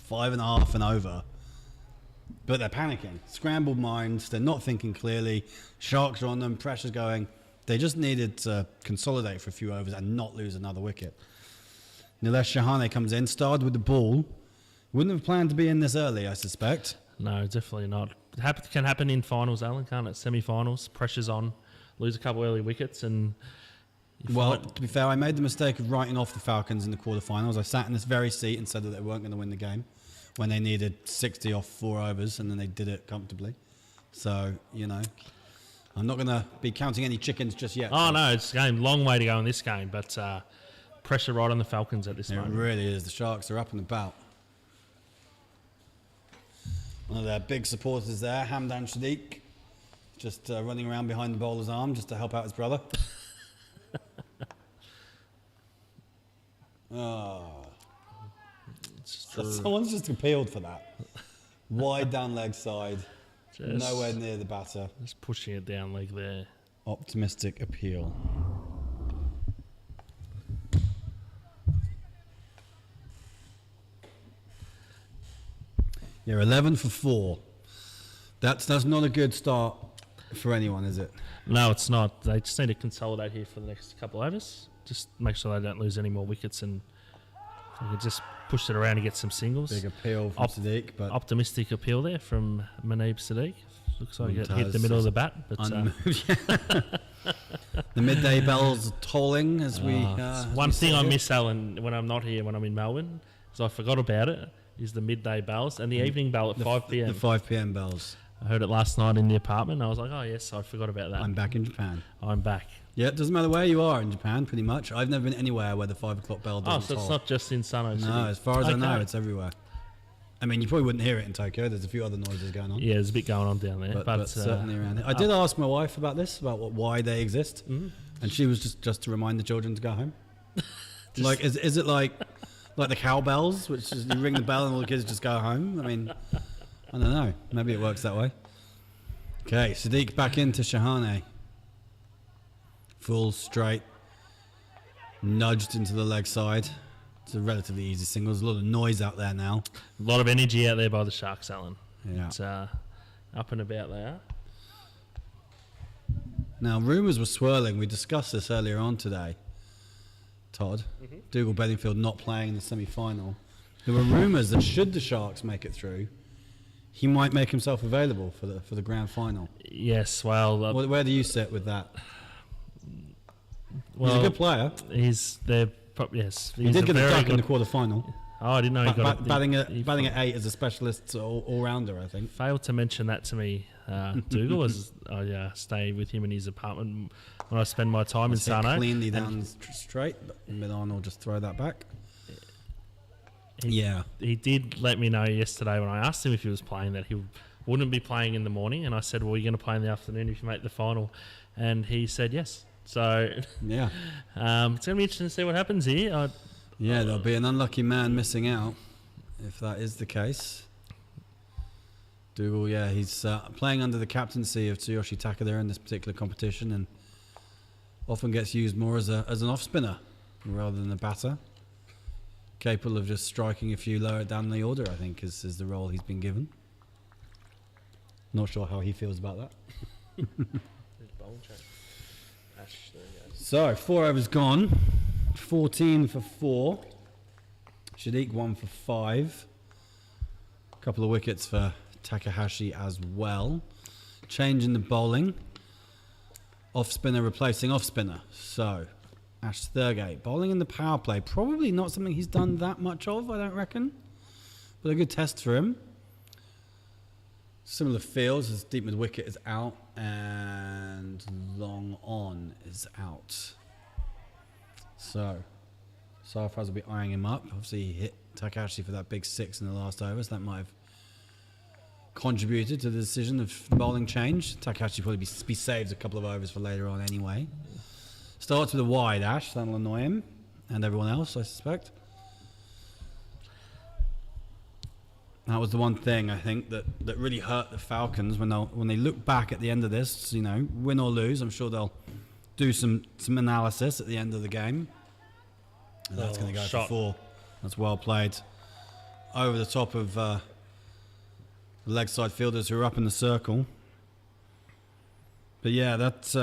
5.5 and over. But they're panicking. Scrambled minds. They're not thinking clearly. Sharks are on them. Pressure's going. They just needed to consolidate for a few overs and not lose another wicket. Nilesh Shahane comes in, started with the ball. Wouldn't have planned to be in this early, I suspect. No, definitely not. It can happen in finals, Alan, can't it? Semi-finals, pressure's on, lose a couple early wickets, and Well, to be fair, I made the mistake of writing off the Falcons in the quarterfinals. I sat in this very seat and said that they weren't going to win the game when they needed 60 off 4 overs, and then they did it comfortably. So, you know, I'm not going to be counting any chickens just yet. Oh, no, it's a game. Long way to go in this game, but pressure right on the Falcons at this It moment. really is. The Sharks are up and about. One of their big supporters there, Hamdan Shadiq, just running around behind the bowler's arm just to help out his brother. Oh. Someone's just appealed for that. Wide down leg side, nowhere near the batter. Just pushing it down leg there. Optimistic appeal. You're 11 for 4. That's not a good start for anyone, is it? No, it's not. They just need to consolidate here for the next couple of overs. Just make sure they don't lose any more wickets, and they can just push it around and get some singles. Big appeal from Sadiq, but Optimistic appeal there from Manib Sadiq. Looks like it hit the Mumtaz middle of the bat, but the midday bells are tolling as we. one as we thing sit I here. miss, Alan, when I'm not here, when I'm in Melbourne, is I forgot about it. Is the midday bells and the evening bell at 5 p.m. The 5 p.m. bells. I heard it last night in the apartment. And I was like, oh yes, I forgot about that. I'm back in Japan. I'm back. Yeah, it doesn't matter where you are in Japan, pretty much. I've never been anywhere where the 5 o'clock bell doesn't Oh, so it's toll. not just in Sano City. No, as far as I know, Okay. it's everywhere. I mean, you probably wouldn't hear it in Tokyo. There's a few other noises going on. Yeah, there's a bit going on down there, But certainly around here. I did ask my wife about this, about why they exist, and she was just to remind the children to go home. Like, is it like the cowbells, which is you ring the bell and all the kids just go home? I mean, I don't know. Maybe it works that way. Okay, Sadiq back into Shahane. Full straight, nudged into the leg side. It's a relatively easy single. There's a lot of noise out there now. A lot of energy out there by the Sharks, Alan. Yeah. It's up and about they are. Now, rumours were swirling. We discussed this earlier on today. Todd, Dougal Bedingfield not playing in the semi-final. There were rumours that should the Sharks make it through, he might make himself available for the grand final. Yes, well, Where do you sit with that? well, He's a good player. He's there. Yes, He he's did a get a very duck in good. the quarter-final. Oh, I didn't know he got Batting he at 8 as a specialist all-rounder, I think. failed to mention that to me, Dougal, as I stay with him in his apartment when I spend my time in Hit Sano. cleanly down straight, but mid-on will just throw that back. Yeah. He did let me know yesterday when I asked him if he was playing that he wouldn't be playing in the morning, and I said, well, you're going to play in the afternoon if you make the final, and he said yes. So Yeah. it's going to be interesting to see what happens here. Yeah, there'll be an unlucky man missing out if that is the case. Dougal, yeah, he's playing under the captaincy of Tsuyoshi Takada in this particular competition, and often gets used more as an off spinner rather than a batter. Capable of just striking a few lower down the order, I think, is the role he's been given. Not sure how he feels about that. So, 4 overs gone. 14 for 4. Shadiq 1 for 5. A couple of wickets for Takahashi as well. Change in the bowling. Off spinner replacing off spinner. So, Ash Thurgate bowling in the power play. Probably not something he's done that much of, I don't reckon. But a good test for him. Similar fields as deep mid wicket is out and long on is out. So, Sarfraz will be eyeing him up. Obviously, he hit Takahashi for that big 6 in the last over, so that might have contributed to the decision of the bowling change. Takahashi probably be saved a couple of overs for later on anyway. Starts with a wide, Ash. That'll annoy him and everyone else, I suspect. That was the one thing I think that really hurt the Falcons when they look back at the end of this, you know, win or lose. I'm sure they'll do some analysis at the end of the game. And that's going to go for 4. That's well played. Over the top of the leg side fielders who are up in the circle. But yeah, that's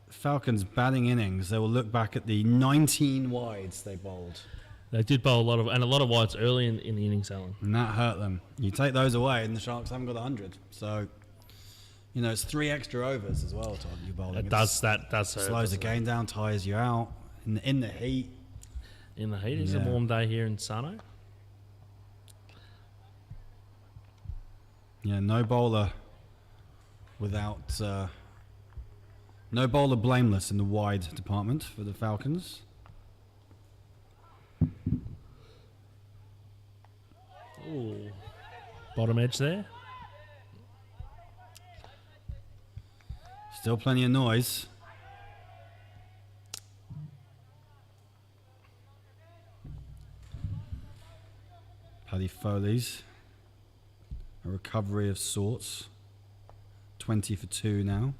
Falcons' batting innings. They will look back at the 19 wides they bowled. They did bowl a lot of wides early in the innings, Alan. And that hurt them. You take those away, and the Sharks haven't got 100. So, you know, it's 3 extra overs as well, Todd. You bowling. That does hurt. Slows the game down, tires you out in the heat. In the heat, it's a warm day here in Sano. Yeah, no bowler blameless in the wide department for the Falcons. Ooh, bottom edge there. Still plenty of noise. Paddy Foley's a recovery of sorts. 20 for 2 now.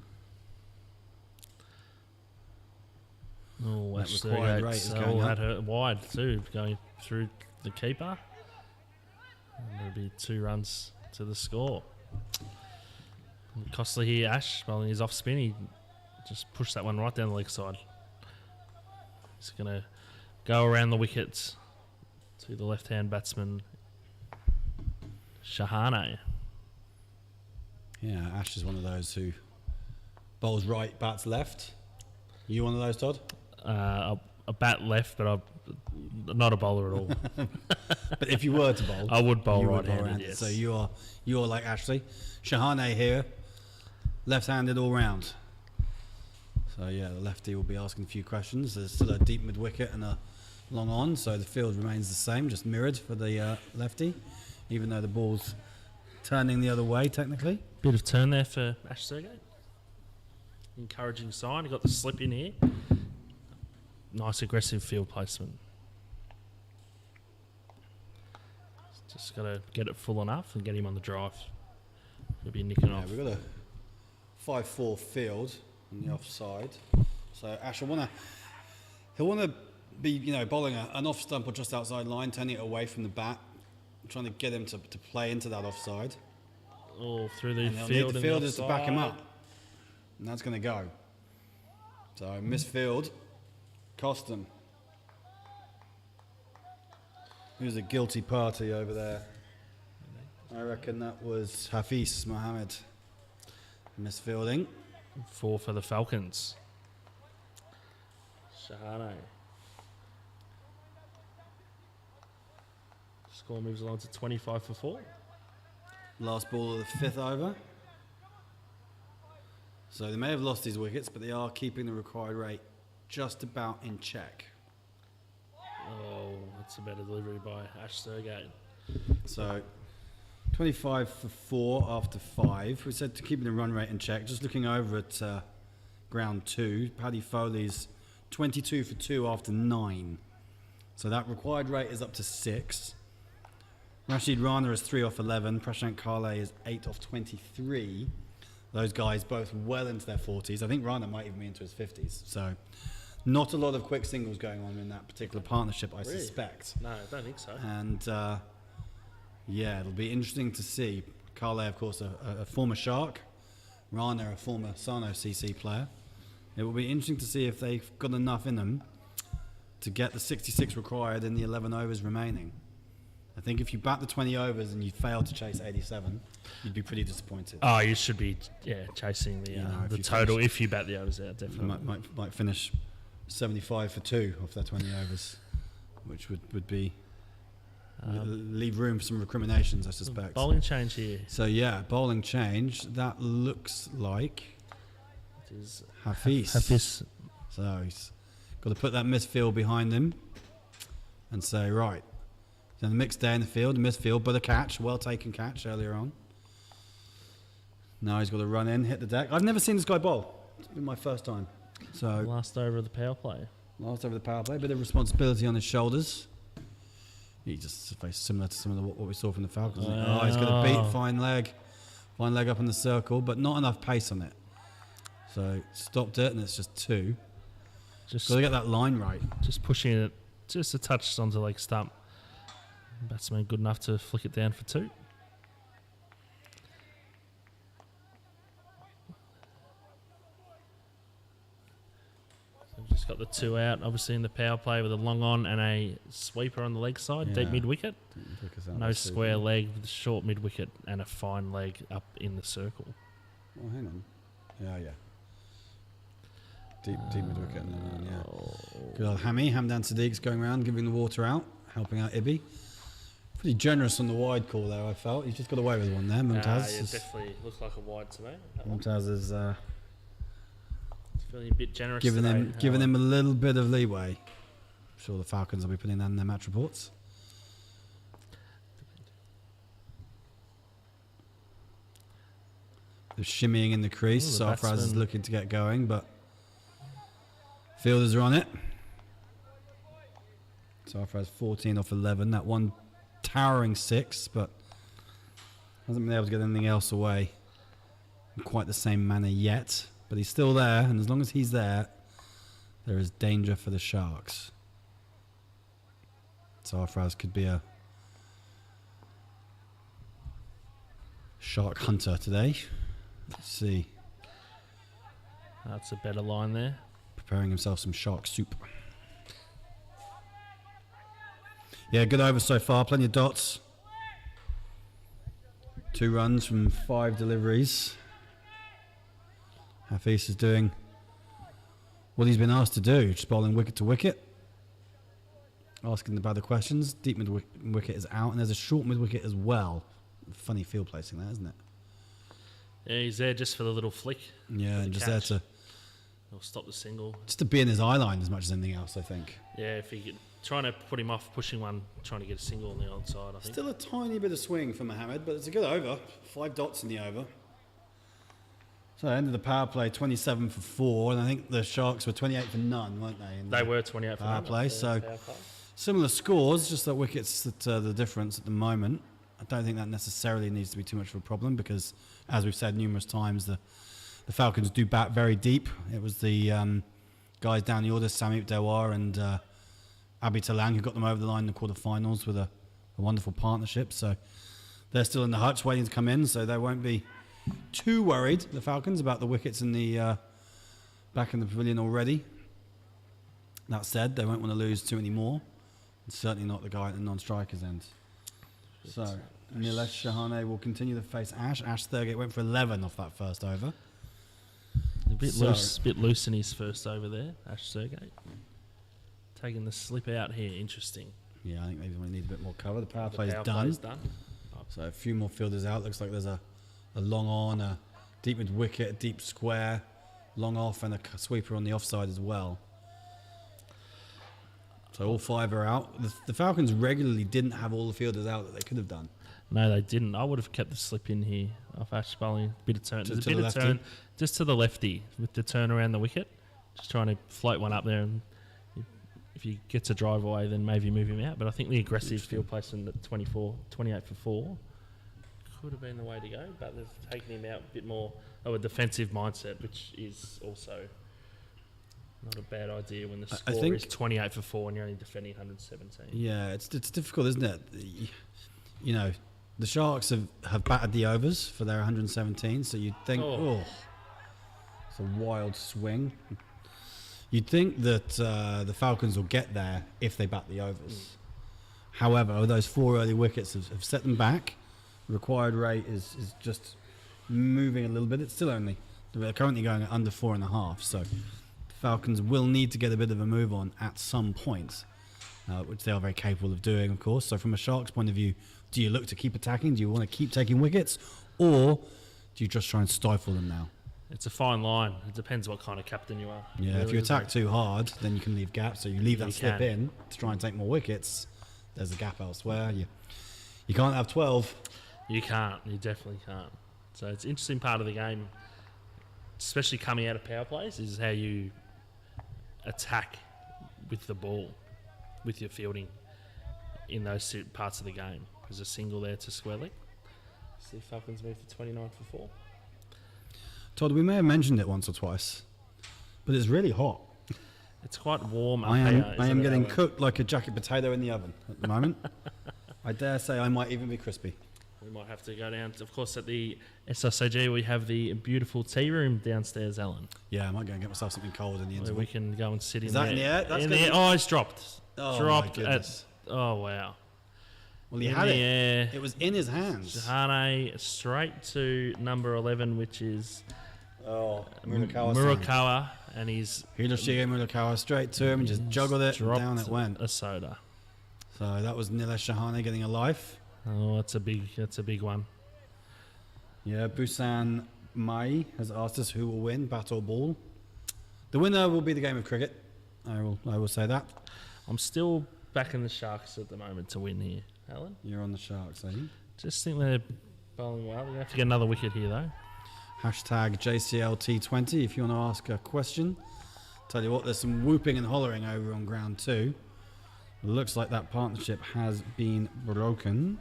Oh, that's required rate is going up. That hurt wide too, going through the keeper. And there'll be 2 runs to the score. And Costly here, Ash, bowling his off spin. He just pushed that one right down the leg side. He's going to go around the wickets to the left-hand batsman, Shahane. Yeah, Ash is one of those who bowls right, bats left. You one of those, Todd? A bat left, but I'm not a bowler at all. But if you were to bowl, I would bowl right-handed. Yes. So you're like Ashley. Shahane here, left-handed all round. So yeah, the lefty will be asking a few questions. There's still a deep mid-wicket and a long on, so the field remains the same, just mirrored for the lefty, even though the ball's turning the other way technically. Bit of turn there for Ash Sergey. Encouraging sign. He got the slip in here. Nice aggressive field placement. Just got to get it full enough and get him on the drive. He'll be nicking off. We've got a 5-4 field on the offside. So Ash he'll want to be, you know, bowling an off stump or just outside line, turning it away from the bat, trying to get him to play into that offside. Oh, through the and field. The fielders to back him up. And that's going to go. So misfield, cost them. Who's a guilty party over there? I reckon that was Hafiz Mohammed. Misfielding. 4 for the Falcons. Shahane. Score moves along to 25 for 4. Last ball of the 5th over. So they may have lost these wickets, but they are keeping the required rate just about in check. Oh, that's a better delivery by Ash Sergey. So 25 for 4 after 5. We said to keeping the run rate in check. Just looking over at ground 2, Paddy Foley's 22 for 2 after 9. So that required rate is up to 6. Rashid Rana is 3 off 11. Prashant Kale is 8 off 23. Those guys both well into their 40s. I think Rana might even be into his 50s. So not a lot of quick singles going on in that particular partnership, I suspect. No, I don't think so. And yeah, it'll be interesting to see. Kale, of course, a former Shark. Rana, a former Sano CC player. It will be interesting to see if they've got enough in them to get the 66 required in the 11 overs remaining. I think if you bat the 20 overs and you fail to chase 87, you'd be pretty disappointed. Oh, you should be, chasing the total if you bat the overs out, definitely. You might finish 75 for 2 off that 20 overs, which would be leave room for some recriminations, I suspect. Bowling change here. So yeah, bowling change. That looks like It is Hafiz. Hafiz. So he's Got to put that misfield behind him and say, right, then the mixed day in the field, the misfield, but a catch, well taken catch earlier on. Now he's got to run in, hit the deck. I've never seen this guy bowl. It's been my first time. So Last over of the power play. Last over the power play, bit of responsibility on his shoulders. He just very similar to some of what we saw from the Falcons. He's got to beat fine leg up in the circle, but not enough pace on it. So stopped it, and it's just 2. Just got to get that line right. Just pushing it just a touch onto the leg stump. Batsman good enough to flick it down for 2. Just got the 2 out, obviously in the power play with a long on and a sweeper on the leg side, deep mid wicket. No square leg, with a short mid wicket and a fine leg up in the circle. Oh, hang on. Yeah. Deep mid wicket. Good old Hamdan Sadiq's going around, giving the water out, helping out Ibby. Pretty generous on the wide call there, I felt. He's just got away with one there. Mumtaz. Yeah, definitely looks like a wide to me. Mumtaz is feeling a bit generous giving today. him a little bit of leeway. I'm sure the Falcons will be putting that in their match reports. They're shimmying in the crease. Sarfraz is looking to get going, but fielders are on it. Sarfraz 14 off 11. That one towering 6, but hasn't been able to get anything else away in quite the same manner yet. But he's still there, and as long as he's there, there is danger for the Sharks. Sarfraz could be a shark hunter today. Let's see. That's a better line there. Preparing himself some shark soup. Yeah, good over so far. Plenty of dots. 2 runs from 5 deliveries. Hafiz is doing what he's been asked to do, just bowling wicket to wicket. Asking about the questions. Deep mid wicket is out, and there's a short mid wicket as well. Funny field placing there, isn't it? Yeah, he's there just for the little flick. Yeah, and just there to... He'll stop the single. Just to be in his eye line as much as anything else, I think. Yeah, if he could, trying to put him off, pushing one, trying to get a single on the odd side, I think. Still a tiny bit of swing for Mohammed, but it's a good over. 5 dots in the over. So end of the power play, 27 for 4, and I think the Sharks were 28 for none, weren't they? They were 28 for power none. Play, so similar scores, just that wickets that the difference at the moment. I don't think that necessarily needs to be too much of a problem because, as we've said numerous times, the Falcons do bat very deep. It was the guys down the order, Samip Dewar and Abi Talang, who got them over the line in the quarterfinals with a wonderful partnership. So they're still in the hutch waiting to come in, so they won't be too worried, the Falcons, about the wickets in the back in the pavilion already. That said, they won't want to lose too many more. And certainly not the guy at the non-strikers end. So Nilesh Shahane will continue to face Ash. Ash Thurgate went for 11 off that first over. A bit loose in his first over there, Ash Thurgate. Taking the slip out here, interesting. Yeah, I think maybe we need a bit more cover. The power play is done. So a few more fielders out. Looks like there's a long on, a deep mid wicket, a deep square, long off, and a sweeper on the offside as well. So all 5 are out. The Falcons regularly didn't have all the fielders out that they could have done. No, they didn't. I would have kept the slip in here off Ash bowling. Bit of turn. There's a bit of turn just to the lefty with the turn around the wicket. Just trying to float one up there, and if he gets a drive away, then maybe move him out. But I think the aggressive field placement at 28 for 4 could have been the way to go. But they've taken him out a bit more of a defensive mindset, which is also not a bad idea when the score is 28 for 4 and you're only defending 117. Yeah, it's difficult, isn't it? You know, the Sharks have batted the overs for their 117, so you'd think, it's a wild swing. You'd think that the Falcons will get there if they bat the overs. However, those 4 early wickets have set them back. The required rate is just moving a little bit. It's still only, they're currently going at under 4.5, so Falcons will need to get a bit of a move on at some point, which they are very capable of doing, of course. So from a Sharks point of view, do you look to keep attacking? Do you want to keep taking wickets? Or do you just try and stifle them now? It's a fine line. It depends what kind of captain you are. Yeah, Really, if you isn't attack it? too hard, then you can leave gaps. So you leave You that slip can. in to try and take more wickets. There's a gap elsewhere. You can't have 12. You can't. You definitely can't. So it's an interesting part of the game, especially coming out of power plays, is how you attack with the ball, with your fielding in those parts of the game. There's a single there to square leg. See Falcons move to 29 for 4. Todd, we may have mentioned it once or twice, but it's really hot. It's quite warm up I here. am getting cooked like a jacket potato in the oven at the moment. I dare say I might even be crispy. We might have to go down. Of course, at the SRCG, we have the beautiful tea room downstairs, Alan. Yeah, I might go and get myself something cold in the Where end. we can go and sit in Is there. that in the air? That's in the gonna air. be- Oh, it's dropped. Oh, dropped my at. goodness. Oh, wow. Well, he in had the it. air. It was in his hands. Jahane straight to number 11, which is Oh, Murakawa. Murakawa, and he's Hiroshige Murakawa straight to him and just juggled it, and dropped down it went. a soda. So that was Nilesh Shahane getting a life. Oh, that's a big one. Yeah, Busan Mai has asked us who will win, bat or ball. The winner will be the game of cricket. I will say that. I'm still backing the Sharks at the moment to win here, Alan. You're on the Sharks, eh? Just think they're bowling well. They're going to have to get another wicket here, though. Hashtag JCL T20 if you want to ask a question. Tell you what, there's some whooping and hollering over on ground 2. Looks like that partnership has been broken.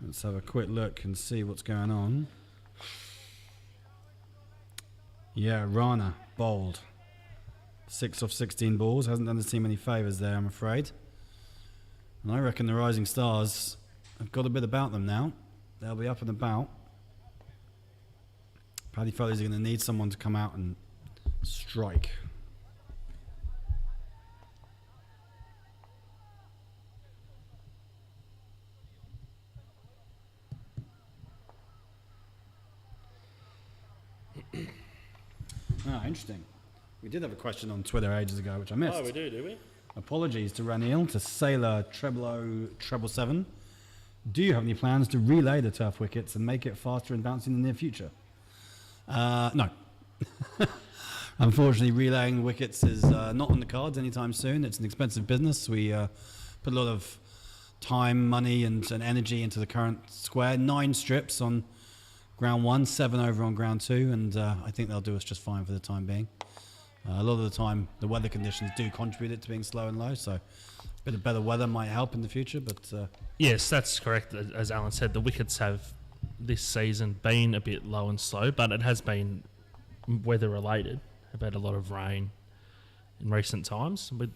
Let's have a quick look and see what's going on. Yeah, Rana bowled 6 off 16 balls. Hasn't done the team any favours there, I'm afraid. And I reckon the Rising Stars have got a bit about them now. They'll be up and about. Paddy Foley's are going to need someone to come out and strike. Interesting. We did have a question on Twitter ages ago, which I missed. Oh, we do we? Apologies to Ranil, to Sailor Treble 7. Do you have any plans to relay the turf wickets and make it faster and bouncy in the near future? No. Unfortunately, relaying wickets is not on the cards anytime soon. It's an expensive business. We put a lot of time, money, and energy into the current square. 9 strips on ground 1, 7 over on ground 2, and I think they'll do us just fine for the time being. A lot of the time, the weather conditions do contribute it to being slow and low, so a bit of better weather might help in the future, but... Yes, that's correct. As Alan said, the wickets have this season been a bit low and slow, but it has been weather-related. We've had a lot of rain in recent times. We're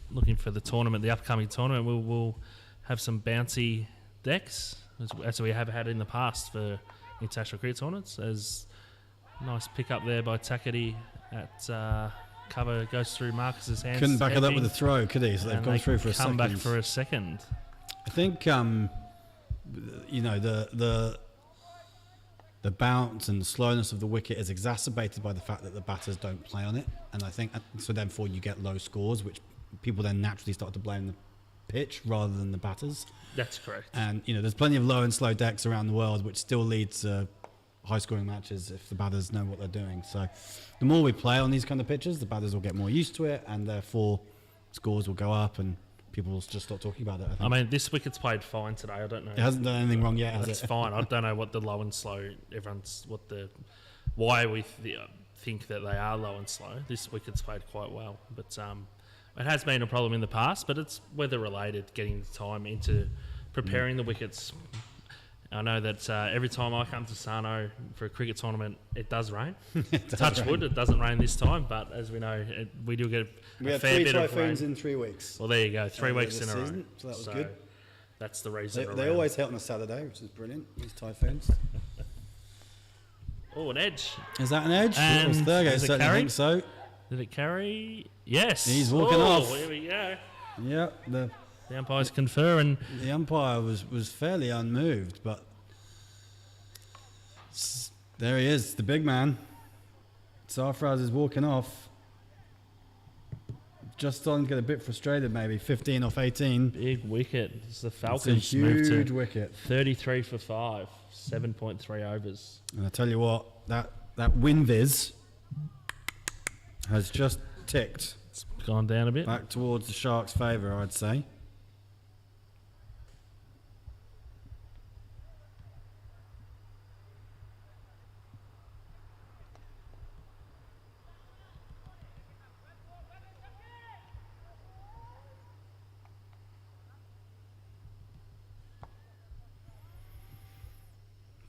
looking for the tournament, the upcoming tournament. We'll have some bouncy decks, as we have had in the past for international cricket tournaments. As nice pick up there by Takati at cover goes through Marcus's hands. Couldn't back it up with a throw, could he? So they've gone through for a second. Come back for a second. I think, you know, the bounce and the slowness of the wicket is exacerbated by the fact that the batters don't play on it. And I think, so therefore you get low scores, which people then naturally start to blame the pitch rather than the batters. That's correct. And, you know, there's plenty of low and slow decks around the world, which still leads to high-scoring matches if the batters know what they're doing. So the more we play on these kind of pitches, the batters will get more used to it, and therefore scores will go up and people will just stop talking about it. I think. I mean, this wicket's played fine today. I don't know. It hasn't done anything wrong yet, has That's it? fine. I don't know what the low and slow. Why we think that they are low and slow. This wicket's played quite well, but it has been a problem in the past. But it's weather related. Getting the time into preparing the wickets. I know that every time I come to Sano for a cricket tournament, it does rain. Touch wood, it doesn't rain this time, but as we know, we do get a fair bit of rain. We had 3 typhoons in 3 weeks. Well, there you go, 3 weeks in a row. So that was good. That's the reason. They always hit on a Saturday, which is brilliant, these typhoons. Oh, an edge. Is that an edge? And Thurgo is it certainly carry? think so. Did it carry? Yes. He's walking off. Here we go. Yep, The umpires confer, and the umpire was fairly unmoved, but there he is, the big man. Sarfraz is walking off. just starting to get a bit frustrated, maybe 15 off 18. Big wicket. It's the It's a Falcons moved huge to wicket. 33 for 5, 7.3 overs. And I tell you what, that win viz has just ticked It's gone down a bit. back towards the Sharks' favour, I'd say.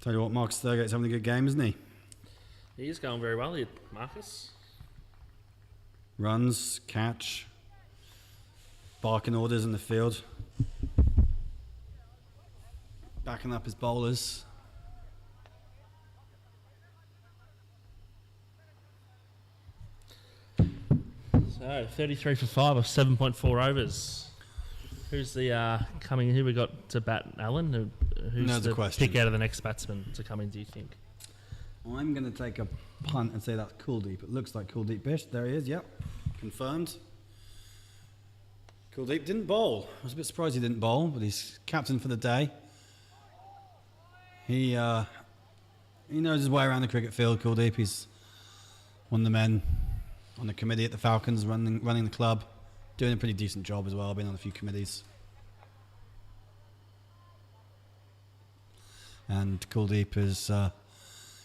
Tell you what, Marcus Thurgate's having a good game, isn't he? He is going very well here, Marcus. Runs, catch, barking orders in the field. Backing up his bowlers. So 33 for 5 of 7.4 overs. Who's the coming? Who we got to bat, Alan? Who's That's a the question. pick out of the next batsman to come in? Do you think? I'm going to take a punt and say that's Kuldeep. It looks like Kuldeep Bish. There he is, yep. Confirmed. Kuldeep didn't bowl. I was a bit surprised he didn't bowl, but he's captain for the day. He knows his way around the cricket field, Kuldeep. He's one of the men on the committee at the Falcons, running the club. Doing a pretty decent job as well, been on a few committees. And Kuldeep is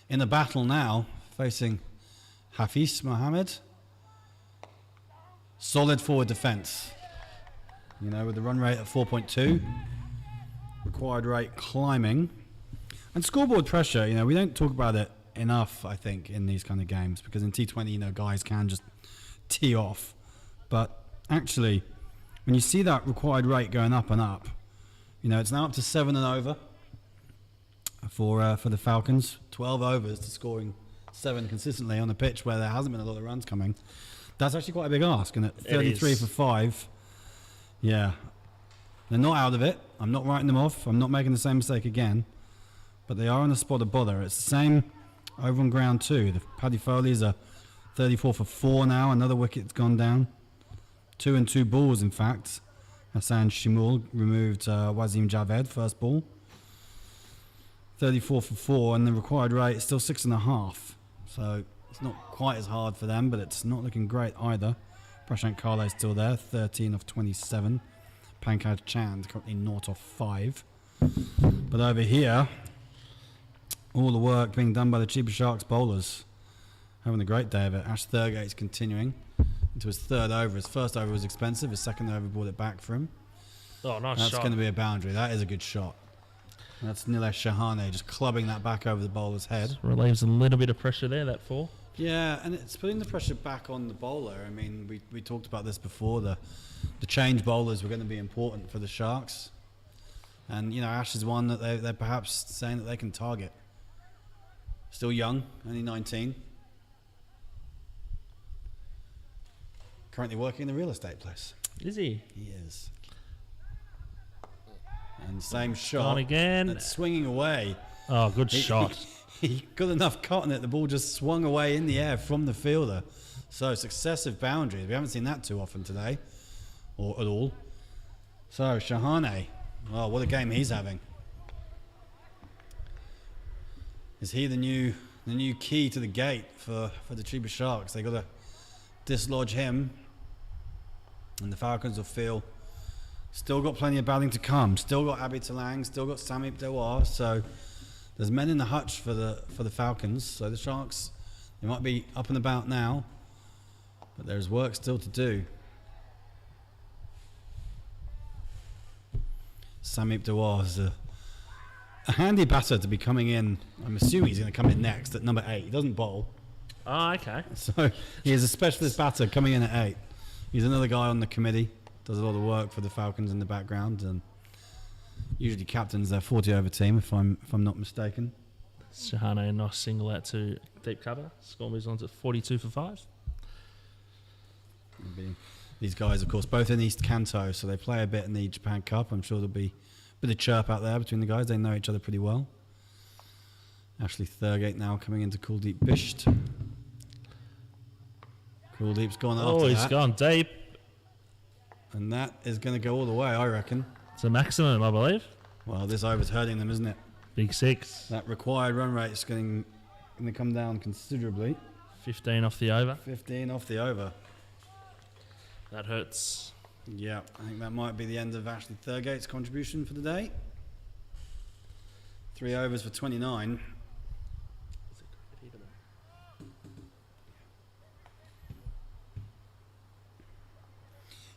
in a battle now, facing Hafiz Mohammed. Solid forward defence. You know, with the run rate at 4.2. Required rate climbing. And scoreboard pressure, you know, we don't talk about it enough, I think, in these kind of games. Because in T20, you know, guys can just tee off. But actually, when you see that required rate going up and up, you know, it's now up to 7 and over for the Falcons. 12 overs to scoring 7 consistently on a pitch where there hasn't been a lot of runs coming. That's actually quite a big ask. And at 33 for 5, yeah, they're not out of it. I'm not writing them off. I'm not making the same mistake again. But they are on the spot of bother. It's the same over on ground too. The Paddy Foley's are 34 for 4 now. Another wicket's gone down. 2 and 2 balls, in fact. Hassan Shimul removed Wazim Javed, first ball. 34 for 4, and the required rate is still 6.5. So it's not quite as hard for them, but it's not looking great either. Prashant Kale's still there, 13 of 27. Pankaj Chand currently 0 off 5. But over here, all the work being done by the Chiba Sharks bowlers. Having a great day of it. Ash Thurgate's continuing into his third over. His first over was expensive. His second over brought it back for him. Oh, nice That's shot. going to be a boundary. That is a good shot. That's Nilesh Shahane just clubbing that back over the bowler's head. Relieves a little bit of pressure there, that 4. Yeah, and it's putting the pressure back on the bowler. I mean, we talked about this before. The change bowlers were going to be important for the Sharks. And, you know, Ash is one that they're perhaps saying that they can target. Still young, only 19. Currently working in the real estate place. Is he? He is. And same shot. On again. It's swinging away. Oh, good shot. He got enough cut on it. The ball just swung away in the air from the fielder. So successive boundaries. We haven't seen that too often today, or at all. So Shahane, oh, what a game he's having. Is he the new key to the gate for the Chiba Sharks? They got to dislodge him, and the Falcons will feel still got plenty of batting to come. Still got Abhi Talang, still got Samip Dewar. So there's men in the hutch for the Falcons. So the Sharks, they might be up and about now, but there's work still to do. Samip Dewar is a handy batter to be coming in. I'm assuming he's going to come in next at number 8. He doesn't bowl. Oh, okay. So he is a specialist batter coming in at 8. He's another guy on the committee. Does a lot of work for the Falcons in the background, and usually captains their 40 over team, if I'm not mistaken. Shahane, a nice single out to deep cover. Score moves on to 42 for 5. These guys, of course, both in East Kanto, so they play a bit in the Japan Cup. I'm sure there'll be a bit of chirp out there between the guys. They know each other pretty well. Ashley Thurgate now coming into Kuldeep Bisht. Kuldeep's gone after that. Oh, he's gone deep. And that is going to go all the way, I reckon. It's a maximum, I believe. Well, this over's hurting them, isn't it? Big 6. That required run rate is going to come down considerably. 15 off the over. 15 off the over. That hurts. Yeah, I think that might be the end of Ashley Thurgate's contribution for the day. 3 overs for 29.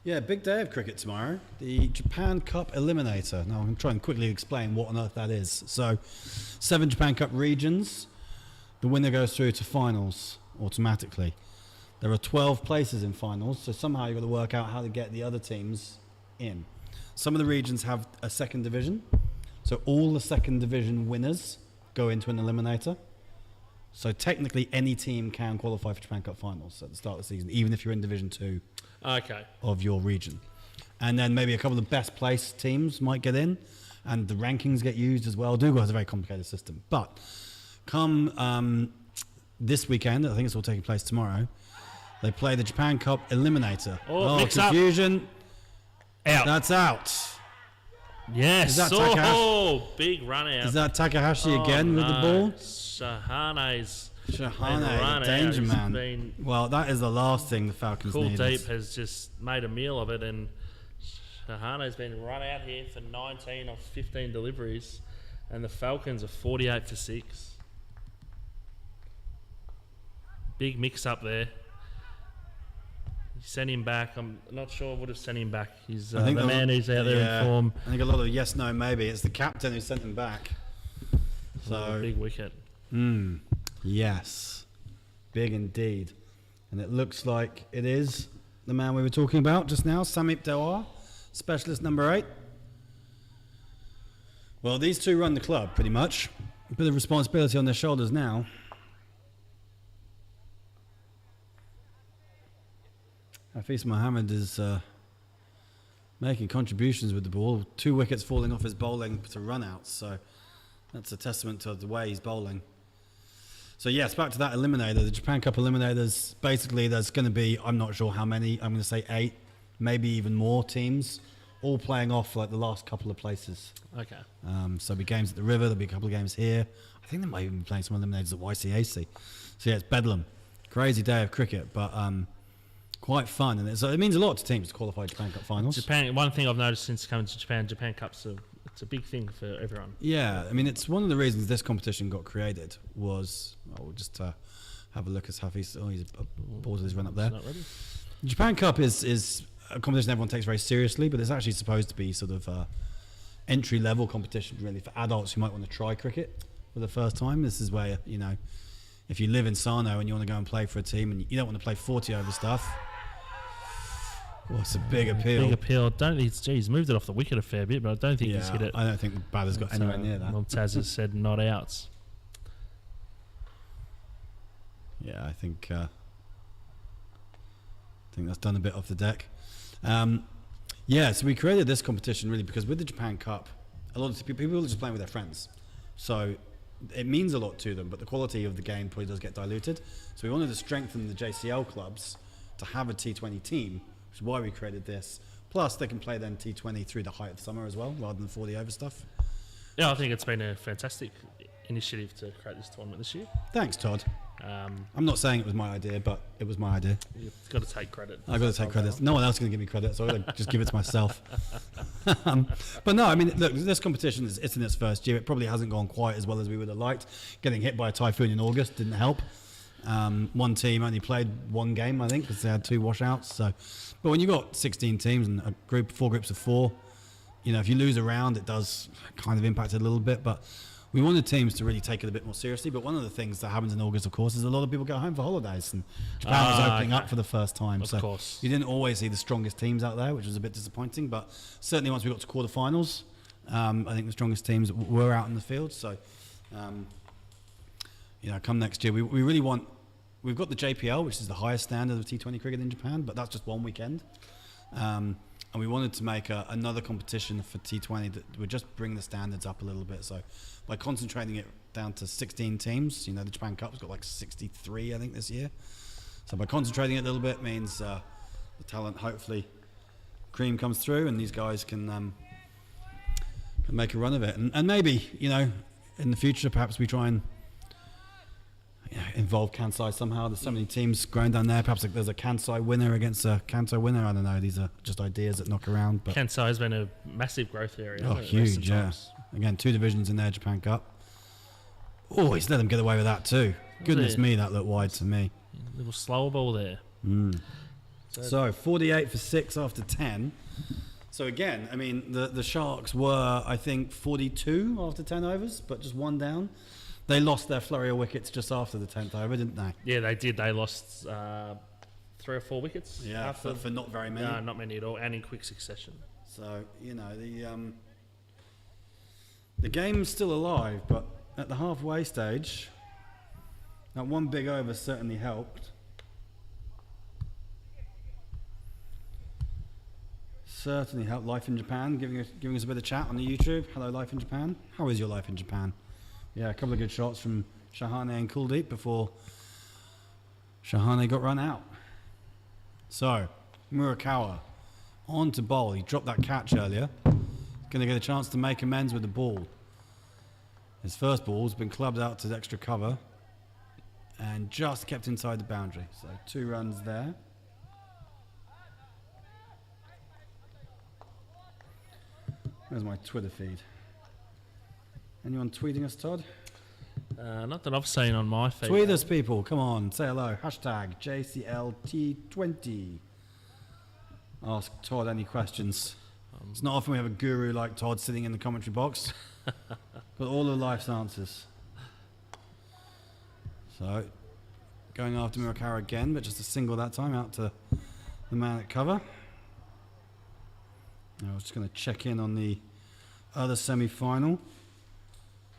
Yeah, big day of cricket tomorrow. The Japan Cup Eliminator. Now, I'm going to try and quickly explain what on earth that is. So, 7 Japan Cup regions. The winner goes through to finals automatically. There are 12 places in finals, so somehow you've got to work out how to get the other teams in. Some of the regions have a second division. So, all the second division winners go into an eliminator. So, technically, any team can qualify for Japan Cup finals at the start of the season, even if you're in Division 2. Okay. Of your region. And then maybe a couple of the best placed teams might get in, and the rankings get used as well. Dougal has a very complicated system. But come this weekend, I think it's all taking place tomorrow, they play the Japan Cup Eliminator. Mix confusion. Out. That's out. Yes. Is that big run out. Is that Takahashi again with the ball? Shahane, danger man. Well, that is the last thing the Falcons need. Deep has just made a meal of it, and Shahane's been run out here for 19 of 15 deliveries, and the Falcons are 48 for 6. Big mix up there. Sent him back. I'm not sure I would have sent him back. He's the man who's out there in form. I think a lot of yes, no, maybe. It's the captain who sent him back. So big wicket. Yes, big indeed. And it looks like it is the man we were talking about just now, Samip Dewar, specialist number 8. Well, these two run the club pretty much. A bit of responsibility on their shoulders now. Hafiz Mohammed is making contributions with the ball. 2 wickets falling off his bowling to run-outs, so that's a testament to the way he's bowling. So yes, back to that eliminator, the Japan Cup eliminators. Basically, there's going to be, I'm not sure how many, I'm going to say 8, maybe even more teams, all playing off like the last couple of places. Okay. So there'll be games at the River, there'll be a couple of games here. I think they might even be playing some eliminators at YCAC. So yeah, it's bedlam. Crazy day of cricket, but quite fun. And it means a lot to teams to qualify Japan Cup finals. Japan. One thing I've noticed since coming to Japan Cups it's a big thing for everyone. Yeah, I mean, it's one of the reasons this competition got created was, we'll just have a look at Hafiz. He's paused his run up there. Not ready. Japan Cup is a competition everyone takes very seriously, but it's actually supposed to be sort of entry-level competition, really, for adults who might want to try cricket for the first time. This is where, you know, if you live in Sarno and you want to go and play for a team and you don't want to play 40 over stuff, it's a big appeal. Big appeal. Don't think he's moved it off the wicket a fair bit, but I don't think he's hit it. I don't think the batter's got anywhere near that. Mumtaz has said not outs. Yeah, I think that's done a bit off the deck. Yeah, so we created this competition really because with the Japan Cup, a lot of people are just playing with their friends. So it means a lot to them, but the quality of the game probably does get diluted. So we wanted to strengthen the JCL clubs to have a T20 team, which is why we created this. Plus, they can play then T20 through the height of summer as well, rather than 40 over stuff. Yeah, I think it's been a fantastic initiative to create this tournament this year. Thanks, Todd. I'm not saying it was my idea, but it was my idea. You've got to take credit. I've got to take credit. No one else is going to give me credit, so I've got to just give it to myself. But no, I mean, look, this competition it's in its first year. It probably hasn't gone quite as well as we would have liked. Getting hit by a typhoon in August didn't help. One team only played one game, I think, because they had 2 washouts. So, but when you've got 16 teams and 4 groups of 4, you know, if you lose a round, it does kind of impact it a little bit. But we wanted teams to really take it a bit more seriously. But one of the things that happens in August, of course, is a lot of people go home for holidays. And Japan was opening up for the first time. Of course. You didn't always see the strongest teams out there, which was a bit disappointing. But certainly once we got to quarterfinals, I think the strongest teams were out in the field. So, you know, come next year, we really want... We've got the JPL, which is the highest standard of T20 cricket in Japan, but that's just one weekend. And we wanted to make another competition for T20 that would just bring the standards up a little bit. So by concentrating it down to 16 teams, you know, the Japan Cup's got like 63, I think, this year. So by concentrating it a little bit means the talent hopefully cream comes through and these guys can make a run of it. And maybe, in the future, perhaps we try and involve Kansai somehow. There's so many teams growing down there. Perhaps there's a Kansai winner against a Kanto winner. I don't know. These are just ideas that knock around. But Kansai has been a massive growth area. Oh, huge, yeah. Again, 2 divisions in their Japan Cup. Oh, he's let them get away with that too. Goodness me, that looked wide to me. A little slower ball there. So 48 for 6 after 10. So again, I mean, the Sharks were, I think, 42 after 10 overs, but just 1 down. They lost their flurry of wickets just after the 10th over, didn't they? Yeah, they did. They lost 3 or 4 wickets. Yeah, for not very many. No, not many at all, and in quick succession. So, the game's still alive, but at the halfway stage, that 1 big over certainly helped. Certainly helped Life in Japan, giving us a bit of chat on the YouTube. Hello, Life in Japan. How is your life in Japan? Yeah, a couple of good shots from Shahane and Kuldeep before Shahane got run out. So, Murakawa on to bowl. He dropped that catch earlier. Going to get a chance to make amends with the ball. His first ball's been clubbed out to extra cover and just kept inside the boundary. So 2 runs there. There's my Twitter feed. Anyone tweeting us, Todd? Not that I've seen on my feed. Tweet us, people. Come on, say hello. Hashtag JCL T20. Ask Todd any questions. It's not often we have a guru like Todd sitting in the commentary box. Got all of life's answers. So, going after Murakawa again, but just a single that time out to the man at cover. I was just going to check in on the other semi-final.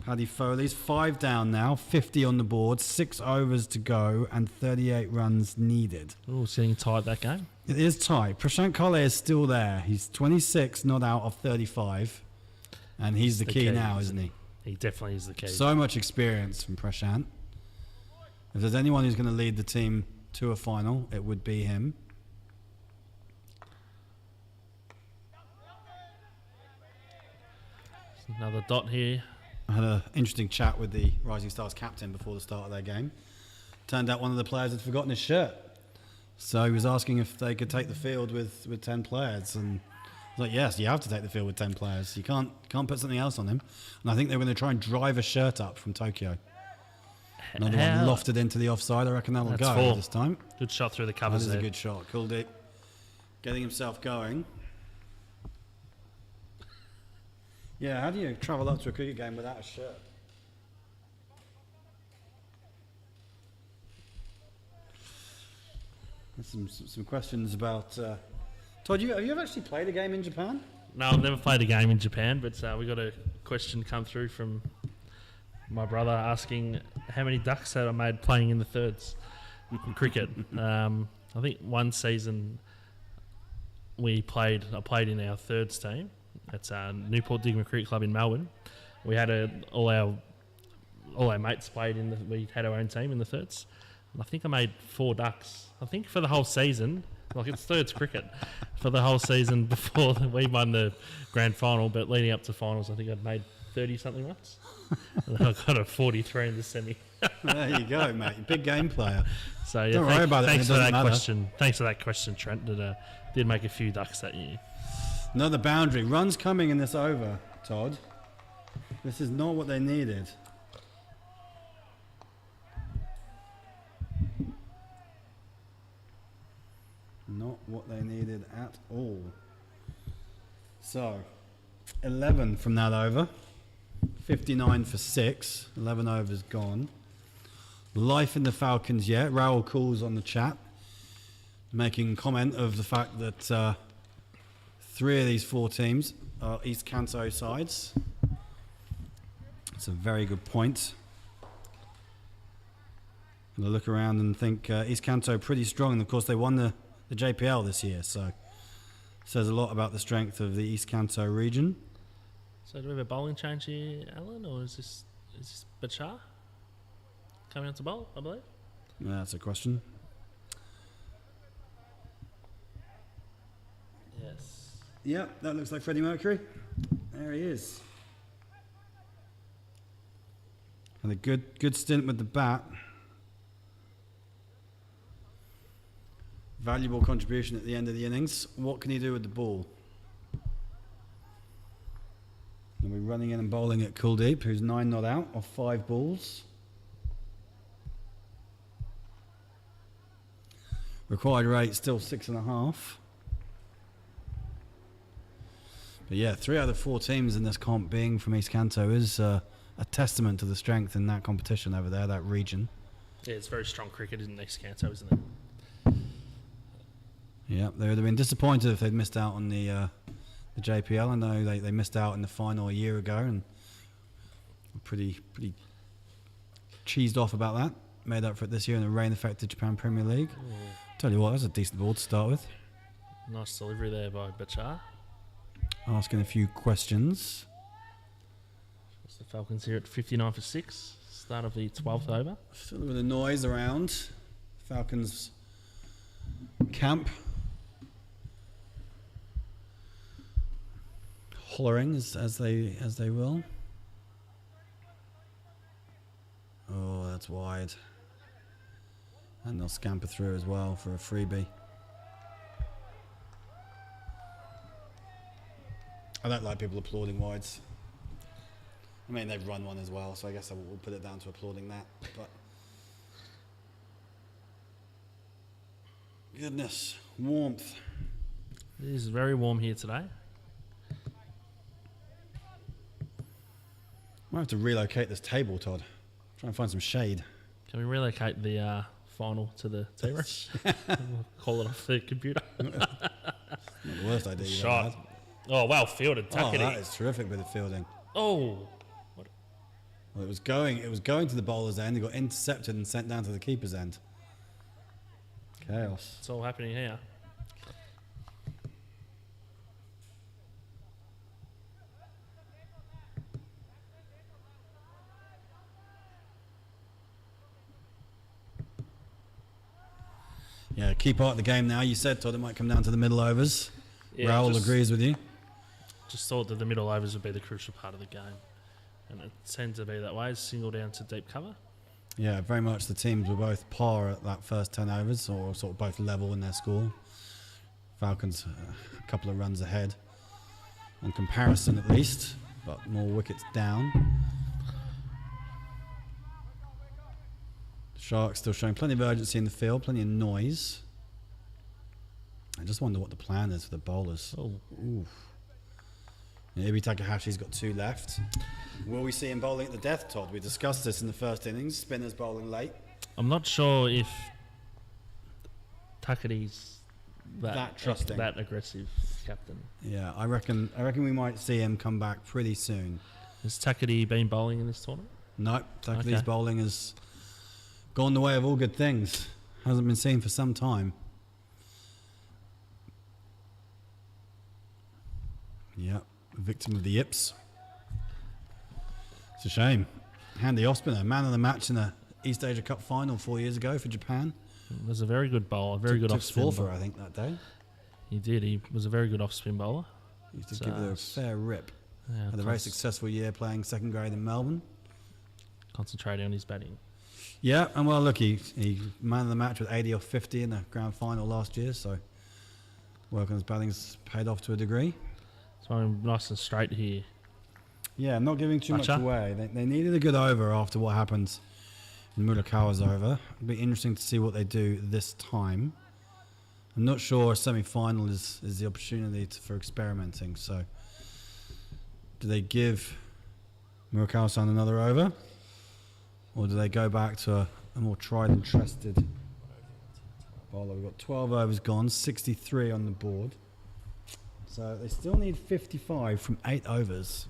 Paddy Foley's 5 down now, 50 on the board, 6 overs to go, and 38 runs needed. Oh, sitting tight that game. It is tight. Prashant Kale is still there. He's 26, not out of 35. And he's the key now, isn't he? He definitely is the key. So much experience from Prashant. If there's anyone who's going to lead the team to a final, it would be him. Another dot here. I had an interesting chat with the Rising Stars captain before the start of their game. Turned out one of the players had forgotten his shirt. So he was asking if they could take the field with 10 players. And I was like, yes, you have to take the field with 10 players. You can't put something else on him. And I think they were going to try and drive a shirt up from Tokyo. Another one lofted into the offside. I reckon that'll go this time. Good shot through the covers there. That is a good shot. Kuldeep getting himself going. Yeah, how do you travel up to a cricket game without a shirt? There's some questions about... Todd, have you ever actually played a game in Japan? No, I've never played a game in Japan, but we got a question come through from my brother asking how many ducks had I made playing in the thirds in cricket. I think one season I played in our thirds team. That's Newport Digman Cricket Club in Melbourne. We had all our mates played we had our own team in the thirds. And I think I made 4 ducks. I think for the whole season, like it's thirds cricket, for the whole season before we won the grand final. But leading up to finals, I think I'd made 30-something runs. And I got a 43 in the semi. There you go, mate. Big game player. So yeah, don't worry about thanks it. for that question. Thanks for that question, Trent. Did make a few ducks that year. Another boundary. Runs coming in this over, Todd. This is not what they needed. Not what they needed at all. So, 11 from that over. 59 for 6. 11 overs gone. Life in the Falcons yet. Raoul calls on the chat, making comment of the fact that 3 of these 4 teams are East Kanto sides. It's a very good point. And I look around and think East Kanto pretty strong, and of course they won the JPL this year, so says a lot about the strength of the East Kanto region. So do we have a bowling change here, Alan, or is this Bachar coming out to bowl, I believe? That's a question. Yes. Yep, that looks like Freddie Mercury. There he is. And a good stint with the bat. Valuable contribution at the end of the innings. What can he do with the ball? He'll be running in and bowling at Kuldeep, who's 9 not out of 5 balls. Required rate still 6.5. But yeah, 3 out of 4 teams in this comp being from East Kanto is a testament to the strength in that competition over there, that region. Yeah, it's very strong cricket in East Kanto, isn't it? Yeah, they would have been disappointed if they'd missed out on the JPL. I know they missed out in the final a year ago and were pretty cheesed off about that. Made up for it this year in the rain-affected Japan Premier League. Tell you what, that's a decent ball to start with. Nice delivery there by Bachar. Asking a few questions. The Falcons here at 59 for 6. Start of the 12th over. Still a bit of noise around Falcons camp. Hollering as they will. Oh, that's wide. And they'll scamper through as well for a freebie. I don't like people applauding wides. I mean, they've run one as well, so I guess we'll put it down to applauding that. But goodness, warmth. It is very warm here today. Might have to relocate this table, Todd. Try and find some shade. Can we relocate the final to the tea room? We'll call it off the computer. Not the worst idea you've ever Shot. had. Oh, well fielded. Tuck it in. That is terrific bit of fielding. Oh. Well, it was going to the bowler's end. It got intercepted and sent down to the keeper's end. Chaos. It's all happening here. Yeah, key part of the game now. You said, Todd, it might come down to the middle overs. Yeah, Raoul agrees with you. Just thought that the middle overs would be the crucial part of the game. And it tends to be that way, single down to deep cover. Yeah, very much the teams were both par at that first 10 overs, or sort of both level in their score. Falcons a couple of runs ahead, in comparison at least, but more wickets down. Sharks still showing plenty of urgency in the field, plenty of noise. I just wonder what the plan is for the bowlers. Oh. Oof. Yeah, Ibi Takahashi's got 2 left. Will we see him bowling at the death, Todd? We discussed this in the first innings. Spinners bowling late. I'm not sure if Takati's That trusting. that aggressive captain. Yeah, I reckon we might see him come back pretty soon. Has Takati been bowling in this tournament? No, Takati's Okay. bowling has gone the way of all good things. Hasn't been seen for some time. Yeah, victim of the yips. It's a shame. Handy off-spinner, man of the match in the East Asia Cup final 4 years ago for Japan. He was a very good bowler, very good Took off-spin four for, bowler. I think, that day. He did. He was a very good off-spin bowler. He used to give it a fair rip. Yeah, Had a very successful year playing second grade in Melbourne. concentrating on his batting. Yeah, and well, look, he man of the match with 80 off 50 in the grand final last year, so work on his batting's paid off to a degree. So I'm nice and straight here. Yeah, not giving too much Matcha? away. They needed a good over after what happened in Murakawa's over. It'll be interesting to see what they do this time. I'm not sure a semi-final is the opportunity for experimenting, so do they give Murakawa-san another over? Or do they go back to a more tried and trusted bowler? We've got 12 overs gone, 63 on the board. So they still need 55 from 8 overs.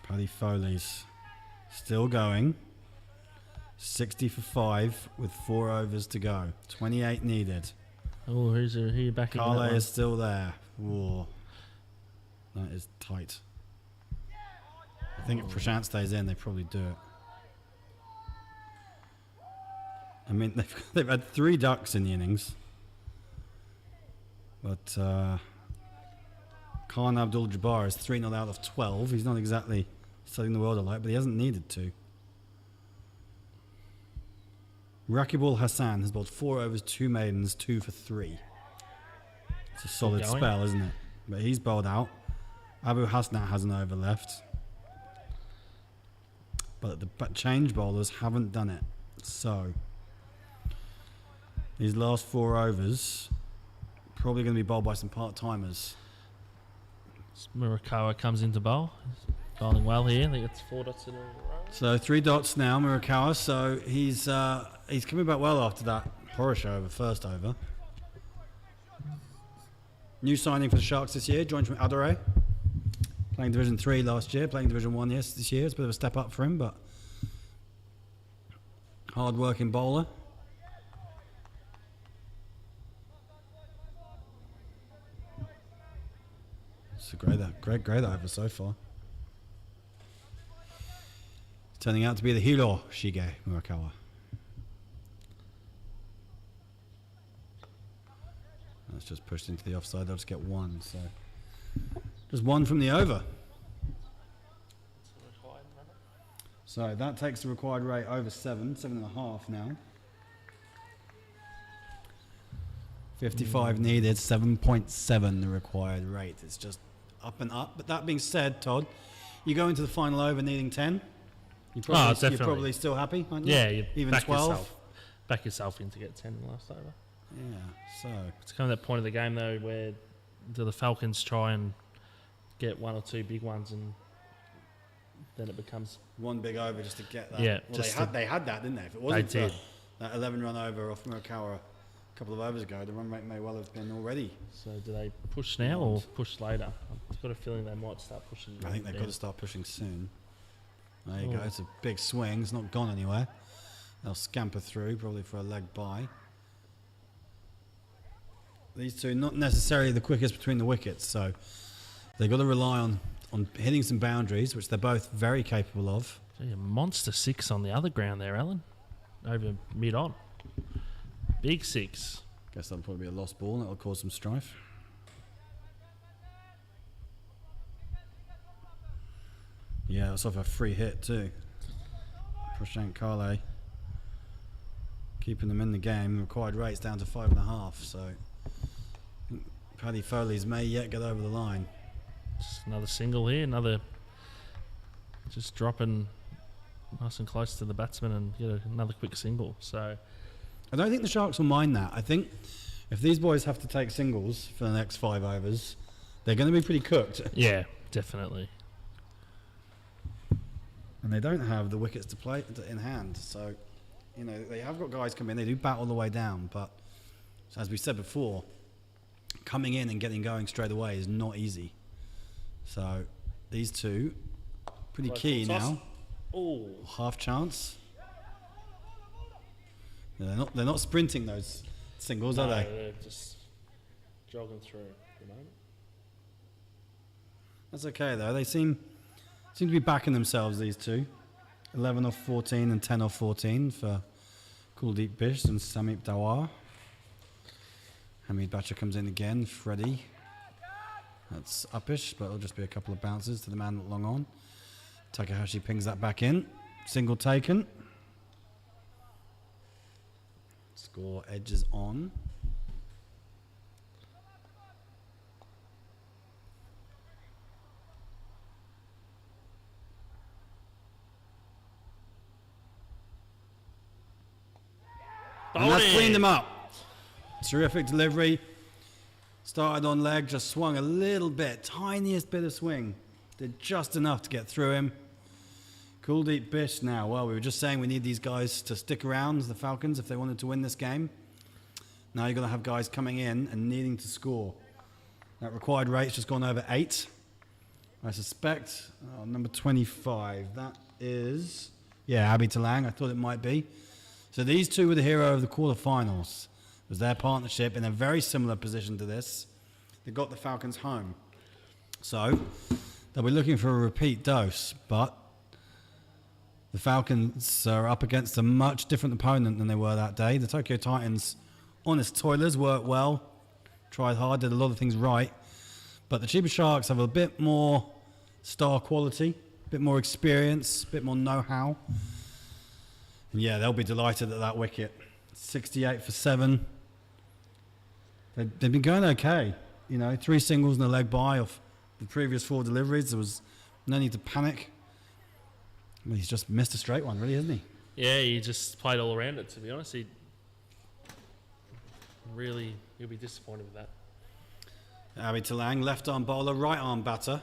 Paddy Foley's still going. 60 for 5 with 4 overs to go. 28 needed. Oh, who's here backing Carle that one? is still there. Whoa. That is tight. I think if Prashant stays in, they probably do it. I mean, they've had 3 ducks in the innings. But Khan Abdul-Jabbar is 3-0 out of 12. He's not exactly setting the world alight, but he hasn't needed to. Rakibul Hassan has bowled 4 overs, 2 maidens, 2 for 3. It's a solid spell, isn't it? But he's bowled out. Abu Hasnat has an over left. But the change bowlers haven't done it. So, these last 4 overs, probably going to be bowled by some part-timers. Murakawa comes into bowl. He's bowling well here. I think it's 4 dots in a row. So 3 dots now, Murakawa. So he's coming back well after that horror show over first over. New signing for the Sharks this year, joined from Adore. Playing Division 3 last year, playing Division 1 this year. It's a bit of a step up for him, but hard-working bowler. It's a great over so far. It's turning out to be the hero, Shige Murakawa. That's just pushed into the offside. They'll just get 1. So just 1 from the over. So that takes the required rate over 7.5 now. 55 needed, 7.7 the required rate. It's just up and up. But that being said, Todd, you go into the final over needing 10. You're probably still happy, aren't you? Yeah, you even 12. Back yourself in to get 10 in the last over. Yeah, so it's kind of that point of the game though where do the Falcons try and get 1 or 2 big ones, and then it becomes 1 big over just to get that. Yeah, well, they had that, didn't they? If it wasn't for that 11-run over off Murakawa a couple of overs ago, the run rate may well have been already. So do they push now or push later? I've got a feeling they might start pushing. I think they've got to start pushing soon. There you go. It's a big swing. It's not gone anywhere. They'll scamper through, probably for a leg bye. These two not necessarily the quickest between the wickets, so they've got to rely on hitting some boundaries, which they're both very capable of. Gee, a monster 6 on the other ground there, Alan. Over mid-on. Big 6. Guess that'll probably be a lost ball, and that'll cause some strife. Yeah, that's off a free hit too. Prashant Kale keeping them in the game. Required rates down to 5.5, so Paddy Foley's may yet get over the line. Just another single here, just dropping nice and close to the batsman and get another quick single. So I don't think the Sharks will mind that. I think if these boys have to take singles for the next 5 overs, they're going to be pretty cooked. Yeah, definitely. And they don't have the wickets to play in hand, so they have got guys come in. They do bat all the way down, but as we said before, coming in and getting going straight away is not easy. So these two, pretty key now. Oh, half chance. They're not sprinting those singles, are they? They're just jogging through at the moment. That's okay though. They seem to be backing themselves, these two. 11 off 14 and 10 off 14 for Kuldeep Bish and Samip Dawar. Hamid Bacha comes in again. Freddie. That's uppish, but it'll just be a couple of bounces to the man not long on. Takahashi pings that back in. Single taken. Score edges on. And that's cleaned him up. Terrific delivery. Started on leg, just swung a little bit. Tiniest bit of swing. Did just enough to get through him. Kuldeep Bish now. Well, we were just saying we need these guys to stick around, the Falcons, if they wanted to win this game. Now you're going to have guys coming in and needing to score. That required rate's just gone over 8. I suspect number 25. That is, Abby Talang. I thought it might be. So these two were the hero of the quarterfinals. It was their partnership in a very similar position to this. They got the Falcons home. So they'll be looking for a repeat dose, but the Falcons are up against a much different opponent than they were that day. The Tokyo Titans, honest toilers, worked well, tried hard, did a lot of things right. But the Chiba Sharks have a bit more star quality, a bit more experience, a bit more know-how. And yeah, they'll be delighted at that wicket. 68 for 7. They've been going okay. 3 singles and a leg by off the previous 4 deliveries. There was no need to panic. I mean, he's just missed a straight one, really, hasn't he? Yeah, he just played all around it, to be honest. He'll be disappointed with that. Abby Talang, left arm bowler, right arm batter.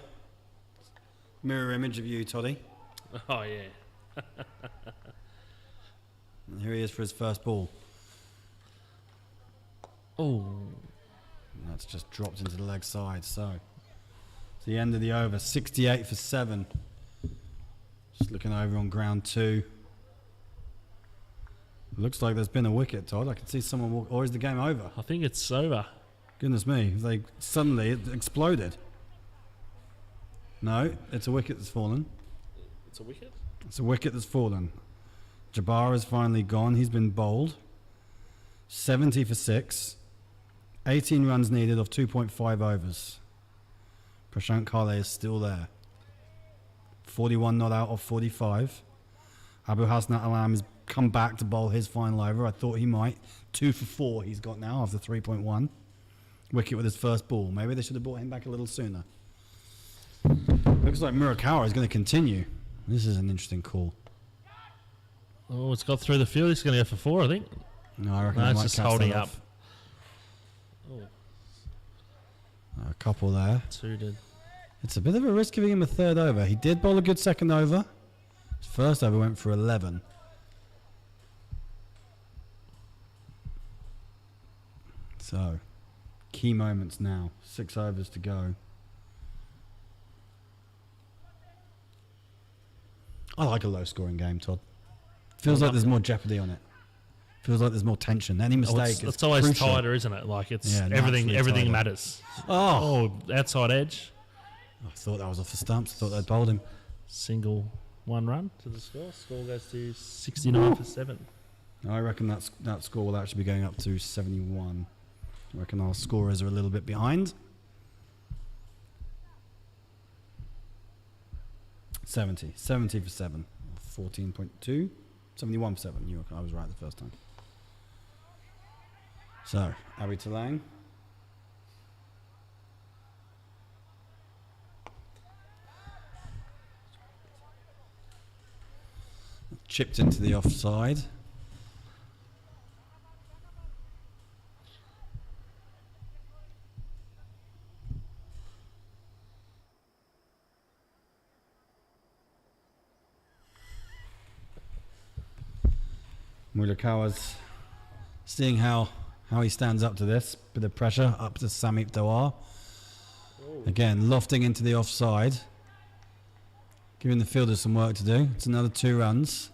Mirror image of you, Toddy. Oh, yeah. And here he is for his first ball. Oh. And that's just dropped into the leg side. So, it's the end of the over. 68 for 7. Just looking over on ground 2. Looks like there's been a wicket, Todd. I can see someone walk. Or is the game over? I think it's over. Goodness me. Suddenly it exploded. No, it's a wicket that's fallen. It's a wicket? It's a wicket that's fallen. Jabbar has finally gone. He's been bowled. 70 for 6. 18 runs needed off 2.5 overs. Prashant Kale is still there. 41 not out of 45. Abu Hasnat Alam has come back to bowl his final over. I thought he might. 2 for 4 he's got now after 3.1. Wicket with his first ball. Maybe they should have brought him back a little sooner. Looks like Murakawa is going to continue. This is an interesting call. Oh, it's got through the field. It's going to go for 4, I think. No, I reckon No, he it's might just catch holding that up. off. Oh, A couple there. 2 did. It's a bit of a risk giving him a third over. He did bowl a good second over. His first over went for 11. So, key moments now. 6 overs to go. I like a low-scoring game, Todd. Feels like there's more jeopardy on it. Feels like there's more tension. Any mistake is It's always crucial. tighter, isn't it? Like Yeah, everything naturally tighter. matters. Oh, Outside edge. I thought that was off the stumps. I thought they'd bowled him. Single 1 run to the score. Score goes to 69 for 7. I reckon that score will actually be going up to 71. I reckon our scorers are a little bit behind. 70 for 7. 14.2. 71 for 7. I was right the first time. So, Abby Talang. Chipped into the offside. Mulakawa's seeing how he stands up to this. Bit of pressure up to Samit Dawar. Again, lofting into the offside. Giving the fielders some work to do. It's another 2 runs.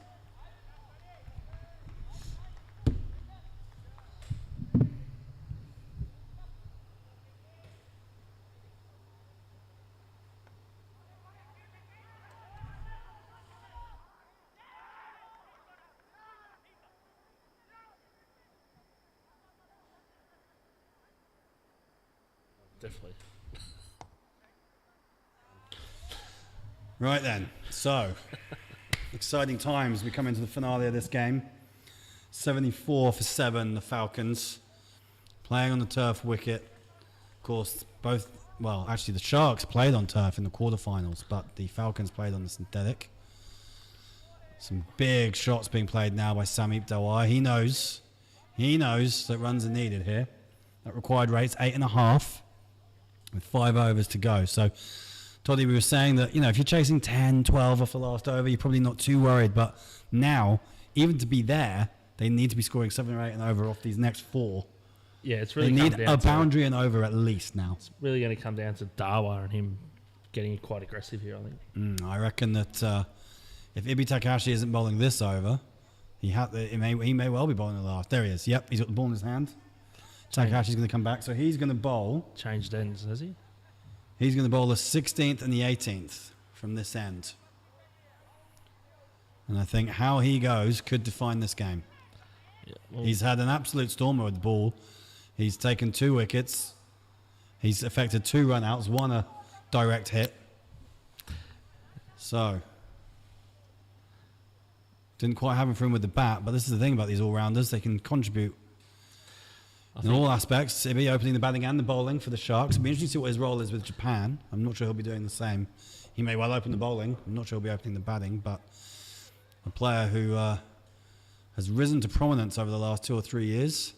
Definitely. Right then, so exciting times. We come into the finale of this game. 74 for 7, the Falcons. Playing on the turf wicket. Of course, actually the Sharks played on turf in the quarterfinals, but the Falcons played on the synthetic. Some big shots being played now by Samit Dawar. He knows that runs are needed here. That required rate's 8.5 with 5 overs to go. So, Toddy, we were saying that, if you're chasing 10, 12 off the last over, you're probably not too worried. But now, even to be there, they need to be scoring 7 or 8 and over off these next 4. Yeah, it's really They come need down a to boundary and over at least now. It's really going to come down to Dawa and him getting quite aggressive here, I think. I reckon that if Ibi Takahashi isn't bowling this over, he may well be bowling the last. There he is. Yep, he's got the ball in his hand. Takahashi's going to come back, so he's going to bowl. Changed ends, has he? He's going to bowl the 16th and the 18th from this end. And I think how he goes could define this game. Yeah, well, He's had an absolute stormer with the ball. He's taken 2 wickets. He's affected 2 run-outs, 1 a direct hit. So, didn't quite happen for him with the bat, but this is the thing about these all-rounders. They can contribute in all aspects. He'll be opening the batting and the bowling for the Sharks. It'll be interesting to see what his role is with Japan. I'm not sure he'll be doing the same. He may well open the bowling. I'm not sure he'll be opening the batting, but a player who has risen to prominence over the last 2 or 3 years.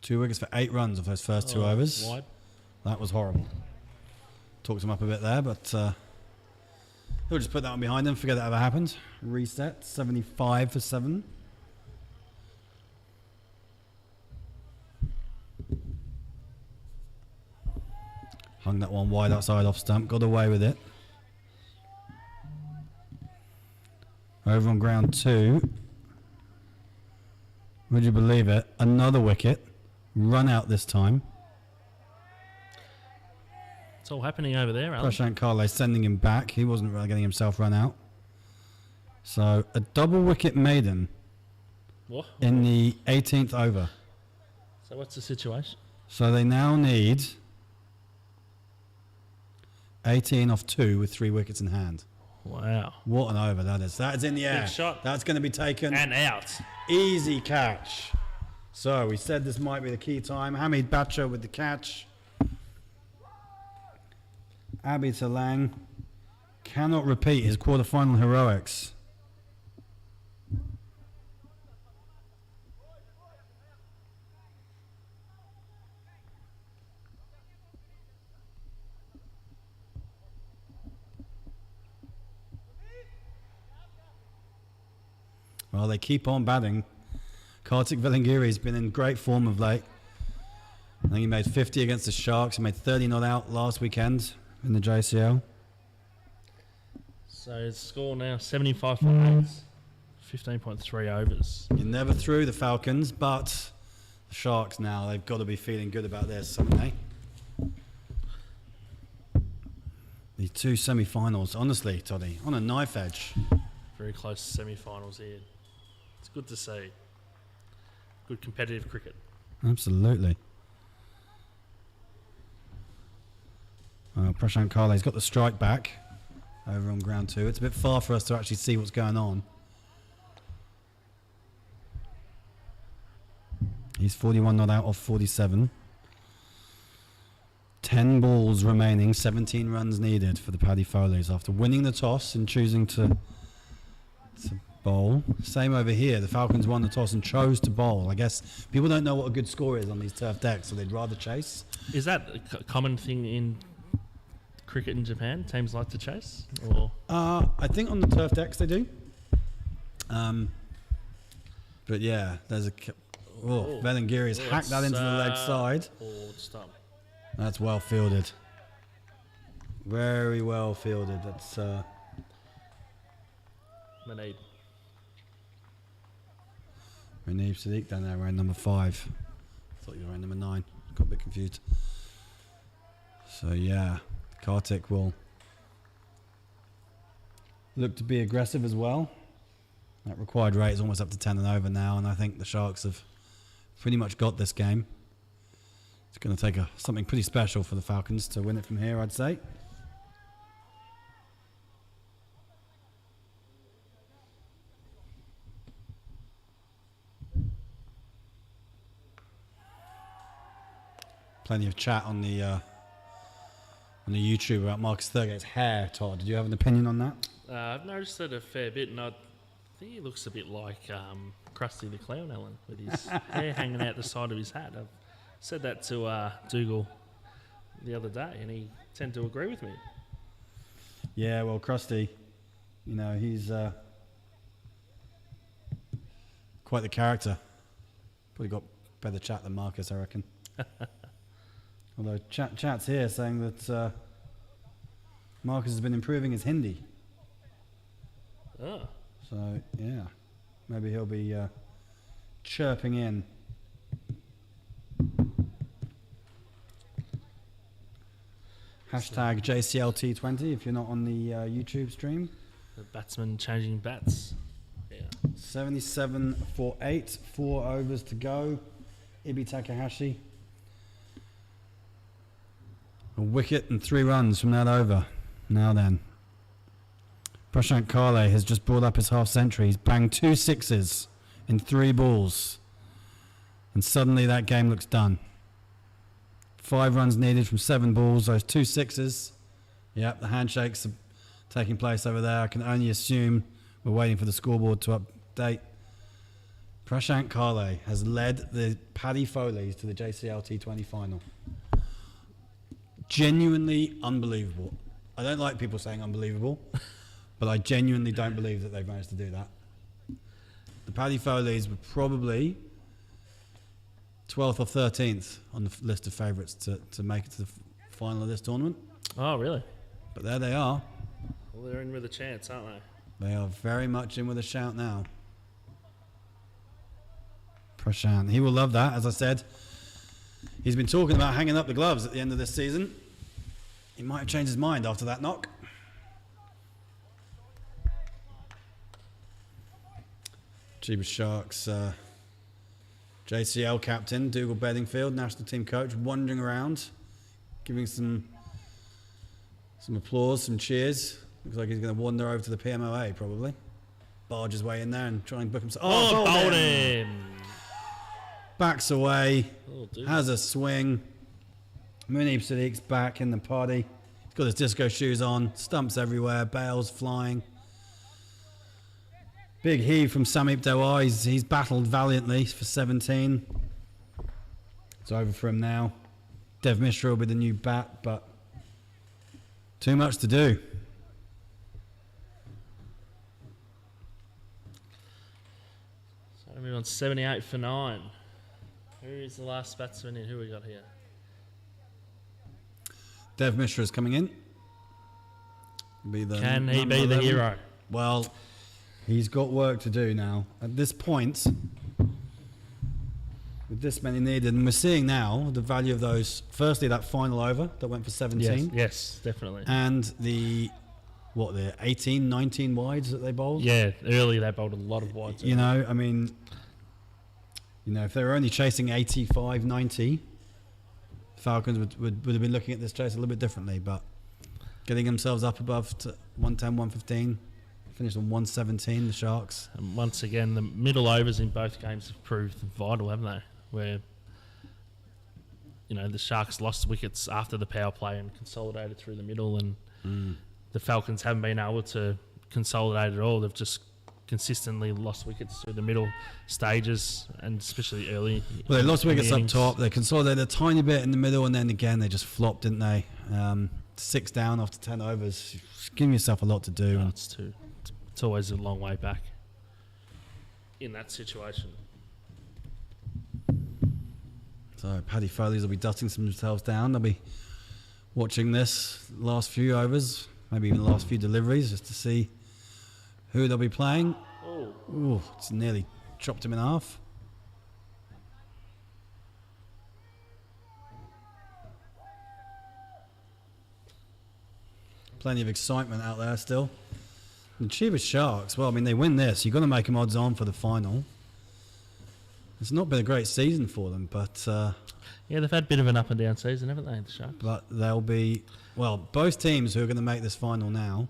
Two wickets for 8 runs of those first 2 overs. Wide. That was horrible. Talked him up a bit there, but he'll just put that one behind him, forget that ever happened. Reset, 75 for 7. Hung that one wide outside off stump, got away with it. Over on ground 2. Would you believe it? Another wicket. Run out this time. It's all happening over there, Alan. Prashant Kale sending him back. He wasn't really getting himself run out. So a double wicket maiden What? in the 18th over. So what's the situation? So they now need 18 off 2 with 3 wickets in hand. Wow. What an over that is. That is in the air. Big shot. That's going to be taken. And out. Easy catch. So we said this might be the key time. Hamid Bacha with the catch. Abhi Talang cannot repeat his quarterfinal heroics. Well, they keep on batting. Kartik Velingiri's been in great form of late. I think he made 50 against the Sharks. He made 30 not out last weekend in the JCL. So his score now 75 for 8. 15.3 overs. You never threw the Falcons, but the Sharks now, they've got to be feeling good about this, haven't they? The 2 semi-finals, honestly, Toddy, on a knife edge. Very close semi-finals here. It's good to see. Good competitive cricket. Absolutely. Prashant Kale's got the strike back over on ground 2. It's a bit far for us to actually see what's going on. He's 41 not out off 47. 10 balls remaining, 17 runs needed for the Paddy Foleys after winning the toss and choosing to bowl. Same over here. The Falcons won the toss and chose to bowl. I guess people don't know what a good score is on these turf decks, so they'd rather chase. Is that a common thing in cricket in Japan? Teams like to chase? Or I think on the turf decks they do. But yeah, there's a... Velingiri's hacked that into the leg side. Stump. That's well fielded. Very well fielded. That's... Manid. Muneeb Sadiq down there wearing number 5. Thought you were wearing number 9. Got a bit confused. So yeah, Kartik will look to be aggressive as well. That required rate is almost up to 10 and over now, and I think the Sharks have pretty much got this game. It's going to take something pretty special for the Falcons to win it from here, I'd say. Plenty of chat on the YouTube about Marcus Thurgate's hair, Todd. Did you have an opinion on that? I've noticed it a fair bit, and I think he looks a bit like Krusty the Clown, Alan, with his hair hanging out the side of his hat. I've said that to Dougal the other day, and he tended to agree with me. Yeah, well, Krusty, you know, he's quite the character. Probably got better chat than Marcus, I reckon. Although chat's here saying that Marcus has been improving his Hindi. Oh. So, yeah, maybe he'll be chirping in Hashtag JCL T20 if you're not on the YouTube stream. The batsman changing bats. Yeah. 77 for 8, 4 overs to go. Ibi Takahashi. A wicket and 3 runs from that over. Now then. Prashant Kale has just brought up his half century. He's banged 2 sixes in 3 balls. And suddenly that game looks done. 5 runs needed from 7 balls. Those 2 sixes. Yep, the handshakes are taking place over there. I can only assume we're waiting for the scoreboard to update. Prashant Kale has led the Paddy Foleys to the JCL T20 final. Genuinely unbelievable. I don't like people saying unbelievable, but I genuinely don't believe that they've managed to do that. The Paddy Foleys were probably 12th or 13th on the list of favourites to make it to the final of this tournament. Oh, really? But there they are. Well, they're in with a chance, aren't they? They are very much in with a shout now. Prashant, he will love that, as I said. He's been talking about hanging up the gloves at the end of this season. He might have changed his mind after that knock. Chiba Sharks JCL captain, Dougal Bedingfield, national team coach, wandering around, giving some applause, some cheers. Looks like he's going to wander over to the PMOA, probably. Barge his way in there and try and book himself. Oh, bowled him! Backs away, Oh, has a swing. Munib Sadiq's back in the party. He's got his disco shoes on, stumps everywhere, bails flying. Big heave from Samip Dewar. He's battled valiantly for 17. It's over for him now. Dev Mishra will be the new bat, but too much to do. So we're on 78 for 9. Who is the last batsman in? Who we got here? Dev Mishra is coming in. Can he be the hero? Well, he's got work to do now. At this point, with this many needed, and we're seeing now the value of those. Firstly, that final over that went for 17. Yes, definitely. And the 18, 19 wides that they bowled? Yeah, early they bowled a lot of wides. You know, I mean, if they were only chasing 85, 90, Falcons would have been looking at this chase a little bit differently, but getting themselves up above to 110, 115, finished on 117, the Sharks. And once again, the middle overs in both games have proved vital, haven't they? Where, the Sharks lost wickets after the power play and consolidated through the middle, and the Falcons haven't been able to consolidate at all. They've just consistently lost wickets through the middle stages, and especially early. Well, they lost wickets up top. They consolidated a tiny bit in the middle, and then again they just flopped, didn't they? 6 down after 10 overs. Just giving yourself a lot to do. No, it's always a long way back in that situation. So Paddy Foleys will be dusting themselves down. They'll be watching this last few overs, maybe even the last few deliveries, just to see who they'll be playing. Oh, it's nearly chopped him in half. Plenty of excitement out there still. The Chiba Sharks, well, I mean, they win this. You've got to make them odds on for the final. It's not been a great season for them, but... yeah, they've had a bit of an up and down season, haven't they, the Sharks? But they'll be... Well, both teams who are going to make this final now,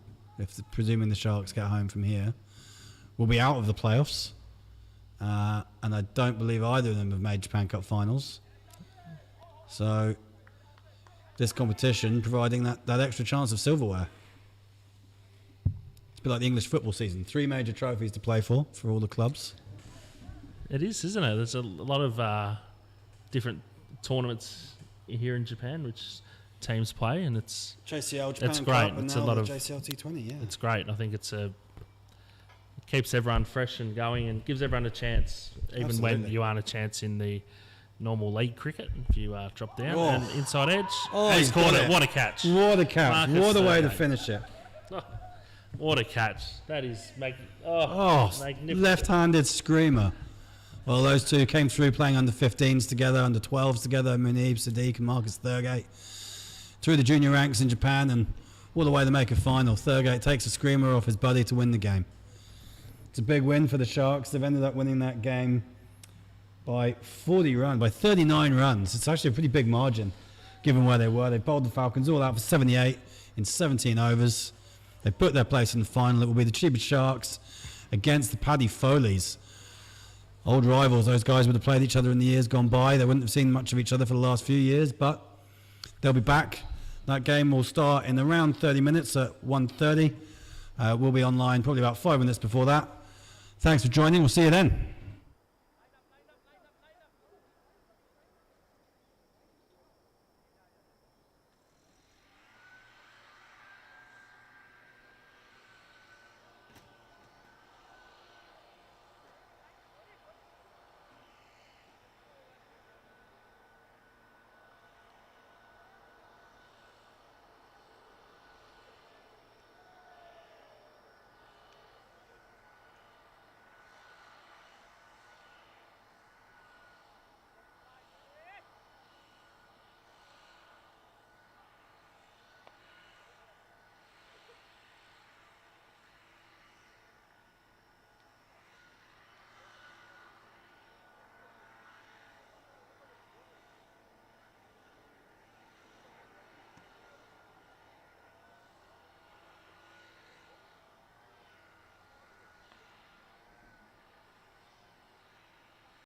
presuming the Sharks get home from here, will be out of the playoffs. And I don't believe either of them have made Japan Cup finals. So, this competition providing that extra chance of silverware. It's a bit like the English football season. 3 major trophies to play for all the clubs. It is, isn't it? There's a lot of different tournaments here in Japan which teams play, and it's JCL Japan it's Cup great. and It's now a lot the of JCL T20. Yeah, it's great. I think it keeps everyone fresh and going, and gives everyone a chance, even when you aren't a chance in the normal league cricket. If you drop down and inside edge, he's caught it. What a catch! What a catch! Marcus What a way to Sergey. finish it! What a catch! That is magnificent. Left-handed screamer. Well, those two came through playing under 15s together, under 12s together, Munib Sadiq and Marcus Thurgate. through the junior ranks in Japan and all the way to make a final. Thurgate takes a screamer off his buddy to win the game. It's a big win for the Sharks. They've ended up winning that game by 39 runs. It's actually a pretty big margin given where they were. They bowled the Falcons all out for 78 in 17 overs. They put their place in the final. It will be the Chiba Sharks against the Paddy Foleys. Old rivals, those guys would have played each other in the years gone by. They wouldn't have seen much of each other for the last few years, but they'll be back. That game will start in around 30 minutes at 1:30. We'll be online probably about 5 minutes before that. Thanks for joining. We'll see you then.